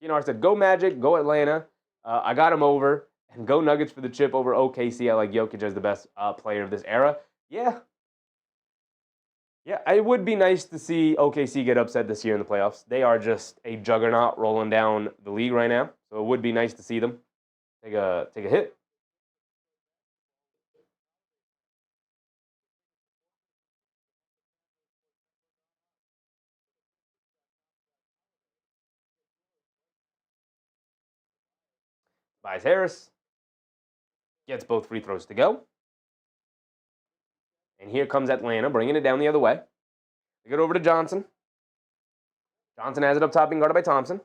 I said, go Magic. Go Atlanta. I got him over. And go Nuggets for the chip over OKC. I like Jokic as the best player of this era. Yeah. Yeah, it would be nice to see OKC get upset this year in the playoffs. They are just a juggernaut rolling down the league right now. So it would be nice to see them take a hit. Tobias Harris gets both free throws to go. And here comes Atlanta, bringing it down the other way. They get over to Johnson. Johnson has it up top, being guarded by Thompson.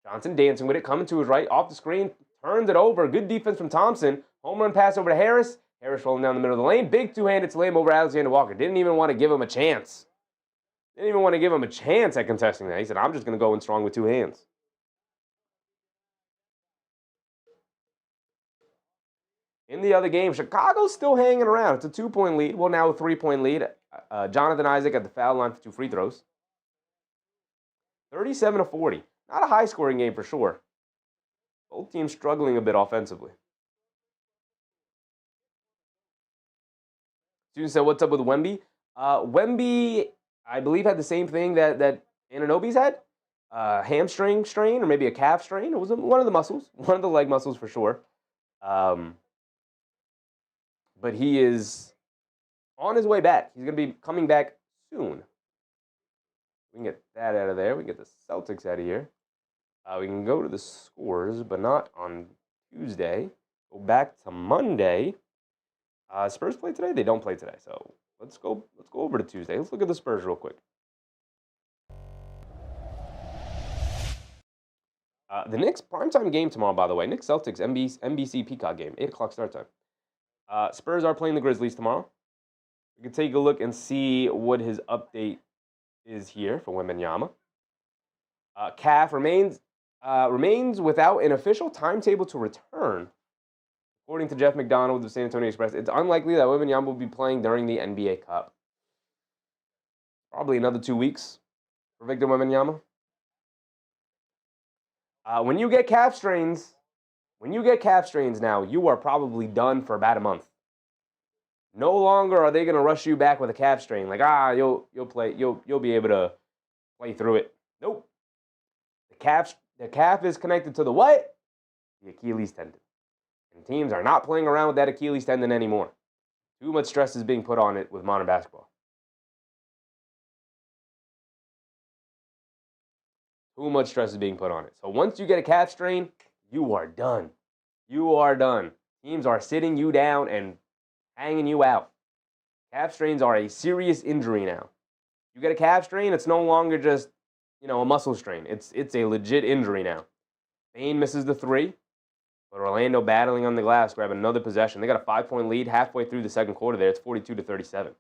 Johnson dancing with it, coming to his right, off the screen, turns it over. Good defense from Thompson. Home run pass over to Harris. Harris rolling down the middle of the lane. Big two-handed slam over Alexander Walker. Didn't even want to give him a chance. Didn't even want to give him a chance at contesting that. He said, I'm just going to go in strong with two hands. In the other game, Chicago's still hanging around. It's a 2-point lead. Well, now a 3-point lead. Jonathan Isaac at the foul line for 2 free throws. 37-40. Not a high-scoring game for sure. Both teams struggling a bit offensively. Student said, what's up with Wemby? Wemby, I believe, had the same thing that Anunoby's had. Hamstring strain or maybe a calf strain. It was one of the muscles. One of the leg muscles for sure. But he is on his way back. He's going to be coming back soon. We can get that out of there. We can get the Celtics out of here. We can go to the scores, but not on Tuesday. Go back to Monday. Spurs play today? They don't play today. So let's go over to Tuesday. Let's look at the Spurs real quick. The Knicks primetime game tomorrow, by the way. Knicks Celtics NBC Peacock game, 8 o'clock start time. Spurs are playing the Grizzlies tomorrow. We can take a look and see what his update is here for Wembanyama. Calf remains without an official timetable to return. According to Jeff McDonald of the San Antonio Express, it's unlikely that Wembanyama will be playing during the NBA Cup. Probably another 2 weeks for Victor Wembanyama. When you get calf strains now, you are probably done for about a month. No longer are they going to rush you back with a calf strain. Like, you'll be able to play through it. Nope. The calf is connected to the what? The Achilles tendon. And teams are not playing around with that Achilles tendon anymore. Too much stress is being put on it with modern basketball. Too much stress is being put on it. So once you get a calf strain, you are done. You are done. Teams are sitting you down and hanging you out. Calf strains are a serious injury now. You get a calf strain, it's no longer just, a muscle strain. It's a legit injury now. Bane misses the 3, but Orlando battling on the glass, grab another possession. They got a 5-point lead halfway through the second quarter there. It's 42-37.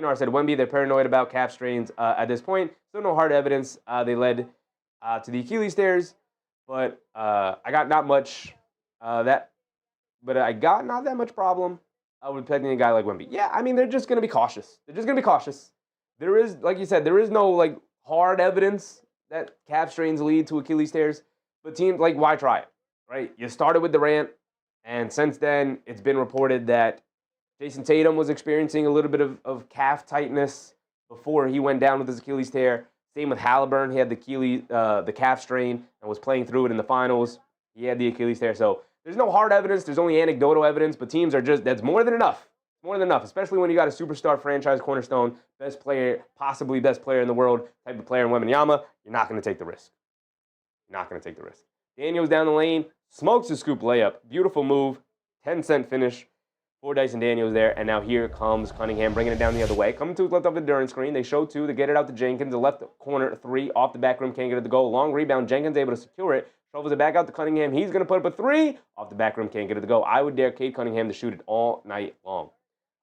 I said, Wemby, they're paranoid about calf strains at this point. Still no hard evidence. They led to the Achilles tears, but I got not that much problem with protecting a guy like Wemby. Yeah, I mean, they're just going to be cautious. There is, like you said, there is no hard evidence that calf strains lead to Achilles tears, but teams, why try it, right? You started with Durant, and since then, it's been reported that Jason Tatum was experiencing a little bit of calf tightness before he went down with his Achilles tear. Same with Halliburton. He had the calf strain and was playing through it in the finals. He had the Achilles tear. So there's no hard evidence. There's only anecdotal evidence. But teams are that's more than enough. More than enough, especially when you got a superstar franchise cornerstone, best player, possibly best player in the world type of player in Wembanyama. You're not going to take the risk. Daniels down the lane, smokes a scoop layup. Beautiful move. 10-cent finish for Dyson Daniels there, and now here comes Cunningham bringing it down the other way. Coming to his left off the Durant screen. They show 2. They get it out to Jenkins. The left corner 3 off the back rim. Can't get it to go. Long rebound. Jenkins able to secure it. Shovels it back out to Cunningham. He's going to put up a 3 off the back rim. Can't get it to go. I would dare Cade Cunningham to shoot it all night long.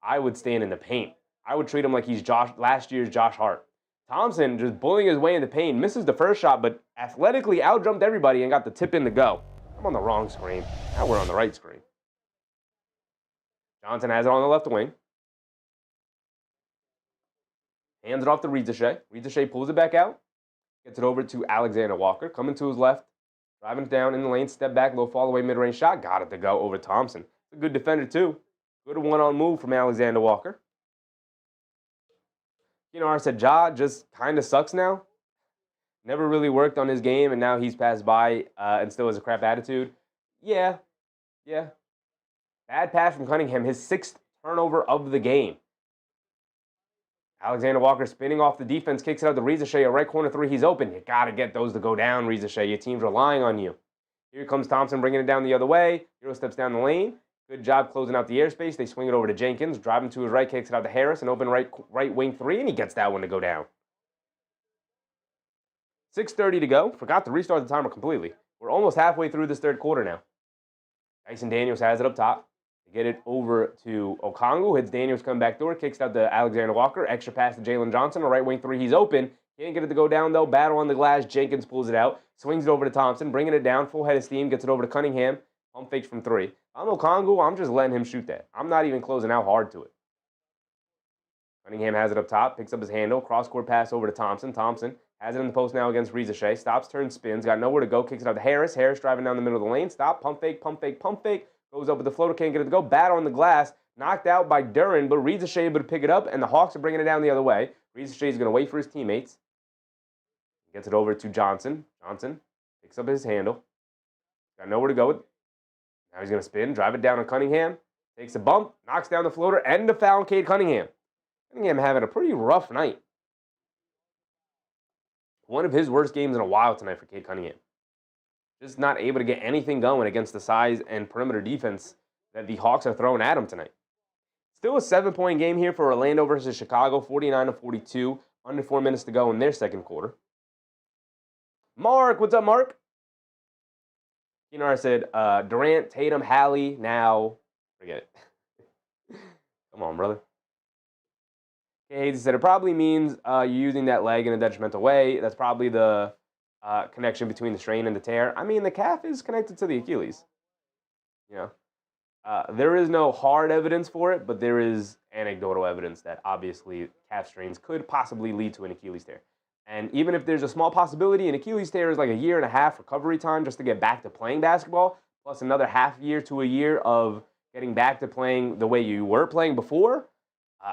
I would stand in the paint. I would treat him like he's last year's Josh Hart. Thompson just bullying his way in the paint. Misses the first shot, but athletically outjumped everybody and got the tip in to go. I'm on the wrong screen. Now we're on the right screen. Johnson has it on the left wing. Hands it off to Ricochet. Ricochet pulls it back out. Gets it over to Alexander Walker. Coming to his left. Driving it down in the lane. Step back. Low fall away mid-range shot. Got it to go over Thompson. A good defender too. Good one-on move from Alexander Walker. I said Ja just kind of sucks now. Never really worked on his game, and now he's passed by and still has a crap attitude. Yeah. Bad pass from Cunningham, his 6th turnover of the game. Alexander Walker spinning off the defense, kicks it out to Reza Shea, a right corner 3, he's open. You got to get those to go down, Reza Shea. Your team's relying on you. Here comes Thompson bringing it down the other way. Hero steps down the lane. Good job closing out the airspace. They swing it over to Jenkins, driving to his right, kicks it out to Harris, an open right wing 3, and he gets that one to go down. 6:30 to go. Forgot to restart the timer completely. We're almost halfway through this third quarter now. Dyson Daniels has it up top. They get it over to Okongwu. Hits Daniels, come back door. Kicks out to Alexander Walker. Extra pass to Jalen Johnson. A right wing 3. He's open. Can't get it to go down, though. Battle on the glass. Jenkins pulls it out. Swings it over to Thompson. Bringing it down. Full head of steam. Gets it over to Cunningham. Pump fakes from 3. I'm Okongwu. I'm just letting him shoot that. I'm not even closing out hard to it. Cunningham has it up top. Picks up his handle. Cross-court pass over to Thompson. Thompson has it in the post now against Reza Shea. Stops, turns, spins. Got nowhere to go. Kicks it out to Harris. Harris driving down the middle of the lane. Stop. Pump fake, pump fake, pump fake. Goes up with the floater. Can't get it to go. Battle on the glass. Knocked out by Duren, but Reza Shea able to pick it up, and the Hawks are bringing it down the other way. Reza Shea is going to wait for his teammates. Gets it over to Johnson. Johnson picks up his handle. Got nowhere to go with. Now he's going to spin. Drive it down on Cunningham. Takes a bump. Knocks down the floater. And the foul on Cade Cunningham. Cunningham having a pretty rough night. One of his worst games in a while tonight for Cade Cunningham. Just not able to get anything going against the size and perimeter defense that the Hawks are throwing at him tonight. Still a 7-point game here for Orlando versus Chicago, 49-42. Under 4 minutes to go in their second quarter. Mark, what's up, Mark? Said, Durant, Tatum, Hallie, now, forget it. Come on, brother. Okay, he said it probably means you're using that leg in a detrimental way. That's probably the connection between the strain and the tear. I mean, the calf is connected to the Achilles. There is no hard evidence for it, but there is anecdotal evidence that obviously calf strains could possibly lead to an Achilles tear. And even if there's a small possibility, an Achilles tear is like a 1.5 year recovery time just to get back to playing basketball, plus another half year to a year of getting back to playing the way you were playing before.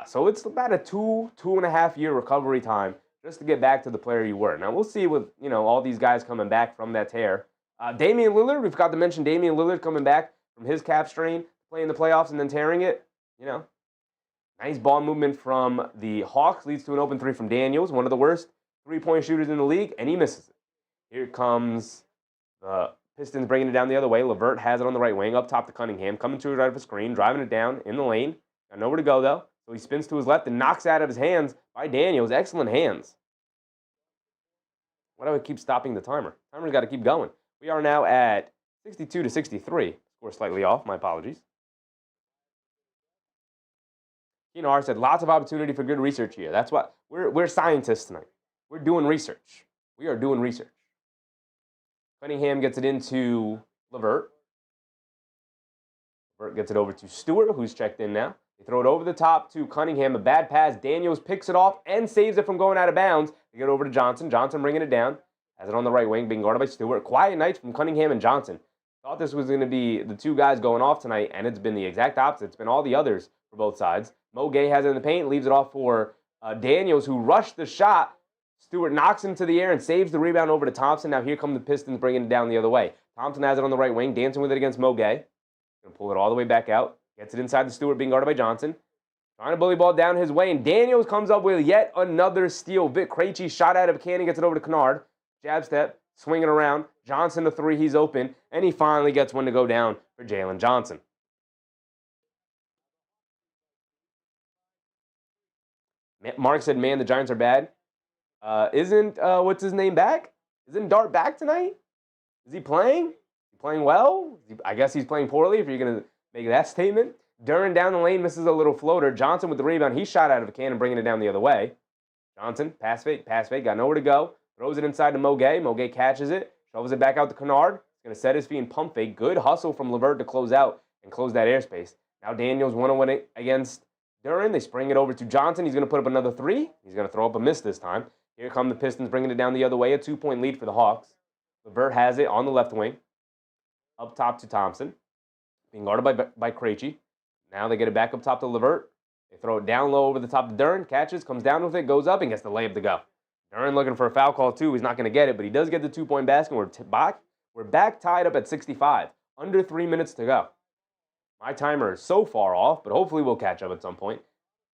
So it's about a 2.5 year recovery time just to get back to the player you were. Now, we'll see with, all these guys coming back from that tear. Damian Lillard, we forgot to mention Damian Lillard coming back from his calf strain, playing the playoffs and then tearing it. Nice ball movement from the Hawks. Leads to an open 3 from Daniels, one of the worst three-point shooters in the league, and he misses it. Here comes the Pistons bringing it down the other way. LeVert has it on the right wing, up top to Cunningham, coming to his right of a screen, driving it down in the lane. Got nowhere to go, though. So he spins to his left and knocks out of his hands by Daniels. Excellent hands. Why do I keep stopping the timer? Timer's got to keep going. We are now at 62-63. Score slightly off. My apologies. R said, lots of opportunity for good research here. That's what we're scientists tonight. We're doing research. We are doing research. Cunningham gets it into LeVert. LeVert gets it over to Stewart, who's checked in now. They throw it over the top to Cunningham. A bad pass. Daniels picks it off and saves it from going out of bounds. They get over to Johnson. Johnson bringing it down. Has it on the right wing, being guarded by Stewart. Quiet nights from Cunningham and Johnson. Thought this was going to be the two guys going off tonight, and it's been the exact opposite. It's been all the others for both sides. Mo Gay has it in the paint, leaves it off for Daniels, who rushed the shot. Stewart knocks into the air and saves the rebound over to Thompson. Now here come the Pistons bringing it down the other way. Thompson has it on the right wing, dancing with it against Mo Gay. Going to pull it all the way back out. Gets it inside the Stewart, being guarded by Johnson. Trying to bully ball down his way, and Daniels comes up with yet another steal. Vic Krejci shot out of a cannon, gets it over to Kennard. Jab step, swinging around. Johnson the 3, he's open, and he finally gets one to go down for Jalen Johnson. Mark said, man, the Giants are bad. Isn't, what's his name back? Isn't Dart back tonight? Is he playing? Is he playing well? I guess he's playing poorly if you're going to make that statement. Duren down the lane, misses a little floater. Johnson with the rebound. He shot out of a cannon, bringing it down the other way. Johnson, pass fake, got nowhere to go. Throws it inside to Mo Gay. Mo Gay catches it, shovels it back out to Kennard. He's going to set his feet and pump fake. Good hustle from LeVert to close out and close that airspace. Now Daniels 1-on-1 against Duren. They spring it over to Johnson. He's going to put up another 3. He's going to throw up a miss this time. Here come the Pistons bringing it down the other way. A 2-point lead for the Hawks. LeVert has it on the left wing. Up top to Thompson. Being guarded by Krejci. Now they get it back up top to Levert. They throw it down low over the top to Duren. Catches, comes down with it, goes up, and gets the layup to go. Duren looking for a foul call, too. He's not going to get it, but he does get the 2-point basket. We're back tied up at 65. Under 3 minutes to go. My timer is so far off, but hopefully we'll catch up at some point.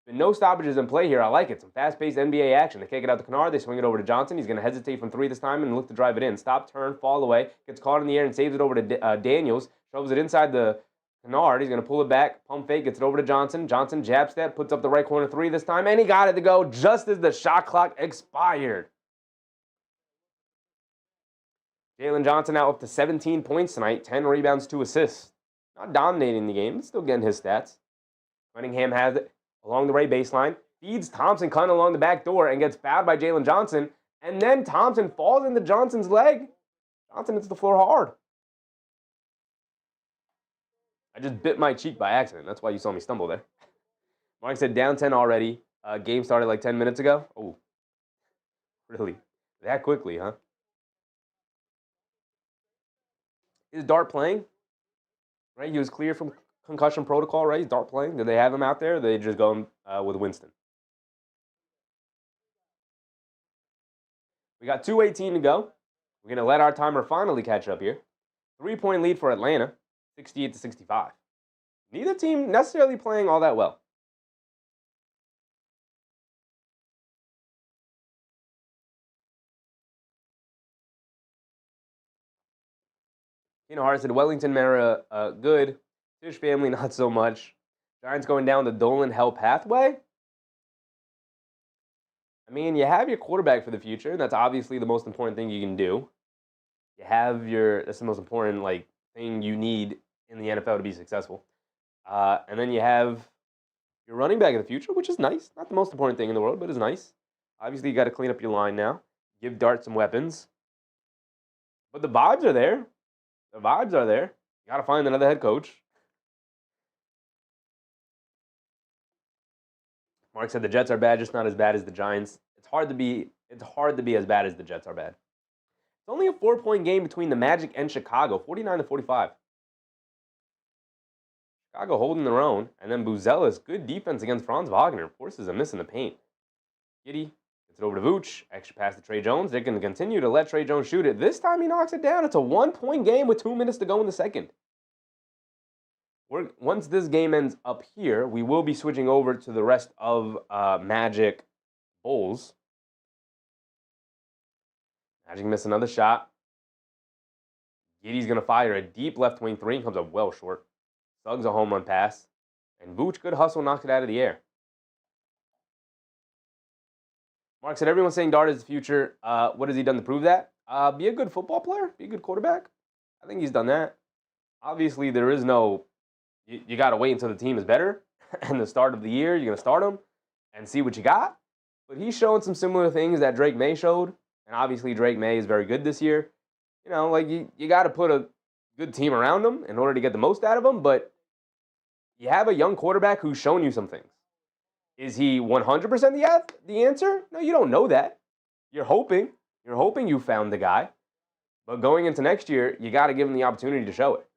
Been no stoppages in play here. I like it. Some fast-paced NBA action. They kick it out to Kennard. They swing it over to Johnson. He's going to hesitate from 3 this time and look to drive it in. Stop, turn, fall away. Gets caught in the air and saves it over to Daniels. Shoves it inside the Kennard. He's going to pull it back. Pump fake. Gets it over to Johnson. Johnson jab step. Puts up the right corner 3 this time. And he got it to go just as the shot clock expired. Jalen Johnson now up to 17 points tonight. 10 rebounds, 2 assists. Not dominating the game, but still getting his stats. Cunnigham has it along the right baseline. Feeds Thompson cutting along the back door and gets fouled by Jalen Johnson. And then Thompson falls into Johnson's leg. Johnson hits the floor hard. I just bit my cheek by accident. That's why you saw me stumble there. Mark said down 10 already. Game started like 10 minutes ago. Oh, really? That quickly, huh? Is Dart playing? Right, he was clear from concussion protocol, right? Is Dart playing? Did they have him out there? Or did they just go with Winston? We got 2:18 to go. We're going to let our timer finally catch up here. 3-point lead for Atlanta, 68-65. Neither team necessarily playing all that well. Hart said Wellington Mara good. Tisch family not so much. Giants going down the Dolan Hell pathway. I mean, you have your quarterback for the future. That's obviously the most important thing you can do. You have that's the most important thing you need in the NFL to be successful. And then you have your running back of the future, which is nice. Not the most important thing in the world, but it's nice. Obviously, you got to clean up your line now. Give Dart some weapons. But the vibes are there. The vibes are there. You got to find another head coach. Mark said the Jets are bad, just not as bad as the Giants. It's hard to be as bad as the Jets are bad. It's only a 4-point game between the Magic and Chicago, 49-45. Chicago holding their own, and then Buzelis, good defense against Franz Wagner, forces a miss in the paint. Giddey gets it over to Vooch, extra pass to Trey Jones. They're going to continue to let Trey Jones shoot it. This time he knocks it down. It's a 1-point game with 2 minutes to go in the second. Once this game ends up here, we will be switching over to the rest of Magic Bulls. Magic missed another shot. Giddey's going to fire a deep left wing 3 and comes up well short. Suggs a home run pass. And Vooch, good hustle, knocks it out of the air. Mark said, everyone's saying Dart is the future. What has he done to prove that? Be a good football player. Be a good quarterback. I think he's done that. Obviously, there is no... You got to wait until the team is better. And the start of the year, you're going to start him and see what you got. But he's showing some similar things that Drake May showed. And obviously, Drake May is very good this year. You know, you got to put a good team around him in order to get the most out of him. But you have a young quarterback who's shown you some things. Is he 100% the answer? No, you don't know that. You're hoping. You're hoping you found the guy. But going into next year, you got to give him the opportunity to show it.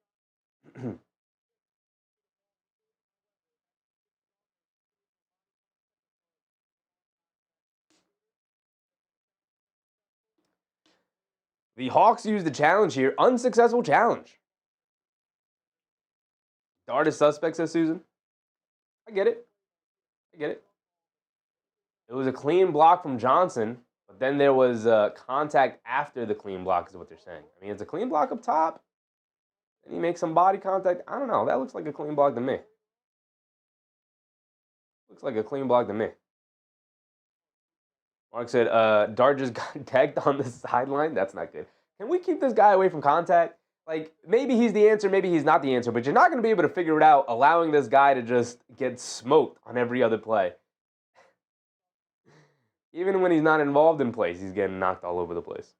The Hawks used the challenge here. Unsuccessful challenge. Dart is suspect, says Susan. I get it. It was a clean block from Johnson, but then there was contact after the clean block is what they're saying. I mean, it's a clean block up top. And he makes some body contact. I don't know. That looks like a clean block to me. Looks like a clean block to me. Mark said, Dart just got tagged on the sideline. That's not good. Can we keep this guy away from contact? Maybe he's the answer, maybe he's not the answer, but you're not going to be able to figure it out allowing this guy to just get smoked on every other play. Even when he's not involved in plays, he's getting knocked all over the place.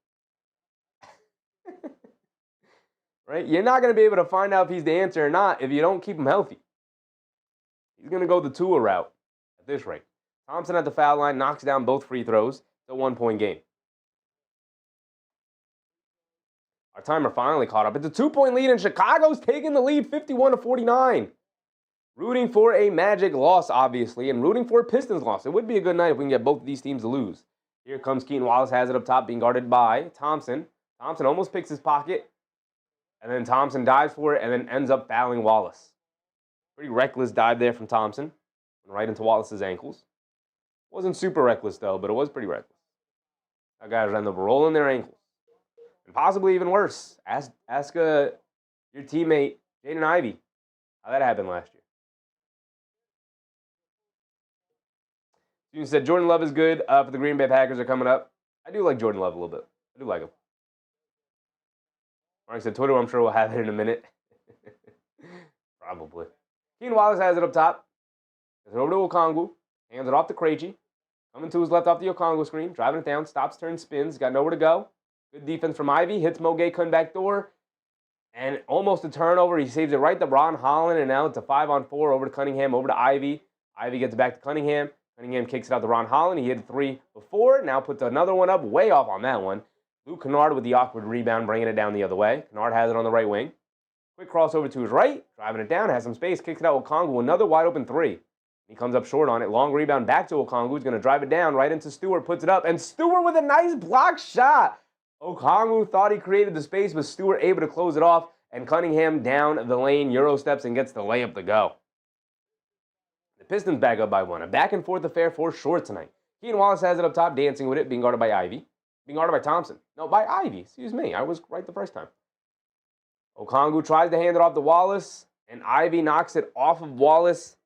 Right? You're not going to be able to find out if he's the answer or not if you don't keep him healthy. He's going to go the Tua route at this rate. Thompson at the foul line knocks down both free throws. It's a 1-point game. Our timer finally caught up. It's a 2-point lead, and Chicago's taking the lead 51-49. Rooting for a Magic loss, obviously, and rooting for a Pistons loss. It would be a good night if we can get both of these teams to lose. Here comes Keaton Wallace, has it up top, being guarded by Thompson. Thompson almost picks his pocket, and then Thompson dives for it and then ends up fouling Wallace. Pretty reckless dive there from Thompson, right into Wallace's ankles. Wasn't super reckless, though, but it was pretty reckless. That guys end up rolling their ankles. And possibly even worse, ask your teammate, Jaden Ivey, how that happened last year. You said Jordan Love is good for the Green Bay Packers are coming up. I do like Jordan Love a little bit. I do like him. Mark said Twitter, I'm sure we'll have it in a minute. Probably. Keaton Wallace has it up top. Gets it over to Okongwu. Hands it off to Krejci. Coming to his left off the Okongwu screen. Driving it down. Stops, turns, spins. Got nowhere to go. Good defense from Ivy. Hits Moget Kun back door. And almost a turnover. He saves it right to Ron Holland. And now it's a 5-on-4 over to Cunningham. Over to Ivy. Ivy gets it back to Cunningham. Cunningham kicks it out to Ron Holland. He hit a 3 before. Now puts another one up. Way off on that one. Luke Kennard with the awkward rebound, bringing it down the other way. Kennard has it on the right wing. Quick crossover to his right. Driving it down. Has some space. Kicks it out with Okongwu. Another wide open 3. He comes up short on it. Long rebound back to Okongwu. He's going to drive it down right into Stewart. Puts it up. And Stewart with a nice block shot. Okongwu thought he created the space, but Stewart able to close it off. And Cunningham down the lane. Euro steps and gets the layup to go. The Pistons back up by 1. A back and forth affair for sure tonight. Keaton Wallace has it up top, dancing with it, being guarded by Ivy. Being guarded by Thompson. No, by Ivy. Excuse me. I was right the first time. Okongwu tries to hand it off to Wallace, and Ivy knocks it off of Wallace.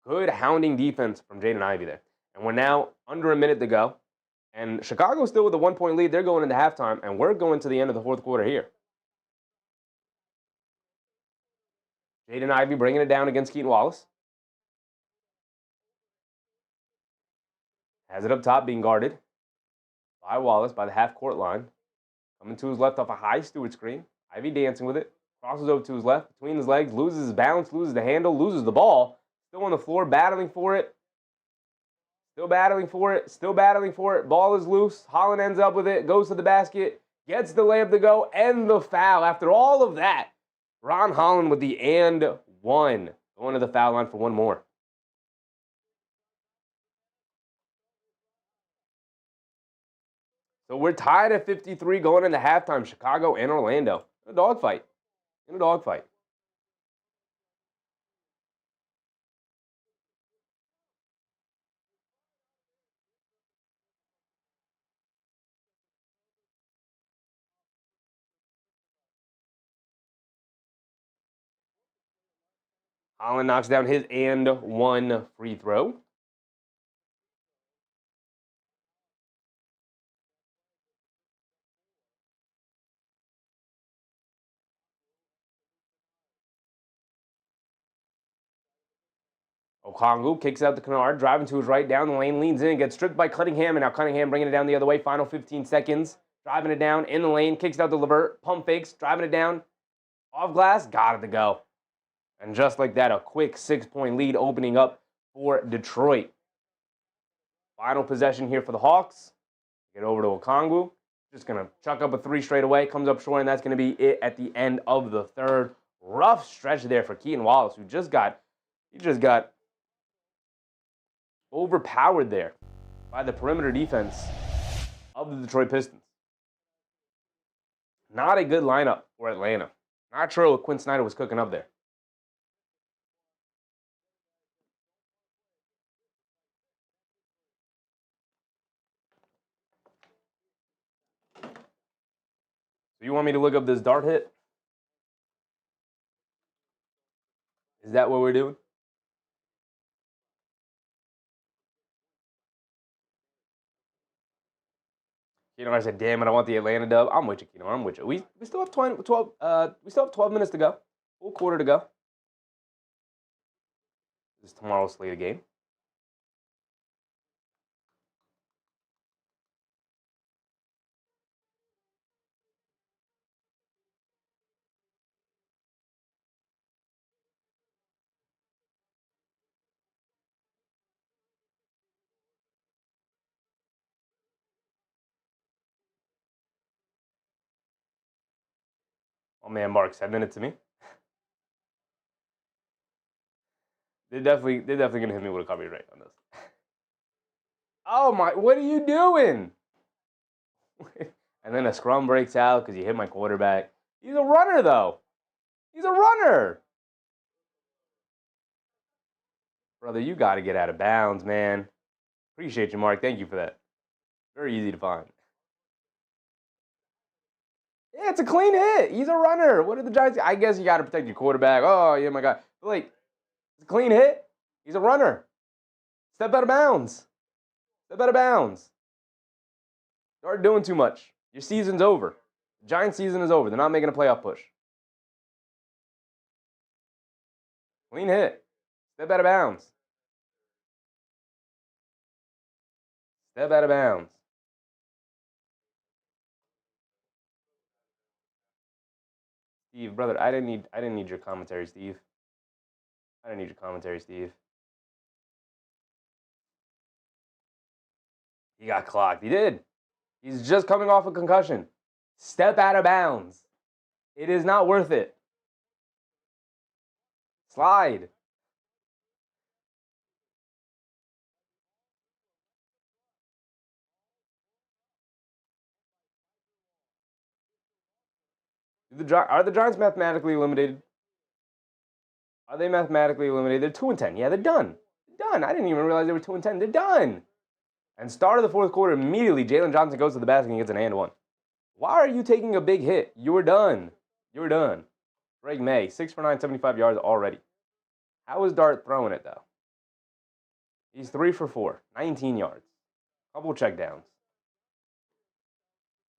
Good hounding defense from Jaden Ivey there. And we're now under a minute to go. And Chicago still with a 1-point lead. They're going into halftime, and we're going to the end of the fourth quarter here. Jaden Ivey bringing it down against Keaton Wallace. Has it up top, being guarded by Wallace by the half-court line. Coming to his left off a high Stewart screen. Ivy dancing with it. Crosses over to his left, between his legs, loses his balance, loses the handle, loses the ball. Still on the floor, battling for it. Still battling for it. Still battling for it. Ball is loose. Holland ends up with it. Goes to the basket. Gets the layup to go. And the foul. After all of that, Ron Holland with the and one. Going to the foul line for one more. So we're tied at 53 going into halftime. Chicago and Orlando. In a dogfight. In a dogfight. Holland knocks down his and one free throw. Okongwu kicks out to Kennard, driving to his right, down the lane, leans in, gets stripped by Cunningham, and now Cunningham bringing it down the other way. Final 15 seconds. Driving it down in the lane, kicks it out to Levert, pump fakes, driving it down. Off glass, got it to go. And just like that, a quick 6-point lead opening up for Detroit. Final possession here for the Hawks. Get over to Okongwu. Just going to chuck up a 3 straight away. Comes up short, and that's going to be it at the end of the third. Rough stretch there for Keaton Wallace, who just got overpowered there by the perimeter defense of the Detroit Pistons. Not a good lineup for Atlanta. Not sure what Quinn Snyder was cooking up there. So you want me to look up this dart hit? Is that what we're doing? I said, damn it, I want the Atlanta dub. I'm with you, I'm with you. We still have 12 minutes to go. Full quarter to go. This is tomorrow's slate of game. Oh man, Mark, sending it to me. They're definitely going to hit me with a coverage rate on this. Oh, my. What are you doing? And then a scrum breaks out because you hit my quarterback. He's a runner, though. He's a runner. Brother, you got to get out of bounds, man. Appreciate you, Mark. Thank you for that. Very easy to find. Yeah, it's a clean hit. He's a runner. What are the Giants? I guess you got to protect your quarterback. Oh, yeah, my God. But, like, it's a clean hit. He's a runner. Step out of bounds. Step out of bounds. Start doing too much. Your season's over. The Giants' season is over. They're not making a playoff push. Clean hit. Step out of bounds. Step out of bounds. Steve, brother, I didn't need your commentary, Steve. I didn't need your commentary, Steve. He got clocked. He did. He's just coming off a concussion. Step out of bounds. It is not worth it. Slide. Are the Giants mathematically eliminated? Are they mathematically eliminated? They're 2-10. Yeah, they're done. They're done. I didn't even realize they were 2-10. They're done. And start of the fourth quarter, immediately, Jalen Johnson goes to the basket and gets an and one. Why are you taking a big hit? You're done. You're done. Greg May, 6 for 9, 75 yards already. How is Dart throwing it, though? He's 3 for 4, 19 yards. Couple checkdowns.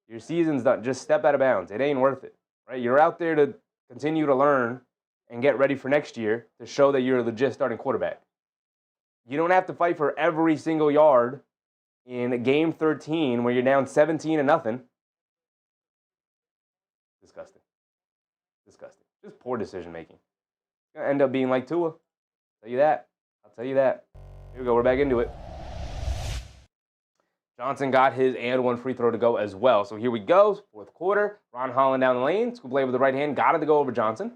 Your season's done. Just step out of bounds. It ain't worth it. Right? You're out there to continue to learn and get ready for next year to show that you're a legit starting quarterback. You don't have to fight for every single yard in game 13 where you're down 17-0. Disgusting. Disgusting. Just poor decision making. It's going to end up being like Tua. I'll tell you that. I'll tell you that. Here we go. We're back into it. Johnson got his and one free throw to go as well. So here we go. Fourth quarter. Ron Holland down the lane. Scoop play with the right hand. Got it to go over Johnson.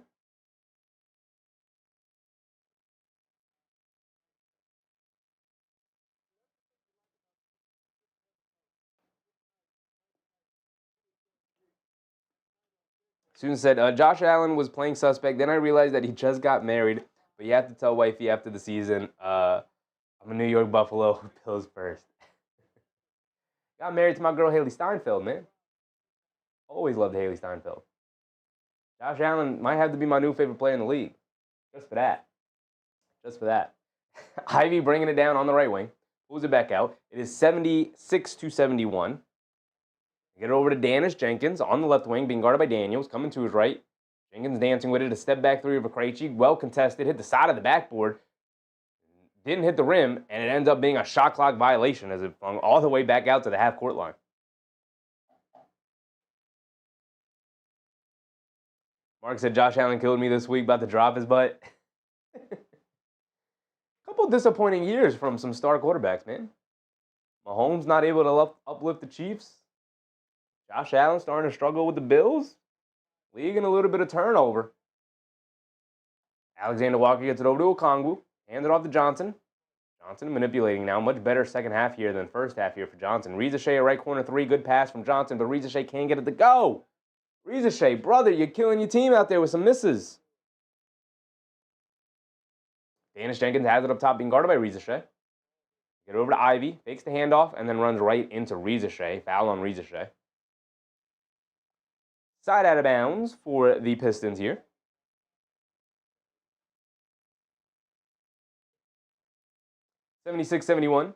Susan said, Josh Allen was playing suspect. Then I realized that he just got married. But you have to tell wifey after the season, I'm a New York Buffalo Bills first. Got married to my girl Haley Steinfeld, man. Always loved Haley Steinfeld. Josh Allen might have to be my new favorite player in the league. Just for that. Just for that. Ivy bringing it down on the right wing. Pulls it back out. It is 76-71. Get it over to Danish Jenkins on the left wing, being guarded by Daniels, coming to his right. Jenkins dancing with it, a step back three of Krejci, well contested, hit the side of the backboard, didn't hit the rim, and it ends up being a shot clock violation as it flung all the way back out to the half-court line. Mark said Josh Allen killed me this week, about to drop his butt. Couple disappointing years from some star quarterbacks, man. Mahomes not able to uplift the Chiefs. Josh Allen starting to struggle with the Bills. League in a little bit of turnover. Alexander Walker gets it over to Okongwu. Hands it off to Johnson. Johnson manipulating now. Much better second half here than first half here for Johnson. Riza-Shea, right corner three. Good pass from Johnson, but Riza-Shea can't get it to go. Riza-Shea, brother, you're killing your team out there with some misses. Danish Jenkins has it up top, being guarded by Riza-Shea. Get it over to Ivy. Fakes the handoff, and then runs right into Riza-Shea. Foul on Riza-Shea. Side out of bounds for the Pistons here. (76-71).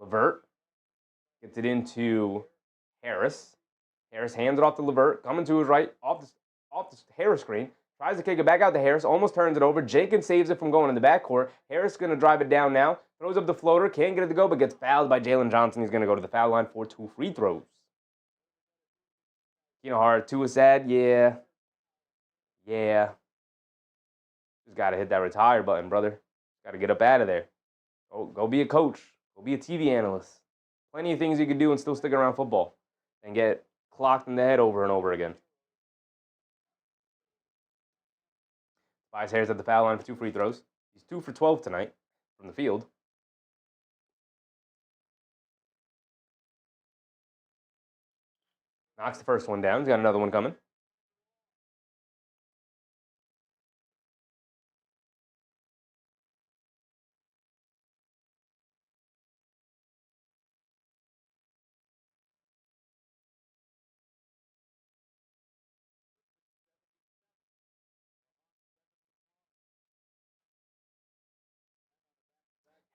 LeVert gets it into Harris. Harris hands it off to LeVert, coming to his right, off the Harris screen. Tries to kick it back out to Harris, almost turns it over. Jenkins saves it from going in the backcourt. Harris going to drive it down now. Throws up the floater, can't get it to go, but gets fouled by Jalen Johnson. He's going to go to the foul line for 2 free throws. Hard, Tua sad, yeah. Just got to hit that retire button, brother. Got to get up out of there. Go be a coach. Go be a TV analyst. Plenty of things you can do and still stick around football. and get clocked in the head over and over again. Tobias Harris at the foul line for 2 free throws. He's 2 for 12 tonight from the field. Knocks the first one down. He's got another one coming.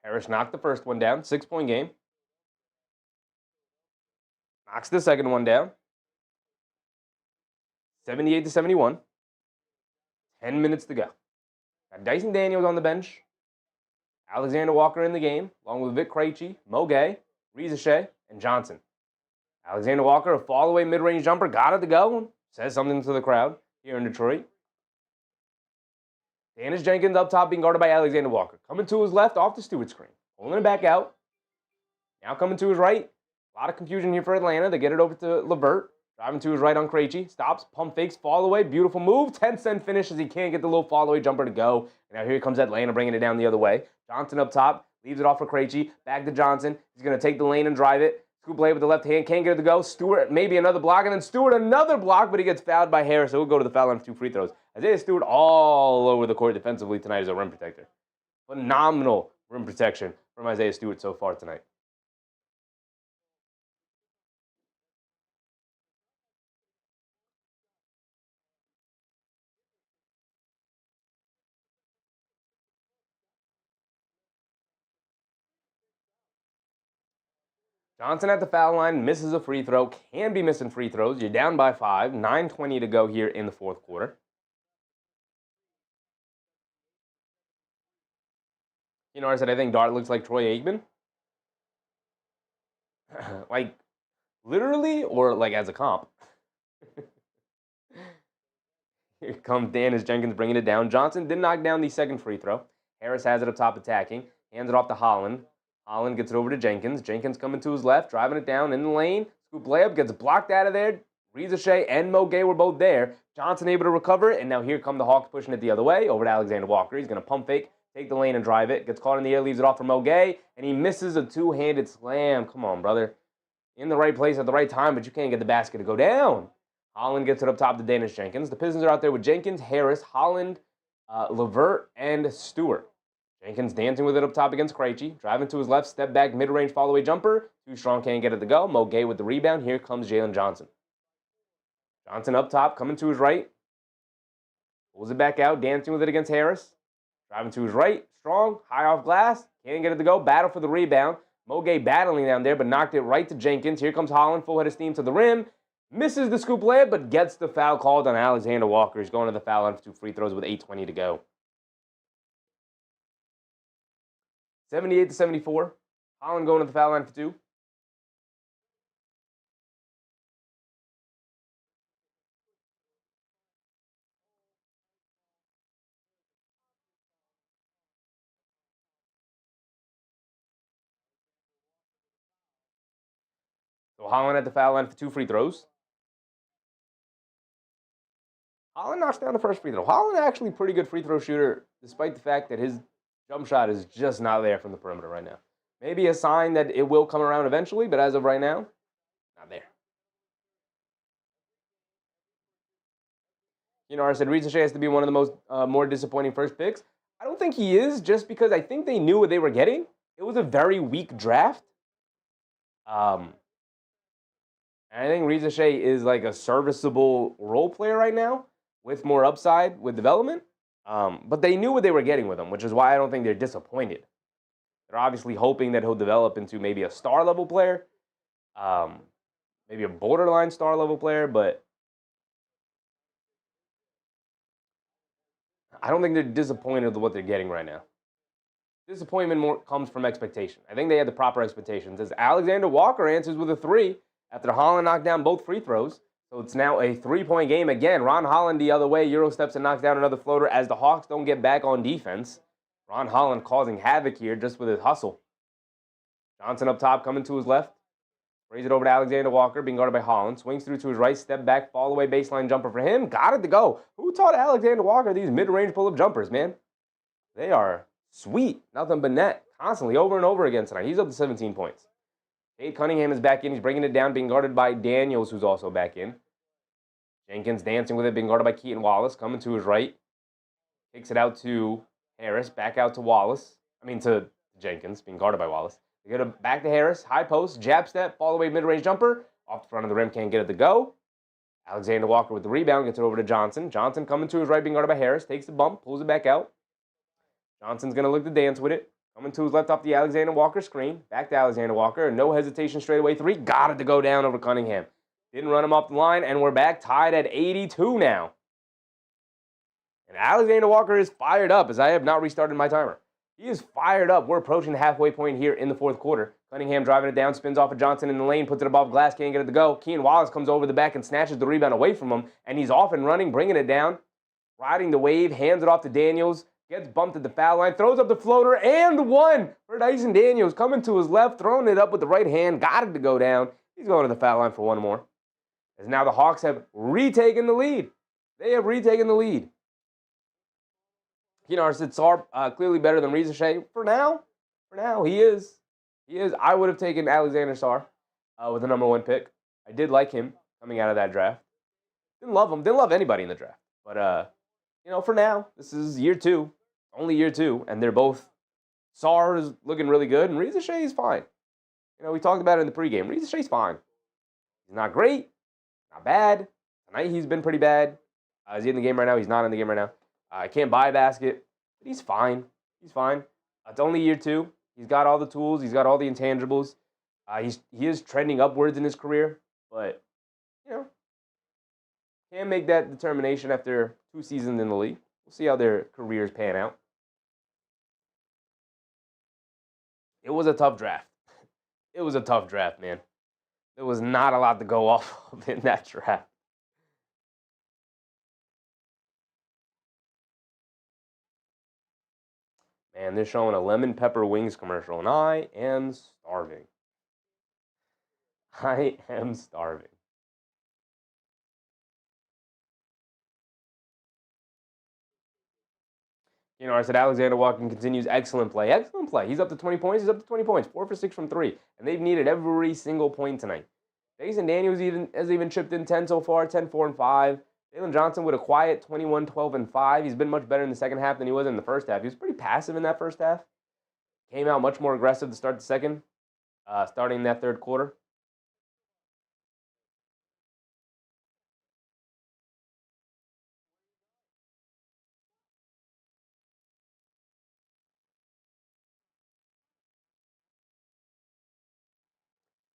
Harris knocked the first one down. 6-point game. Knocks the second one down. 78-71. 10 minutes to go. Got Dyson Daniels on the bench. Alexander Walker in the game, along with Vic Krejci, Moget, Rizachet, and Johnson. Alexander Walker, a fall-away mid-range jumper, got it to go. Says something to the crowd here in Detroit. Dennis Jenkins up top being guarded by Alexander Walker. Coming to his left off the Stewart screen. Pulling it back out. Now coming to his right. A lot of confusion here for Atlanta. They get it over to LeVert. Driving to his right on Krejci. Stops, pump fakes, fall away. Beautiful move. 10-cent finish as he can't get the little fall away jumper to go. And now here comes Atlanta bringing it down the other way. Johnson up top. Leaves it off for Krejci. Back to Johnson. He's going to take the lane and drive it. Scoop play with the left hand. Can't get it to go. Stewart, maybe another block. And then Stewart, another block, but he gets fouled by Harris. So he'll go to the foul line for 2 free throws. Isaiah Stewart all over the court defensively tonight as a rim protector. Phenomenal rim protection from Isaiah Stewart so far tonight. Johnson at the foul line, misses a free throw, can be missing free throws. You're down by 5, 9:20 to go here in the fourth quarter. You know, I said I think Dart looks like Troy Aikman. Like, literally or like as a comp? Here comes Dennis Jenkins bringing it down. Johnson did knock down the second free throw. Harris has it up top attacking. Hands it off to Holland. Holland gets it over to Jenkins. Jenkins coming to his left, driving it down in the lane. Scoop layup, gets blocked out of there. Rizachet and Moget were both there. Johnson able to recover, and now here come the Hawks pushing it the other way over to Alexander Walker. He's going to pump fake, take the lane and drive it. Gets caught in the air, leaves it off for Moget, and he misses a two-handed slam. Come on, brother. In the right place at the right time, but you can't get the basket to go down. Holland gets it up top to Dennis Jenkins. The Pistons are out there with Jenkins, Harris, Holland, LeVert, and Stewart. Jenkins dancing with it up top against Krejci. Driving to his left, step back, mid-range follow-away jumper. Too strong, can't get it to go. Moget with the rebound. Here comes Jalen Johnson. Johnson up top, coming to his right. Pulls it back out, dancing with it against Harris. Driving to his right, strong, high off glass. Can't get it to go. Battle for the rebound. Moget battling down there, but knocked it right to Jenkins. Here comes Holland, full head of steam to the rim. Misses the scoop layup, but gets the foul called on Alexander Walker. He's going to the foul line for 2 free throws with 8:20 to go. 78-74. Holland going to the foul line for 2. So Holland at the foul line for 2 free throws. Holland knocks down the first free throw. Holland actually a pretty good free throw shooter, despite the fact that his jump shot is just not there from the perimeter right now. Maybe a sign that it will come around eventually, but as of right now, not there. You know, I said Rizachet has to be one of the most more disappointing first picks. I don't think he is, just because I think they knew what they were getting. It was a very weak draft. And I think Rizachet is like a serviceable role player right now with more upside with development. But they knew what they were getting with him, which is why I don't think they're disappointed. They're obviously hoping that he'll develop into maybe a star-level player, maybe a borderline star-level player, but I don't think they're disappointed with what they're getting right now. Disappointment more comes from expectation. I think they had the proper expectations. As Alexander Walker answers with a 3 after Holland knocked down both free throws. So it's now a 3-point game again. Ron Holland the other way. Euro steps and knocks down another floater as the Hawks don't get back on defense. Ron Holland causing havoc here just with his hustle. Johnson up top coming to his left. Raise it over to Alexander Walker, being guarded by Holland. Swings through to his right, step back, fall away baseline jumper for him. Got it to go. Who taught Alexander Walker these mid-range pull-up jumpers, man? They are sweet. Nothing but net. Constantly, over and over again tonight. He's up to 17 points. Cade Cunningham is back in. He's bringing it down, being guarded by Daniels, who's also back in. Jenkins dancing with it, being guarded by Keaton Wallace. Coming to his right. Kicks it out to Harris. Back out to Jenkins, being guarded by Wallace. They get it back to Harris. High post, jab step, fall away mid-range jumper. Off the front of the rim, can't get it to go. Alexander Walker with the rebound, gets it over to Johnson. Johnson coming to his right, being guarded by Harris. Takes the bump, pulls it back out. Johnson's going to look to dance with it. Coming to his left off the Alexander Walker screen. Back to Alexander Walker. No hesitation, straight away three. Got it to go down over Cunningham. Didn't run him off the line, and we're back tied at 82 now. And Alexander Walker is fired up, as I have not restarted my timer. He is fired up. We're approaching the halfway point here in the fourth quarter. Cunningham driving it down, spins off of Johnson in the lane, puts it above glass, can't get it to go. Keaton Wallace comes over the back and snatches the rebound away from him, and he's off and running, bringing it down, riding the wave, hands it off to Daniels, gets bumped at the foul line, throws up the floater, and one for Dyson Daniels, coming to his left, throwing it up with the right hand, got it to go down. He's going to the foul line for one more. As now the Hawks have retaken the lead. They have retaken the lead. Sarr clearly better than Reza Shea. For now, he is. I would have taken Alexander Sarr with the number 1 pick. I did like him coming out of that draft. Didn't love him. Didn't love anybody in the draft. But, for now, this is year 2. Only year 2. And they're both. Sarr is looking really good, and Reza Shea is fine. We talked about it in the pregame. Reza Shea's fine. He's not great. Not bad. Tonight he's been pretty bad. Is he in the game right now? He's not in the game right now. I can't buy a basket, but he's fine. He's fine. It's only year 2. He's got all the tools. He's got all the intangibles. He is trending upwards in his career, but, can't make that determination after 2 seasons in the league. We'll see how their careers pan out. It was a tough draft. It was a tough draft, man. There was not a lot to go off of in that draft. Man, they're showing a lemon pepper wings commercial, and I am starving. I am starving. I said Alexander Walker continues excellent play. Excellent play. He's up to 20 points. He's up to 20 points. 4 for 6 from 3. And they've needed every single point tonight. Jason Daniels has even chipped in 10 so far, 10, 4, and 5. Jalen Johnson with a quiet 21, 12, and 5. He's been much better in the second half than he was in the first half. He was pretty passive in that first half. Came out much more aggressive to start the second, starting that third quarter.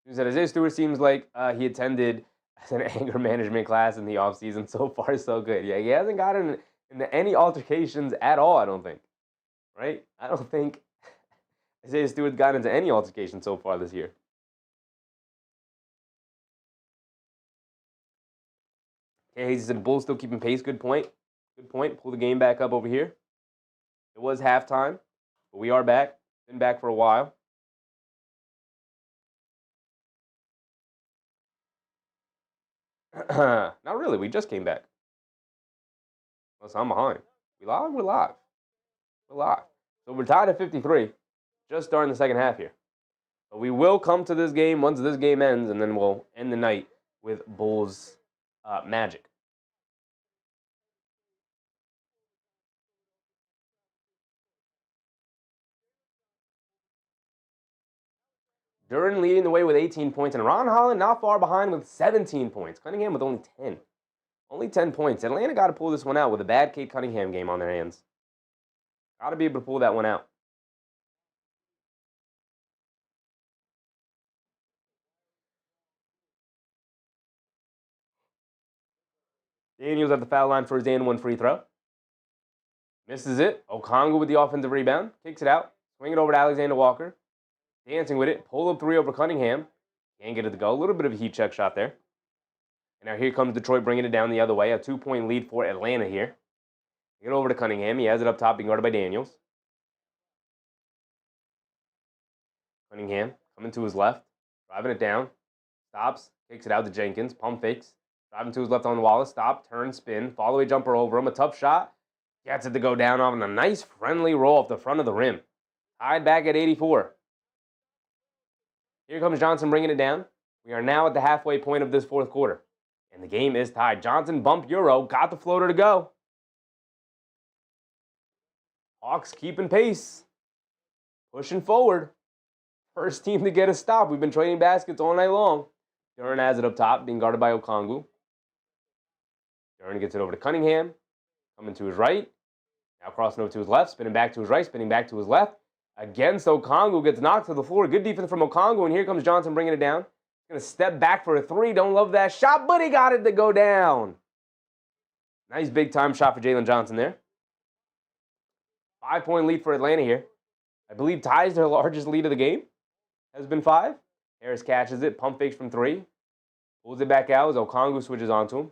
He said Isaiah Stewart seems like he attended an anger management class in the offseason. So far, so good. Yeah, he hasn't gotten into any altercations at all, I don't think. Right? I don't think Isaiah Stewart's gotten into any altercations so far this year. Okay, he said Bulls still keeping pace. Good point. Good point. Pull the game back up over here. It was halftime, but we are back. Been back for a while. Not really. We just came back. So I'm behind. We live? We're live. We're live. So we're tied at 53. Just starting the second half here. But we will come to this game once this game ends, and then we'll end the night with Bulls Magic. Duren leading the way with 18 points, and Ron Holland not far behind with 17 points. Cunningham with only 10. Only 10 points. Atlanta got to pull this one out with a bad Cade Cunningham game on their hands. Got to be able to pull that one out. Daniels at the foul line for his and one free throw. Misses it. Okongwu with the offensive rebound. Kicks it out. Swing it over to Alexander Walker. Dancing with it. Pull up 3 over Cunningham. Can't get it to go. A little bit of a heat check shot there. And now here comes Detroit bringing it down the other way. A 2-point lead for Atlanta here. Get over to Cunningham. He has it up top, being guarded by Daniels. Cunningham coming to his left. Driving it down. stops, kicks it out to Jenkins, pump fakes, driving to his left on Wallace, stop, turn, spin, follow away jumper over him, a tough shot, gets it to go down on a nice friendly roll off the front of the rim. Tied back at 84. Here comes Johnson bringing it down. We are now at the halfway point of this fourth quarter, and the game is tied. Johnson bump Euro, got the floater to go. Hawks keeping pace, pushing forward. First team to get a stop. We've been trading baskets all night long. Duren has it up top, being guarded by Okongwu. Duren gets it over to Cunningham, coming to his right. Now crossing over to his left, spinning back to his right, spinning back to his left. Against Okongwu, gets knocked to the floor. Good defense from Okongwu, and here comes Johnson bringing it down. He's going to step back for a three. Don't love that shot, but he got it to go down. Nice big-time shot for Jalen Johnson there. 5-point lead for Atlanta here. I believe ties their largest lead of the game. Has been 5. Harris catches it, pump fakes from 3. Pulls it back out as Okongwu switches onto him.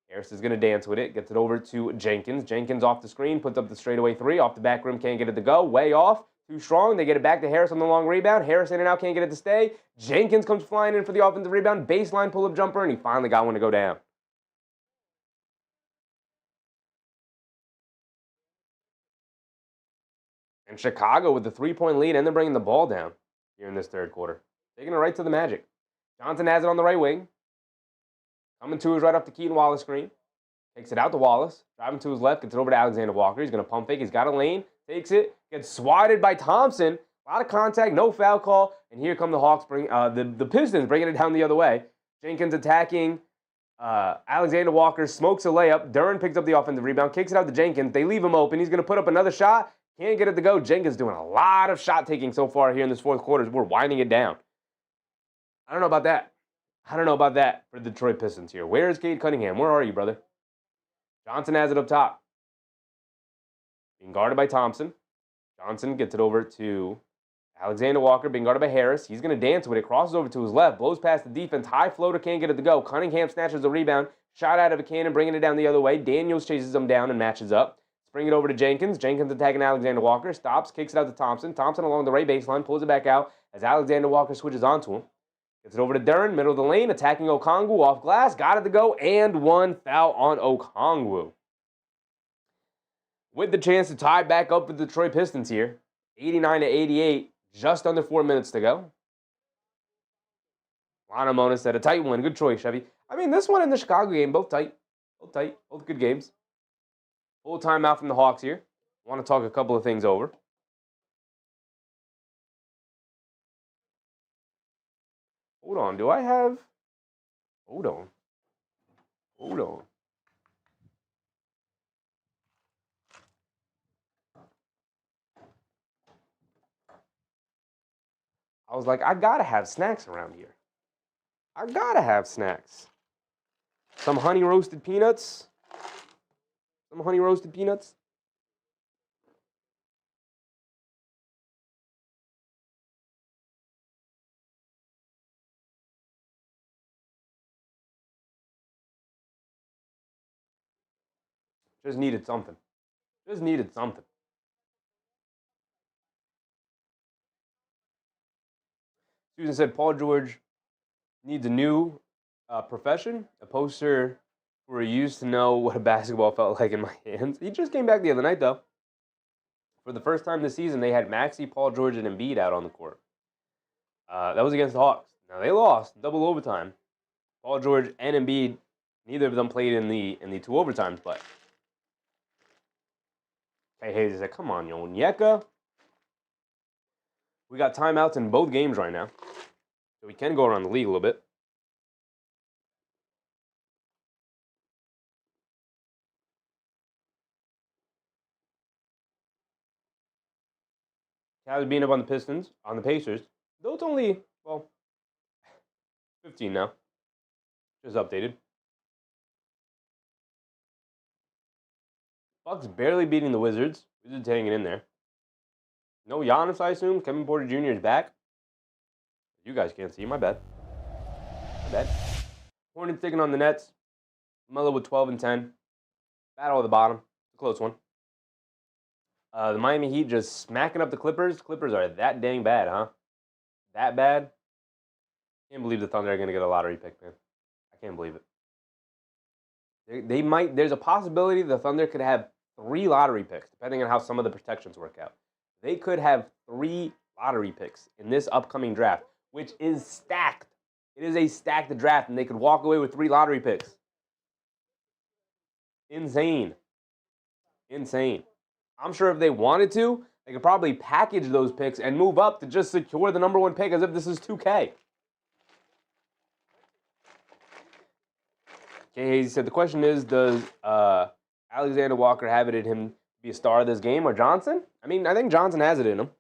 Harris is going to dance with it. Gets it over to Jenkins. Jenkins off the screen, puts up the straightaway 3. Off the back rim, can't get it to go. Way off. Too strong. They get it back to Harris on the long rebound. Harris in and out, can't get it to stay. Jenkins comes flying in for the offensive rebound. Baseline pull-up jumper, and he finally got one to go down. And Chicago with the 3-point lead, and they're bringing the ball down here in this third quarter. Taking it right to the Magic. Johnson has it on the right wing. Coming to his right off the Keaton Wallace screen. Takes it out to Wallace. Driving to his left. Gets it over to Alexander Walker. He's going to pump fake. He's got a lane. Takes it. Gets swatted by Thompson. A lot of contact. No foul call. And here come the Hawks. The Pistons bringing it down the other way. Jenkins attacking. Alexander Walker smokes a layup. Duren picks up the offensive rebound. Kicks it out to Jenkins. They leave him open. He's going to put up another shot. Can't get it to go. Jenkins doing a lot of shot taking so far here in this fourth quarter. We're winding it down. I don't know about that. I don't know about that for the Detroit Pistons here. Where is Cade Cunningham? Where are you, brother? Johnson has it up top. Being guarded by Thompson. Johnson gets it over to Alexander Walker, being guarded by Harris. He's going to dance with it. Crosses over to his left. Blows past the defense. High floater, can't get it to go. Cunningham snatches the rebound. Shot out of a cannon, bringing it down the other way. Daniels chases him down and matches up. Bring it over to Jenkins. Jenkins attacking Alexander Walker. Stops, kicks it out to Thompson. Thompson along the right baseline, pulls it back out as Alexander Walker switches onto him. Gets it over to Duren, middle of the lane, attacking Okongwu off glass. Got it to go, and one foul on Okongwu. With the chance to tie back up with the Detroit Pistons here. 89-88, just under 4 minutes to go. Lana Mona said, a tight one. Good choice, Chevy. I mean, this one and the Chicago game, both tight. Both good games. Full timeout from the Hawks here. I want to talk a couple of things over. Hold on. Do I have... Hold on. I was like, I gotta have snacks around here. I gotta have snacks. Some honey roasted peanuts. Just needed something. Susan said Paul George needs a new profession, a poster where he used to know what a basketball felt like in my hands. He just came back the other night, though. For the first time this season, they had Maxey, Paul George, and Embiid out on the court. That was against the Hawks. Now, they lost, double overtime. Paul George and Embiid, neither of them played in the 2 overtimes, but... Hey, Hayes said, come on, Onyeka. We got timeouts in both games right now. So we can go around the league a little bit. Cavs beating up on the Pistons, on the Pacers. Though it's only, 15 now. Just updated. Bucks barely beating the Wizards. Wizards hanging in there. No Giannis, I assume. Kevin Porter Jr. is back. You guys can't see. My bad. Hornets taking on the Nets. Melo with 12 and 10. Battle at the bottom. It's a close one. The Miami Heat just smacking up the Clippers. Clippers are that dang bad, huh? That bad? Can't believe the Thunder are going to get a lottery pick, man. I can't believe it. They might. There's a possibility the Thunder could have 3 lottery picks, depending on how some of the protections work out. They could have 3 lottery picks in this upcoming draft, which is stacked. It is a stacked draft, and they could walk away with 3 lottery picks. Insane. Insane. I'm sure if they wanted to, they could probably package those picks and move up to just secure the number 1 pick as if this is 2K. Jay Hayes said, the question is, does Alexander Walker have it in him to be a star of this game, or Johnson? I mean, I think Johnson has it in him.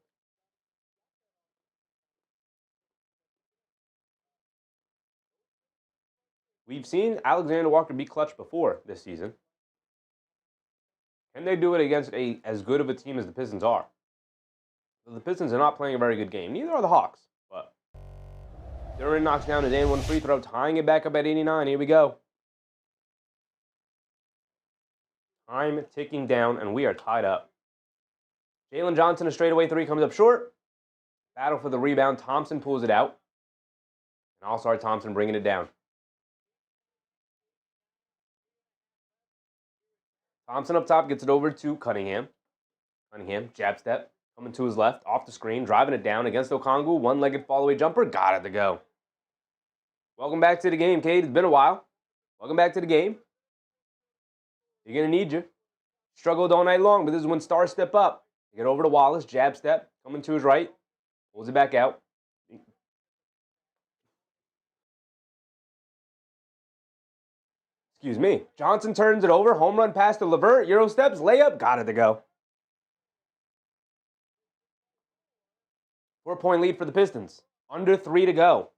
We've seen Alexander Walker be clutch before this season. Can they do it against as good of a team as the Pistons are? The Pistons are not playing a very good game. Neither are the Hawks. But Duren knocks down his and one free throw, tying it back up at 89. Here we go. Time ticking down, and we are tied up. Jalen Johnson, a straightaway 3, comes up short. Battle for the rebound. Thompson pulls it out. And All-Star Thompson bringing it down. Thompson up top gets it over to Cunningham. Cunningham, jab step, coming to his left, off the screen, driving it down against Okongwu. One-legged fall-away jumper, got it to go. Welcome back to the game, Cade. It's been a while. Welcome back to the game. You're going to need you. Struggled all night long, but this is when stars step up. You get over to Wallace, jab step, coming to his right, pulls it back out. Excuse me. Johnson turns it over, home run pass to LeVert, Euro steps, layup, got it to go. 4-point lead for the Pistons. Under 3 to go.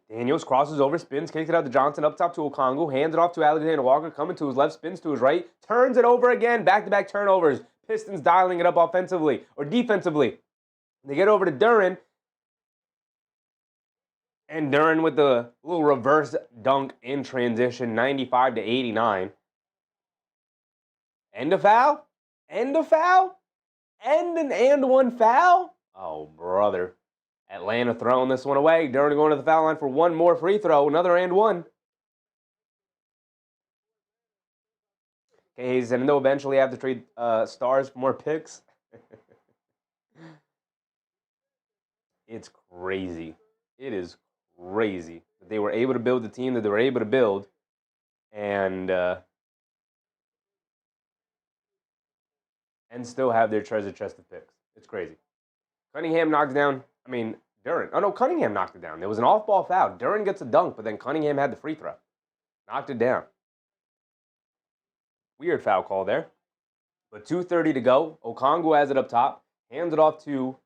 Daniels crosses over, spins, kicks it out to Johnson, up top to Okongwu, hands it off to Alexander Walker, coming to his left, spins to his right, turns it over again, back-to-back turnovers. Pistons dialing it up offensively, or defensively. They get over to Duren, and Duren with the little reverse dunk in transition, 95 to 89. End a foul? End a foul? End an and one foul? Oh, brother. Atlanta throwing this one away. Duren going to the foul line for one more free throw. Another and one. Okay, he said, and they'll eventually have to trade stars for more picks. It's crazy. It is crazy that they were able to build the team that they were able to build. And still have their treasure chest of picks. It's crazy. Cunningham knocks down, Duren. Oh, no, Cunningham knocked it down. There was an off-ball foul. Duren gets a dunk, but then Cunningham had the free throw. Knocked it down. Weird foul call there. But 2:30 to go. Okongwu has it up top. Hands it off to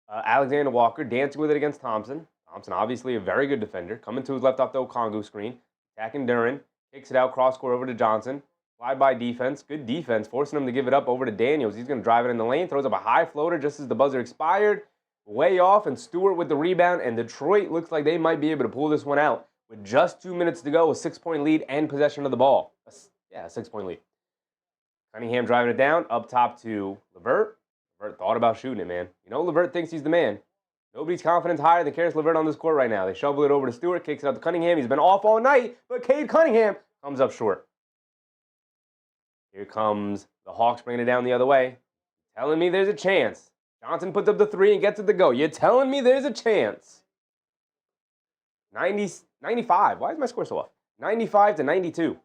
Alexander Walker, dancing with it against Thompson. Thompson, obviously a very good defender. Coming to his left off the Okongwu screen. Attacking Duren. Kicks it out, cross-court over to Johnson. Fly-by defense. Good defense. Forcing him to give it up over to Daniels. He's going to drive it in the lane. Throws up a high floater just as the buzzer expired. Way off, and Stewart with the rebound. And Detroit looks like they might be able to pull this one out with just 2 minutes to go. A 6-point lead and possession of the ball. A 6-point lead. Cunningham driving it down. Up top to LeVert. LeVert thought about shooting it, man. You know LeVert thinks he's the man. Nobody's confidence higher than Karis LeVert on this court right now. They shovel it over to Stewart. Kicks it out to Cunningham. He's been off all night, but Cade Cunningham comes up short. Here comes the Hawks bringing it down the other way. Telling me there's a chance. Johnson puts up the 3 and gets it to go. You're telling me there's a chance. 95. Why is my score so off? 95 to 92.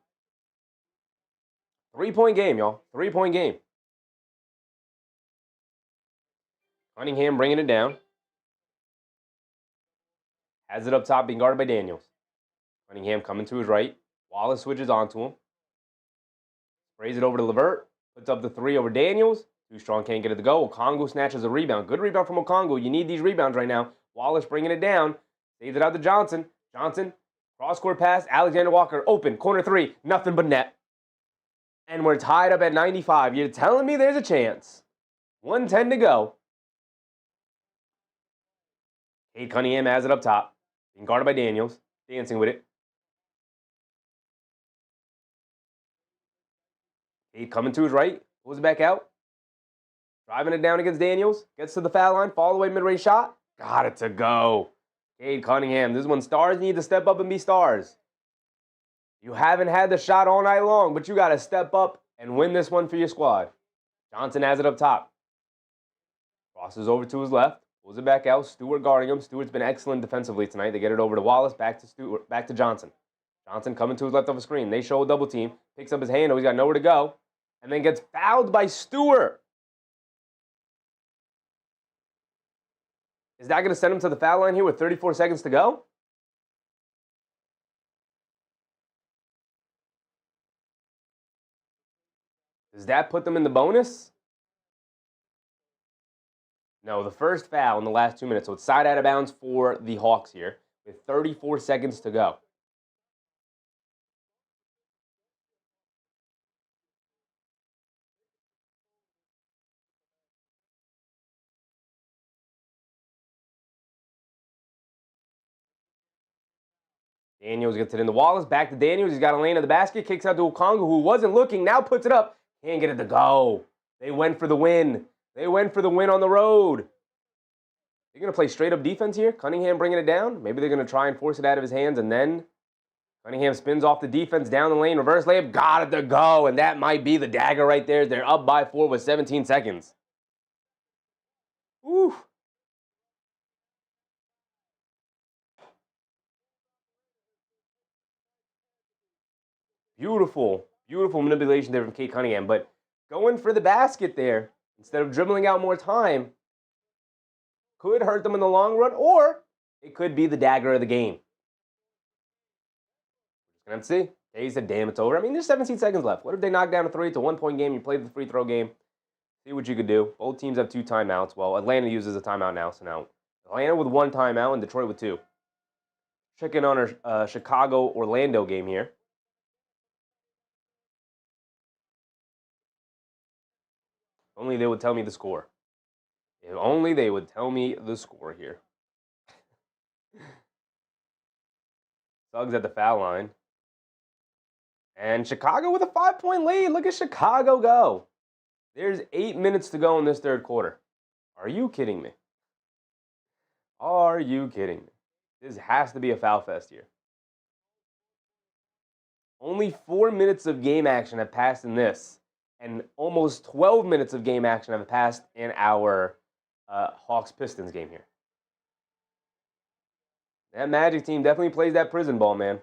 3-point game, y'all. 3-point game. Cunningham bringing it down. Has it up top, being guarded by Daniels. Cunningham coming to his right. Wallace switches onto him. Sprays it over to LeVert. Puts up the 3 over Daniels. Too strong, can't get it to go. Okongwu snatches a rebound. Good rebound from Okongwu. You need these rebounds right now. Wallace bringing it down. Saves it out to Johnson. Johnson, cross-court pass. Alexander Walker, open. Corner 3. Nothing but net. And we're tied up at 95. You're telling me there's a chance. 1:10 to go. Cade Cunningham has it up top. Being guarded by Daniels. Dancing with it. Cade coming to his right. Pulls it back out. Driving it down against Daniels. Gets to the foul line. Fall away mid-range shot. Got it to go. Cade Cunnigham. This is when stars need to step up and be stars. You haven't had the shot all night long, but you got to step up and win this one for your squad. Johnson has it up top. Crosses over to his left. Pulls it back out. Stewart guarding him. Stewart's been excellent defensively tonight. They get it over to Wallace. Back to Stewart. Back to Johnson. Johnson coming to his left of a screen. They show a double team. Picks up his handle. He's got nowhere to go. And then gets fouled by Stewart. Is that going to send him to the foul line here with 34 seconds to go? Does that put them in the bonus? No, the first foul in the last 2 minutes. So it's side out of bounds for the Hawks here with 34 seconds to go. Daniels gets it in the Wallace. Back to Daniels. He's got a lane of the basket. Kicks out to Okongwu, who wasn't looking. Now puts it up. Can't get it to go. They went for the win. They went for the win on the road. They're going to play straight-up defense here. Cunningham bringing it down. Maybe they're going to try and force it out of his hands, and then Cunningham spins off the defense down the lane. Reverse layup. Got it to go, and that might be the dagger right there. They're up by 4 with 17 seconds. Woo. Beautiful, beautiful manipulation there from Cade Cunningham, but going for the basket there instead of dribbling out more time could hurt them in the long run, or it could be the dagger of the game. We're just going to see. Cade said, damn, it's over. I mean, there's 17 seconds left. What if they knock down a 3? It's a 1-point game. You played the free throw game. See what you could do. Both teams have 2 timeouts. Well, Atlanta uses a timeout now, so now Atlanta with 1 timeout and Detroit with 2. Checking on our Chicago-Orlando game here. Only they would tell me the score. If only they would tell me the score here. Suggs at the foul line. And Chicago with a 5-point lead. Look at Chicago go. There's 8 minutes to go in this third quarter. Are you kidding me? Are you kidding me? This has to be a foul fest here. Only 4 minutes of game action have passed in this. And almost 12 minutes of game action have passed in our Hawks-Pistons game here. That Magic team definitely plays that prison ball, man.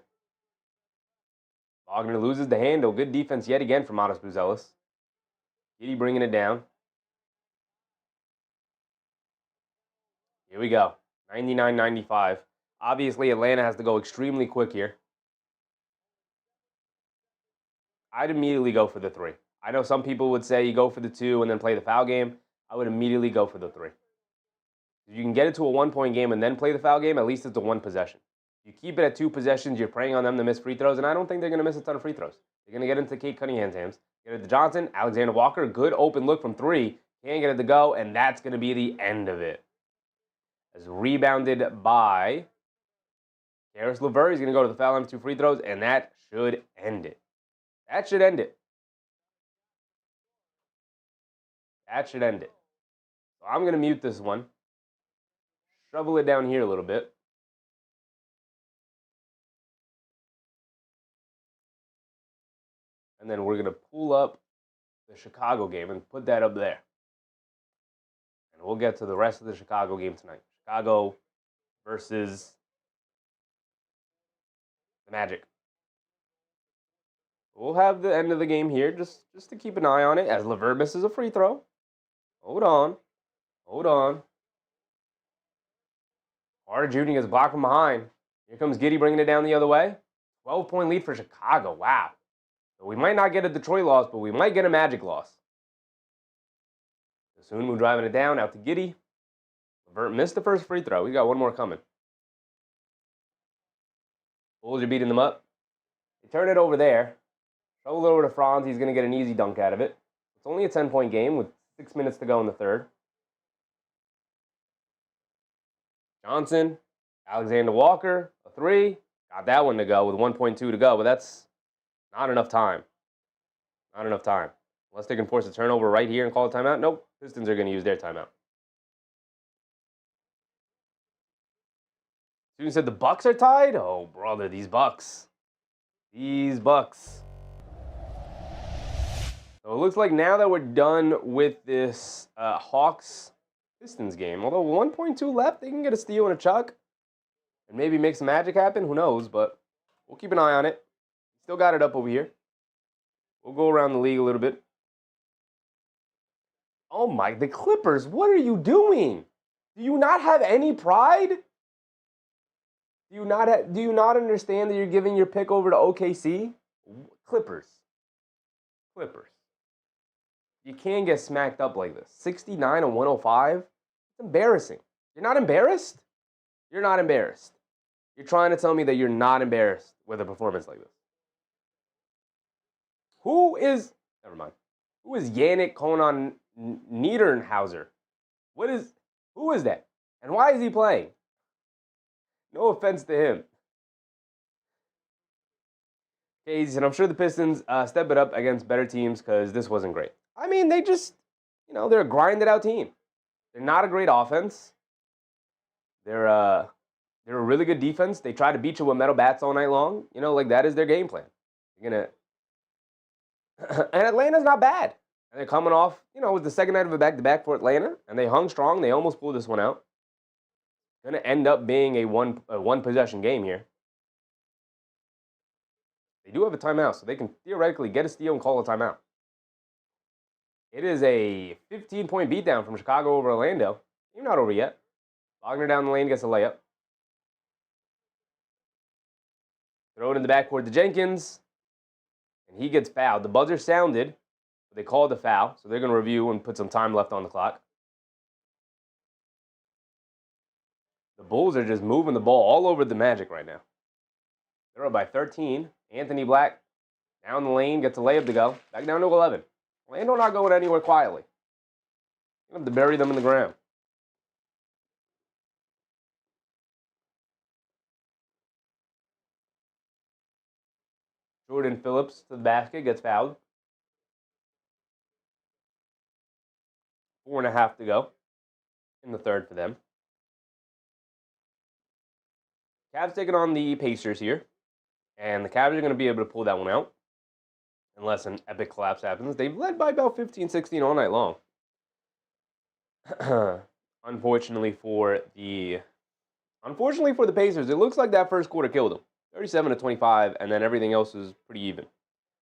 Wagner loses the handle. Good defense yet again from Matas Buzelis. Giddey bringing it down. Here we go. 99-95. Obviously, Atlanta has to go extremely quick here. I'd immediately go for the 3. I know some people would say you go for the 2 and then play the foul game. I would immediately go for the 3. If you can get it to a 1-point game and then play the foul game, at least it's a 1 possession. You keep it at 2 possessions, you're preying on them to miss free throws, and I don't think they're going to miss a ton of free throws. They're going to get into Cade Cunningham's hands. Get it to Johnson, Alexander Walker, good open look from 3. Can't get it to go, and that's going to be the end of it. As rebounded by Karis LeVert. He's going to go to the foul line with 2 free throws, and that should end it. That should end it. That should end it. So I'm going to mute this one. Shovel it down here a little bit. And then we're going to pull up the Chicago game and put that up there. And we'll get to the rest of the Chicago game tonight. Chicago versus the Magic. We'll have the end of the game here just to keep an eye on it as LeVert misses a free throw. Hold on. Hold on. Carter Jr. gets blocked from behind. Here comes Giddey bringing it down the other way. 12-point lead for Chicago. Wow. So we might not get a Detroit loss, but we might get a Magic loss. Soon we're driving it down out to Giddey. LeVert missed the first free throw. We got one more coming. Bulls are beating them up. They turn it over there. Throw it over to Franz. He's going to get an easy dunk out of it. It's only a 10-point game with 6 minutes to go in the third. Johnson, Alexander Walker, a 3. Got that one to go with 1.2 to go, but that's not enough time. Not enough time. Unless they can force a turnover right here and call a timeout. Nope. Pistons are going to use their timeout. Student said the Bucks are tied? Oh, brother, these Bucks. These Bucks. So it looks like now that we're done with this Hawks-Pistons game, although 1.2 left, they can get a steal and a chuck and maybe make some magic happen. Who knows? But we'll keep an eye on it. Still got it up over here. We'll go around the league a little bit. Oh my, the Clippers, what are you doing? Do you not have any pride? Do you not understand that you're giving your pick over to OKC? Clippers. You can't get smacked up like this. 69 and 105? It's embarrassing. You're not embarrassed? You're not embarrassed. You're trying to tell me that you're not embarrassed with a performance like this. Who is Yannick Conan Niederhauser? Who is that? And why is he playing? No offense to him. Cade, and I'm sure the Pistons step it up against better teams because this wasn't great. I mean, they just, they're a grinded out team. They're not a great offense. They're a really good defense. They try to beat you with metal bats all night long. Like that is their game plan. And Atlanta's not bad. And they're coming off, it was the second night of a back-to-back for Atlanta, and they hung strong. They almost pulled this one out. Going to end up being a one-possession game here. They do have a timeout, so they can theoretically get a steal and call a timeout. It is a 15-point beatdown from Chicago over Orlando. You're not over yet. Wagner down the lane gets a layup. Throw it in the backcourt to Jenkins, and he gets fouled. The buzzer sounded, but they called the foul, so they're going to review and put some time left on the clock. The Bulls are just moving the ball all over the Magic right now. They're up by 13. Anthony Black down the lane, gets a layup to go. Back down to 11. Orlando not going anywhere quietly. You have to bury them in the ground. Jordan Phillips to the basket, gets fouled. 4.5 to go in the third for them. Cavs taking on the Pacers here. And the Cavs are going to be able to pull that one out. Unless an epic collapse happens. They've led by about 15-16 all night long. Unfortunately for the Pacers, it looks like that first quarter killed them. 37-25, and then everything else was pretty even.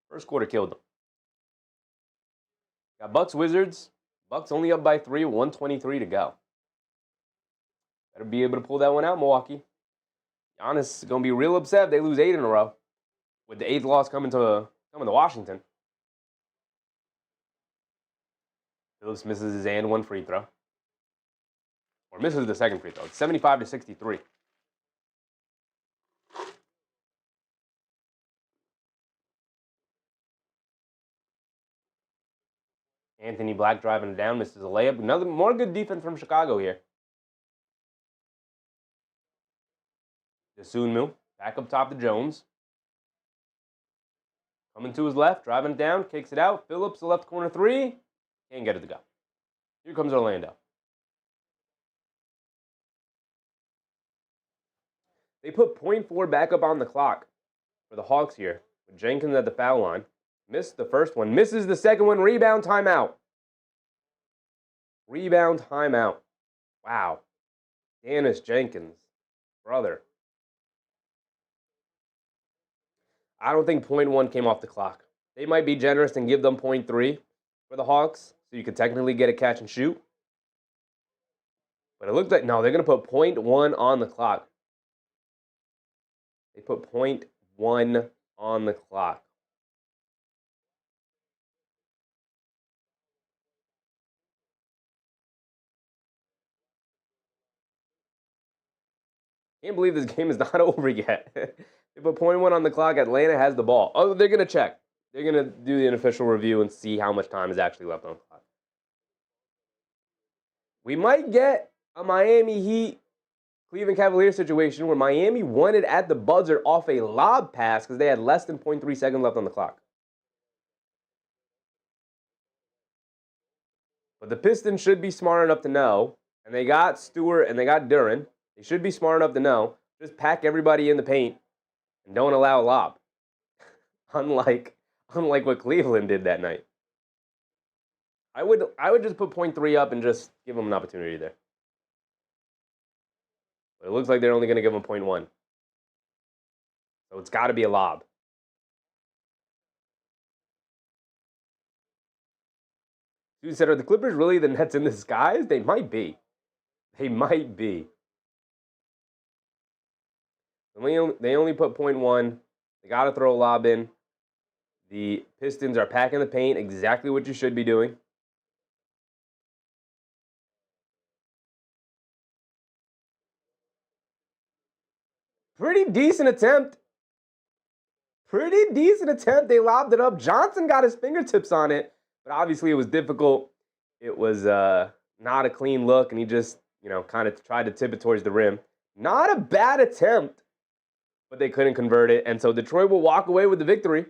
First quarter killed them. Got Bucks Wizards. Bucks only up by 3, 1:23 to go. Better be able to pull that one out, Milwaukee. Giannis is going to be real upset if they lose 8 in a row. With the 8th loss coming to Washington. Phillips misses his and one free throw. Or misses the second free throw. It's 75-63. Anthony Black driving it down, misses a layup. Another more good defense from Chicago here. Sunmu back up top to Jones. Coming to his left, driving it down, kicks it out. Phillips, the left corner three. Can't get it to go. Here comes Orlando. They put .4 back up on the clock for the Hawks here. With Jenkins at the foul line. Missed the first one. Misses the second one. Rebound, timeout. Rebound, timeout. Wow. Dennis Jenkins. Brother. I don't think .1 came off the clock. They might be generous and give them .3 for the Hawks, so you could technically get a catch and shoot. But it looked like, no, they're going to put .1 on the clock. They put .1 on the clock. Can't believe this game is not over yet. They put .1 on the clock. Atlanta has the ball. Oh, they're going to check. They're going to do the unofficial review and see how much time is actually left on the clock. We might get a Miami Heat Cleveland Cavaliers situation where Miami won it at the buzzer off a lob pass because they had less than 0.3 seconds left on the clock. But the Pistons should be smart enough to know, and they got Stewart and they got Duren. They should be smart enough to know, just pack everybody in the paint and don't allow a lob. unlike what Cleveland did that night. I would just put 0.3 up and just give them an opportunity there. But it looks like they're only going to give them 0.1. So it's got to be a lob. Dude said, are the Clippers really the Nets in disguise? They might be. They might be. They only put 0.1. They got to throw a lob in. The Pistons are packing the paint, exactly what you should be doing. Pretty decent attempt. Pretty decent attempt. They lobbed it up. Johnson got his fingertips on it, but obviously it was difficult. It was not a clean look, and he just, kind of tried to tip it towards the rim. Not a bad attempt, but they couldn't convert it, and so Detroit will walk away with the victory.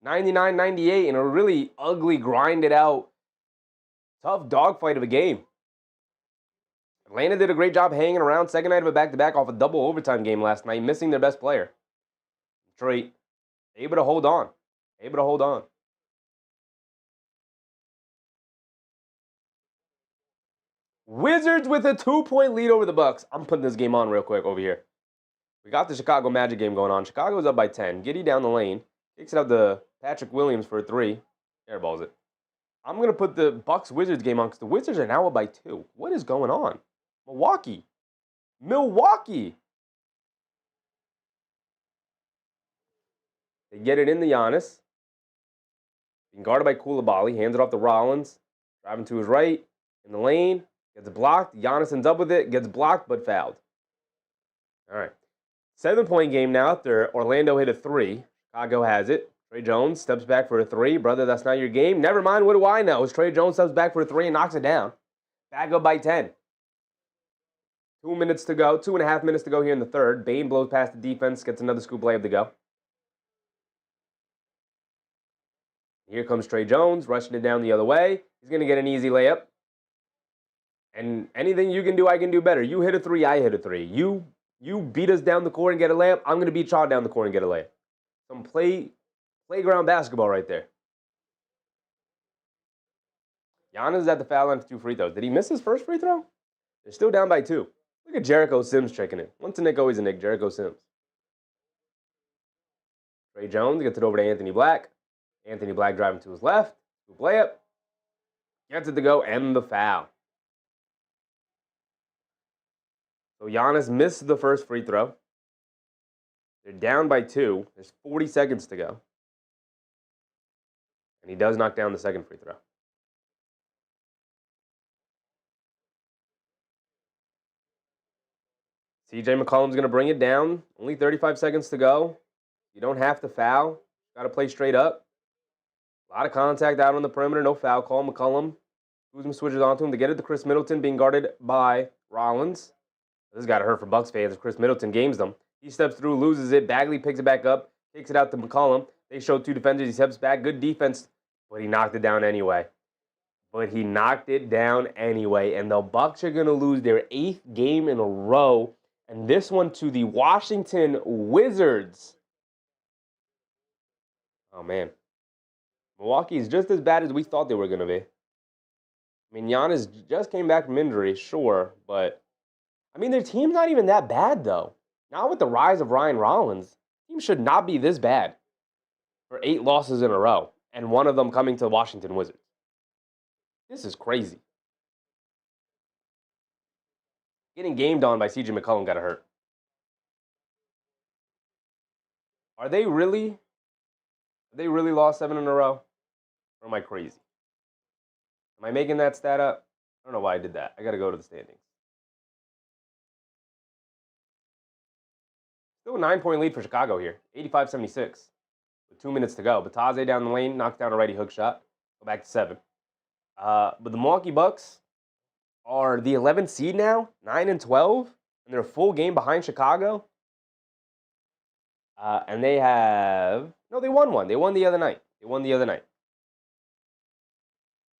99-98 in a really ugly, grinded out, tough dogfight of a game. Atlanta did a great job hanging around. Second night of a back-to-back off a double overtime game last night, missing their best player. Detroit able to hold on. Wizards with a 2-point lead over the Bucks. I'm putting this game on real quick over here. We got the Chicago Magic game going on. Chicago's up by 10. Giddey down the lane. Kicks it out to Patrick Williams for a 3. Airballs it. I'm going to put the Bucks-Wizards game on because the Wizards are now up by 2. What is going on? Milwaukee. They get it in the Giannis. Being guarded by Coulibaly. Hands it off to Rollins. Driving to his right. In the lane. Gets blocked. Giannis ends up with it. Gets blocked but fouled. All right. 7-point game now after Orlando hit a 3. Chicago has it. Trey Jones steps back for a 3. Brother, that's not your game. Never mind, what do I know? As Trey Jones steps back for a 3 and knocks it down. Back up by 10. 2 minutes to go. 2.5 minutes to go here in the third. Bane blows past the defense. Gets another scoop layup to go. Here comes Trey Jones, rushing it down the other way. He's going to get an easy layup. And anything you can do, I can do better. You hit a 3, I hit a 3. You beat us down the court and get a layup, I'm going to beat y'all down the court and get a layup. Some playground basketball right there. Giannis is at the foul line for 2 free throws. Did he miss his first free throw? They're still down by 2. Look at Jericho Sims checking in. Once a Nick, always a Nick. Jericho Sims. Trey Jones gets it over to Anthony Black. Anthony Black driving to his left. Scoop layup. Gets it to go and the foul. So Giannis missed the first free throw. They're down by 2. There's 40 seconds to go. And he does knock down the second free throw. CJ McCollum's going to bring it down. Only 35 seconds to go. You don't have to foul. Got to play straight up. A lot of contact out on the perimeter. No foul call. McCollum. Kuzma switches onto him to get it to Chris Middleton, being guarded by Rollins. This got to hurt for Bucks fans if Chris Middleton games them. He steps through, loses it. Bagley picks it back up, kicks it out to McCollum. They show 2 defenders. He steps back. Good defense, but he knocked it down anyway. And the Bucks are going to lose their 8th game in a row. And this one to the Washington Wizards. Oh, man. Milwaukee is just as bad as we thought they were going to be. I mean, Giannis just came back from injury, sure, but their team's not even that bad, though. Not with the rise of Ryan Rollins. The team should not be this bad for 8 losses in a row, and one of them coming to the Washington Wizards. This is crazy. Getting gamed on by CJ McCollum got to hurt. Are they really lost 7 in a row? Or am I crazy? Am I making that stat up? I don't know why I did that. I got to go to the standings. Still a 9-point lead for Chicago here. 85-76. With 2 minutes to go. Bataze down the lane, knocked down a righty hook shot. Go back to 7. But the Milwaukee Bucks are the 11th seed now, 9-12, and they're a full game behind Chicago. And they won one. They won the other night.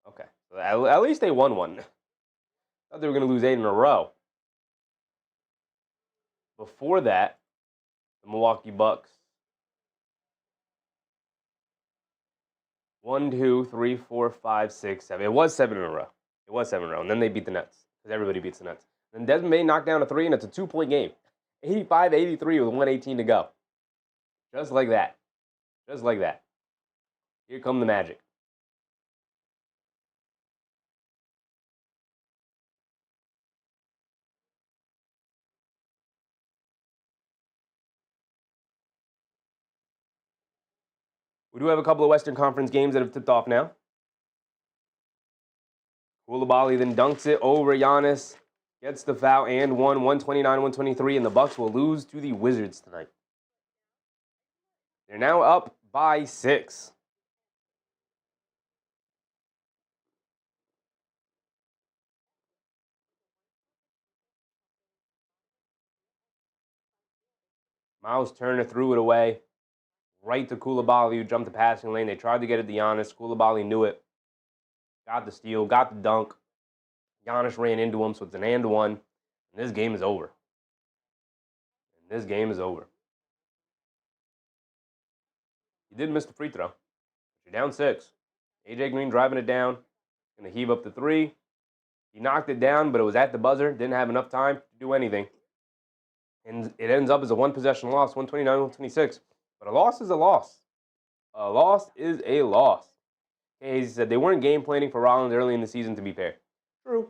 Okay, so At least they won one. Thought they were going to lose 8 in a row. Before that, the Milwaukee Bucks. 1, 2, 3, 4, 5, 6, 7. It was 7 in a row. It was 7 in a row. And then they beat the Nets. Because everybody beats the Nets. Then Desmond Bain knocked down a 3, and it's a 2-point game. 85-83 with 1:18 to go. Just like that. Just like that. Here come the Magic. We do have a couple of Western Conference games that have tipped off now. Koulibaly then dunks it over Giannis, gets the foul and won 129-123, and the Bucks will lose to the Wizards tonight. They're now up by 6. Miles Turner threw it away. Right to Koulibaly, who jumped the passing lane. They tried to get it to Giannis. Koulibaly knew it. Got the steal, got the dunk. Giannis ran into him, so it's an and one. And this game is over. He did miss the free throw. You're down 6. AJ Green driving it down. Going to heave up the 3. He knocked it down, but it was at the buzzer. Didn't have enough time to do anything. And it ends up as a one-possession loss, 129-126. But a loss is a loss. A loss is a loss. Okay, he said they weren't game planning for Rollins early in the season, to be fair. True.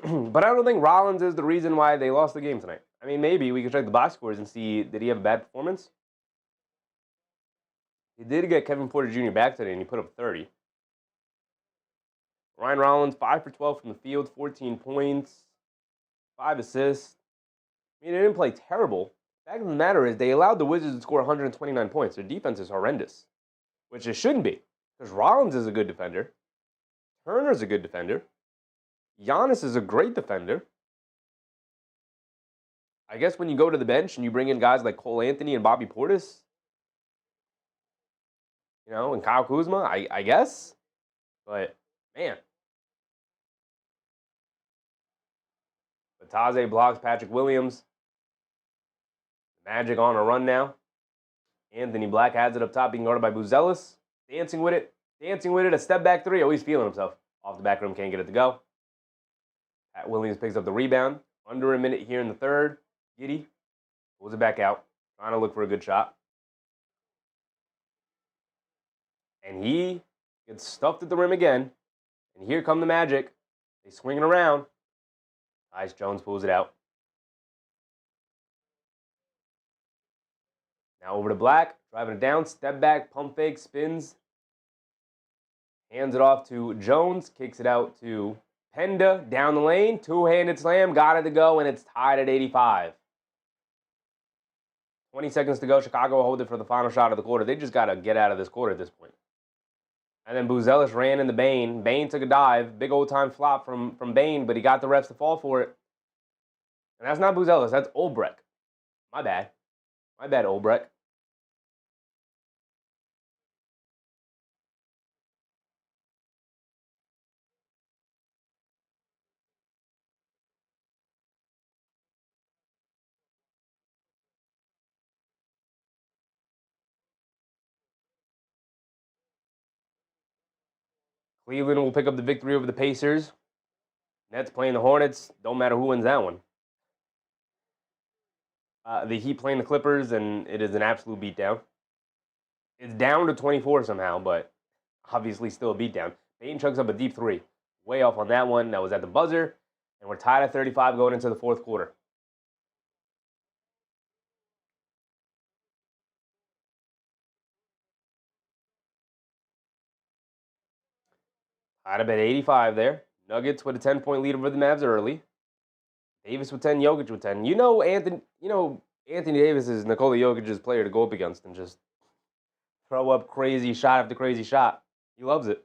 But I don't think Rollins is the reason why they lost the game tonight. I mean, maybe we could check the box scores and see, did he have a bad performance? He did get Kevin Porter Jr. back today, and he put up 30. Ryan Rollins, 5 for 12 from the field, 14 points, 5 assists. I mean, they didn't play terrible. The fact of the matter is they allowed the Wizards to score 129 points. Their defense is horrendous, which it shouldn't be, because Rollins is a good defender. Turner's a good defender. Giannis is a great defender. I guess when you go to the bench and you bring in guys like Cole Anthony and Bobby Portis, and Kyle Kuzma, I guess. But, man. Batase blocks Patrick Williams. Magic on a run now. Anthony Black has it up top, being guarded by Buzelis. Dancing with it. A step back 3. Oh, he's feeling himself. Off the back rim, can't get it to go. Pat Williams picks up the rebound. Under a minute here in the third. Giddey pulls it back out. Trying to look for a good shot. And he gets stuffed at the rim again. And here come the Magic. They swing it around. Tyus Jones pulls it out. Now over to Black. Driving it down. Step back. Pump fake. Spins. Hands it off to Jones. Kicks it out to Penda. Down the lane. Two-handed slam. Got it to go. And it's tied at 85. 20 seconds to go. Chicago will hold it for the final shot of the quarter. They just got to get out of this quarter at this point. And then Buzelis ran into Bane. Bane took a dive. Big old-time flop from Bane, but he got the refs to fall for it. And that's not Buzelis. That's Olbrich. My bad. Olbrich. Cleveland will pick up the victory over the Pacers. Nets playing the Hornets. Don't matter who wins that one. The Heat playing the Clippers, and it is an absolute beatdown. It's down to 24 somehow, but obviously still a beatdown. Bane chucks up a deep 3. Way off on that one. That was at the buzzer. And we're tied at 35 going into the fourth quarter. Tied up at 85 there. Nuggets with a 10-point lead over the Mavs early. Davis with 10, Jokic with 10. Anthony Davis is Nikola Jokic's player to go up against and just throw up crazy shot after crazy shot. He loves it.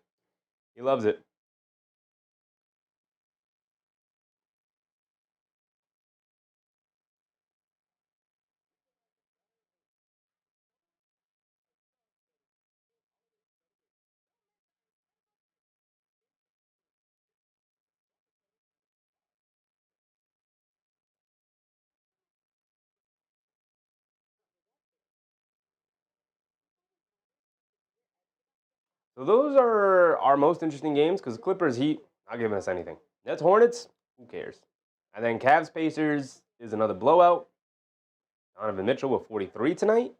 So those are our most interesting games because Clippers, Heat, not giving us anything. Nets, Hornets, who cares? And then Cavs, Pacers is another blowout. Donovan Mitchell with 43 tonight.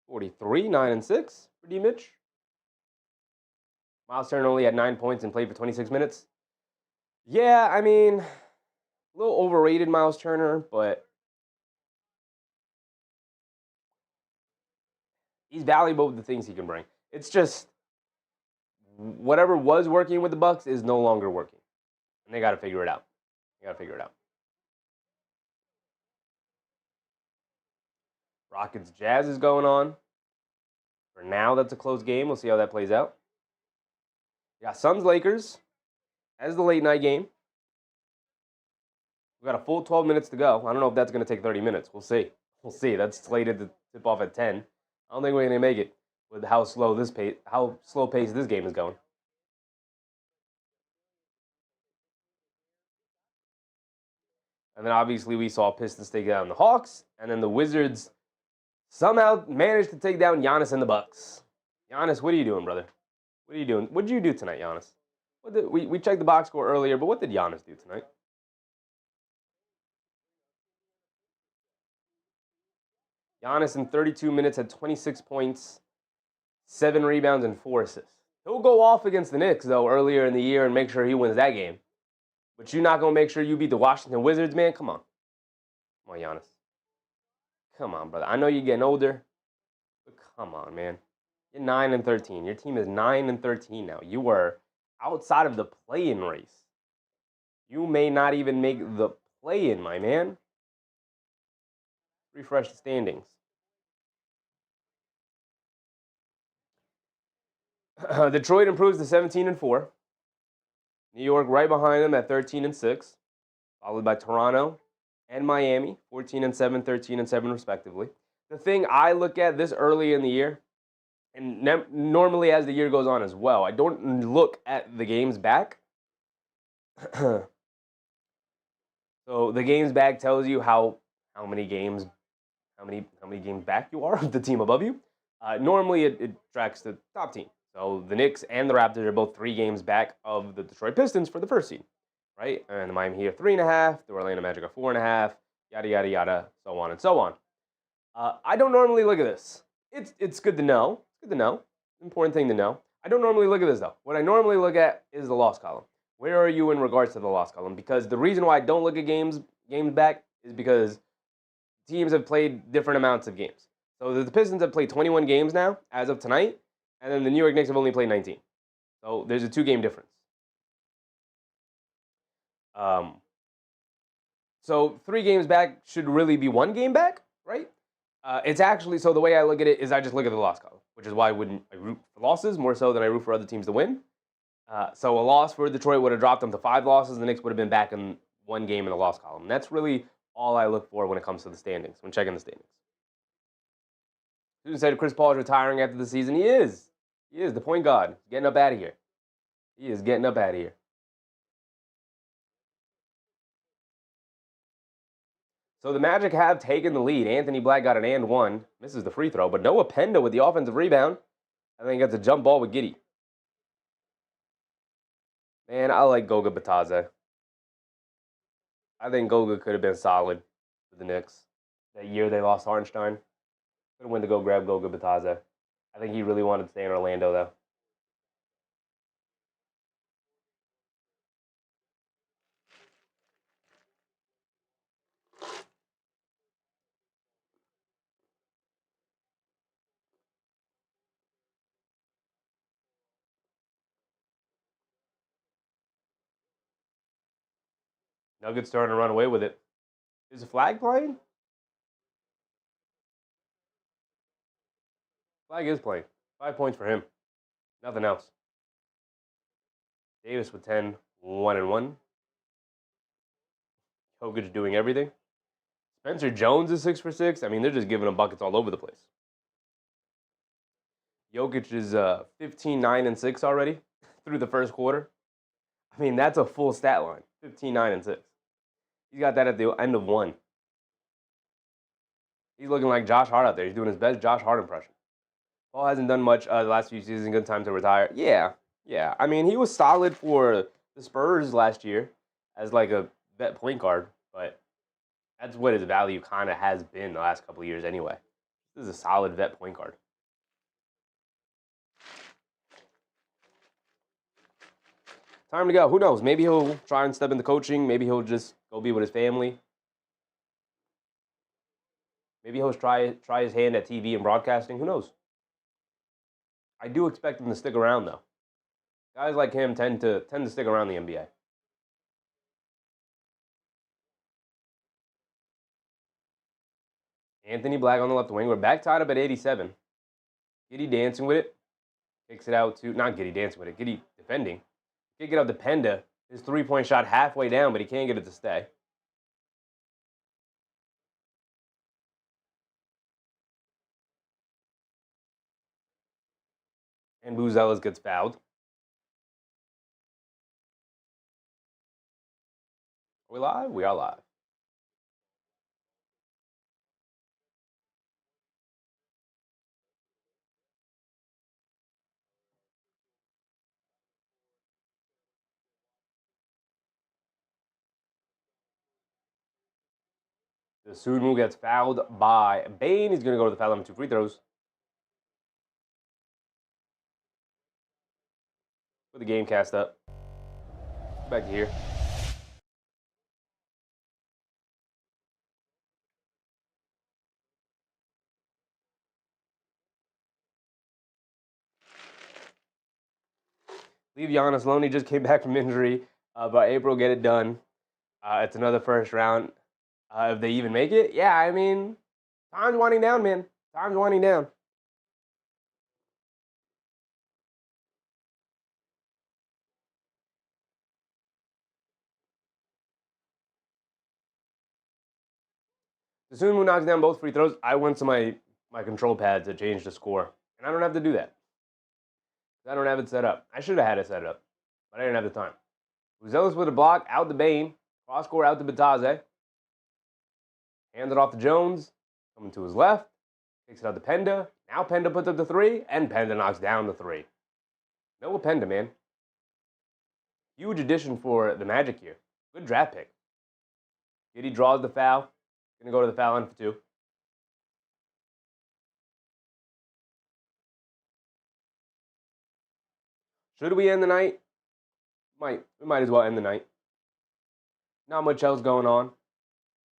43, 9-6 for D. Mitch. Miles Turner only had 9 points and played for 26 minutes. Yeah, I mean, a little overrated Miles Turner, but he's valuable with the things he can bring. It's just whatever was working with the Bucks is no longer working. And they got to figure it out. Rockets Jazz is going on. For now, that's a close game. We'll see how that plays out. We got Suns Lakers as the late night game. We got a full 12 minutes to go. I don't know if that's going to take 30 minutes. We'll see. That's slated to tip off at 10. I don't think we're going to make it with how slow pace this game is going. And then obviously we saw Pistons take down the Hawks, and then the Wizards somehow managed to take down Giannis and the Bucks. Giannis, what are you doing, brother? What are you doing? What did you do tonight, Giannis? We checked the box score earlier, but what did Giannis do tonight? Giannis in 32 minutes had 26 points, 7 rebounds, and 4 assists. He'll go off against the Knicks, though, earlier in the year and make sure he wins that game. But you're not going to make sure you beat the Washington Wizards, man? Come on. Come on, Giannis. Come on, brother. I know you're getting older, but come on, man. You're 9-13. Your team is 9-13 now. You are outside of the play-in race. You may not even make the play-in, my man. Refresh the standings. Detroit improves to 17-4. New York right behind them at 13-6, followed by Toronto and Miami, 14-7, 13-7 respectively. The thing I look at this early in the year, and normally as the year goes on as well, I don't look at the games back. So the games back tells you how many games back you are of the team above you. Normally it tracks the top team. So the Knicks and the Raptors are both 3 games back of the Detroit Pistons for the first seed, right? And the Miami Heat are 3.5, the Orlando Magic are 4.5, yada yada yada, so on and so on. I don't normally look at this. It's good to know. It's good to know. Important thing to know. I don't normally look at this though. What I normally look at is the loss column. Where are you in regards to the loss column? Because the reason why I don't look at games back is because teams have played different amounts of games. So the Pistons have played 21 games now as of tonight. And then the New York Knicks have only played 19. So there's a 2-game difference. So 3 games back should really be 1 game back, right? It's actually, so the way I look at it is I just look at the loss column, which is why I root for losses more so than I root for other teams to win. So a loss for Detroit would have dropped them to 5 losses. The Knicks would have been back in 1 game in the loss column. And that's really all I look for when it comes to the standings, when checking the standings. Susan said Chris Paul is retiring after the season. He is. He is the point guard. He's getting up out of here. He is getting up out of here. So the Magic have taken the lead. Anthony Black got an and 1. Misses the free throw, but Noah Penda with the offensive rebound. I think gets a jump ball with Giddey. Man, I like Goga Bataze. I think Goga could have been solid for the Knicks. That year they lost Hartenstein. Could have went to go grab Goga Bataze. I think he really wanted to stay in Orlando, though. Nuggets starting to run away with it. Is the flag playing? Flag is playing. 5 points for him. Nothing else. Davis with 10, 1-1. Jokic doing everything. Spencer Jones is 6 for 6. I mean, they're just giving him buckets all over the place. Jokic is 15, 9, and 6 already through the first quarter. I mean, that's a full stat line. 15, 9, and 6. He's got that at the end of 1. He's looking like Josh Hart out there. He's doing his best Josh Hart impression. Paul hasn't done much the last few seasons. Good time to retire. Yeah, yeah. I mean, he was solid for the Spurs last year as like a vet point guard, but that's what his value kind of has been the last couple of years anyway. This is a solid vet point guard. Time to go. Who knows? Maybe he'll try and step into coaching. Maybe he'll just go be with his family. Maybe he'll try his hand at TV and broadcasting. Who knows? I do expect him to stick around though. Guys like him tend to stick around the NBA. Anthony Black on the left wing. We're back tied up at 87. Giddey dancing with it. Kicks it out to, not Giddey dancing with it, Giddey defending. Kick it out to Penda. His three-point shot halfway down, but he can't get it to stay. And Buzelis gets fouled. Are we live? We are live. The Sunmu gets fouled by Bane. He's going to go to the foul line with 2 free throws. Put the game cast up. Back to here. Leave Giannis alone. He just came back from injury. But April, get it done. It's another first round. If they even make it, yeah, I mean, time's winding down, man. Time's winding down. As soon as knocks down both free throws, I went to my control pad to change the score. And I don't have to do that. I don't have it set up. I should have had it set up, but I didn't have the time. Buzelis with a block, out to Bane. Cross score out to Bataze. Hands it off to Jones. Coming to his left. Takes it out to Penda. Now Penda puts up the 3, and Penda knocks down the 3. Noah Penda, man. Huge addition for the Magic here. Good draft pick. Giddey draws the foul. Going to go to the foul line for 2. Should we end the night? We might as well end the night. Not much else going on.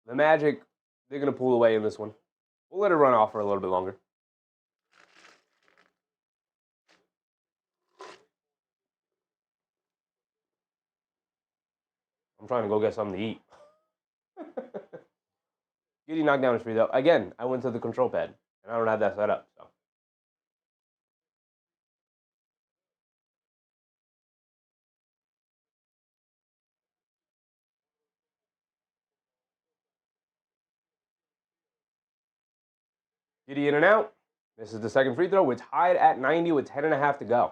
The Magic, they're going to pull away in this one. We'll let it run off for a little bit longer. I'm trying to go get something to eat. Giddey knocked down his free throw. Again, I went to the control pad, and I don't have that set up. So. Giddey in and out. This is the second free throw. We're tied at 90 with 10.5 to go.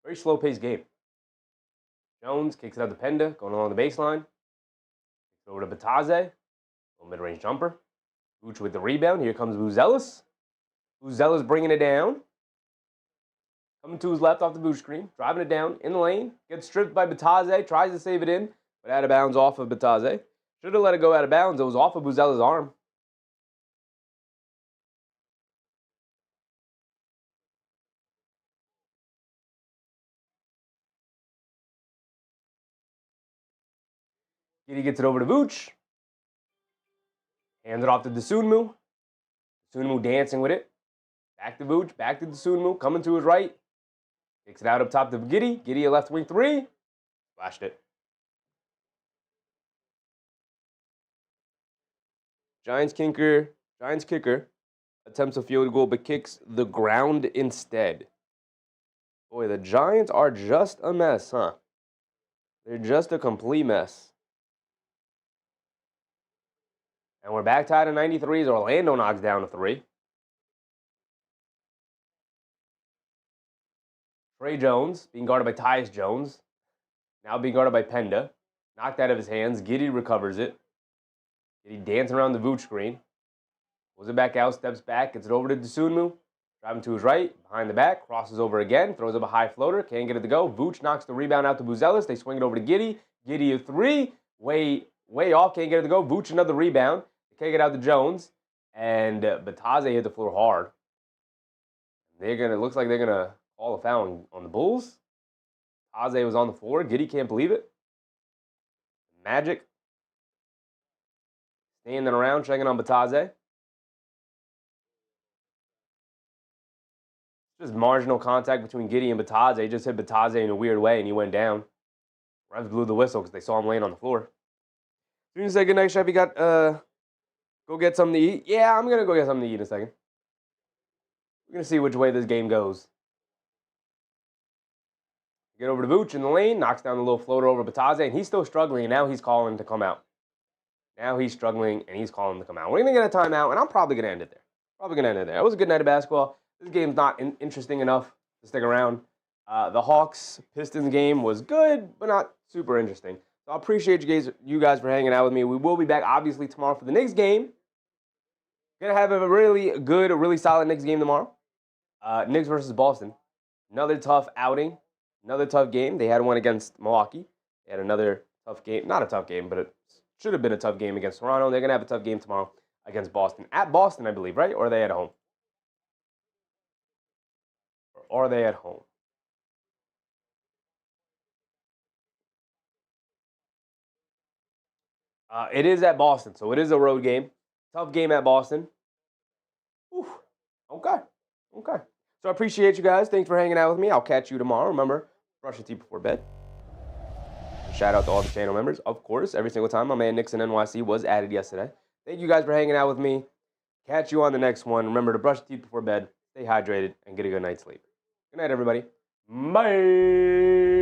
Very slow-paced game. Jones kicks it out to Penda, going along the baseline. Kicks it over to Bataze. Little mid-range jumper. Vooch with the rebound. Here comes Buzelis. Buzelis bringing it down. Coming to his left off the Vooch screen. Driving it down in the lane. Gets stripped by Bataze. Tries to save it in, but out of bounds off of Bataze. Should have let it go out of bounds. It was off of Buzelis' arm. Giddey gets it over to Vooch. Hands it off to Sunmu. Sunmu dancing with it. Back to Vooch. Back to Sunmu. Coming to his right. Takes it out up top to Giddey. Giddey a left wing 3. Flashed it. Giants kicker attempts a field goal but kicks the ground instead. Boy, the Giants are just a mess, huh? They're just a complete mess. And we're back tied at 93 as Orlando knocks down a 3. Trey Jones being guarded by Tyus Jones. Now being guarded by Penda. Knocked out of his hands. Giddey recovers it. Giddey dancing around the Vooch screen. Pulls it back out, steps back, gets it over to Dosunmu. Driving to his right, behind the back, crosses over again, throws up a high floater, can't get it to go. Vooch knocks the rebound out to Buzelis. They swing it over to Giddey. Giddey a three, way off, can't get it to go. Vooch another rebound. They can't get out to Jones. And Bataze hit the floor hard. Looks like they're gonna call a foul on the Bulls. Bataze was on the floor. Giddey can't believe it. Magic. Standing around, checking on Bataze. Just marginal contact between Giddey and Bataze. He just hit Bataze in a weird way, and he went down. Refs blew the whistle because they saw him laying on the floor. So you say goodnight, Shep. You got go get something to eat? Yeah, I'm gonna go get something to eat in a second. We're gonna see which way this game goes. Get over to Vooch in the lane, knocks down the little floater over Bataze, and he's still struggling, and now he's calling to come out. Now he's struggling, and he's calling to come out. We're gonna get a timeout, and I'm probably gonna end it there. It was a good night of basketball. This game's not interesting enough to stick around. The Hawks-Pistons game was good, but not super interesting. So I appreciate you guys for hanging out with me. We will be back, obviously, tomorrow for the Knicks game. Gonna have a really good, a really solid Knicks game tomorrow. Knicks versus Boston. Another tough outing. Another tough game. They had one against Milwaukee. They had another tough game. Not a tough game, but it should have been a tough game against Toronto. They're gonna have a tough game tomorrow against Boston. At Boston, I believe, right? Or are they at home? Or are they at home? It is at Boston, so it is a road game. Tough game at Boston. Whew. Okay. So I appreciate you guys. Thanks for hanging out with me. I'll catch you tomorrow. Remember, brush your teeth before bed. Shout out to all the channel members, of course, every single time. My man Nixon NYC was added yesterday. Thank you guys for hanging out with me. Catch you on the next one. Remember to brush your teeth before bed, stay hydrated, and get a good night's sleep. Good night, everybody. Bye.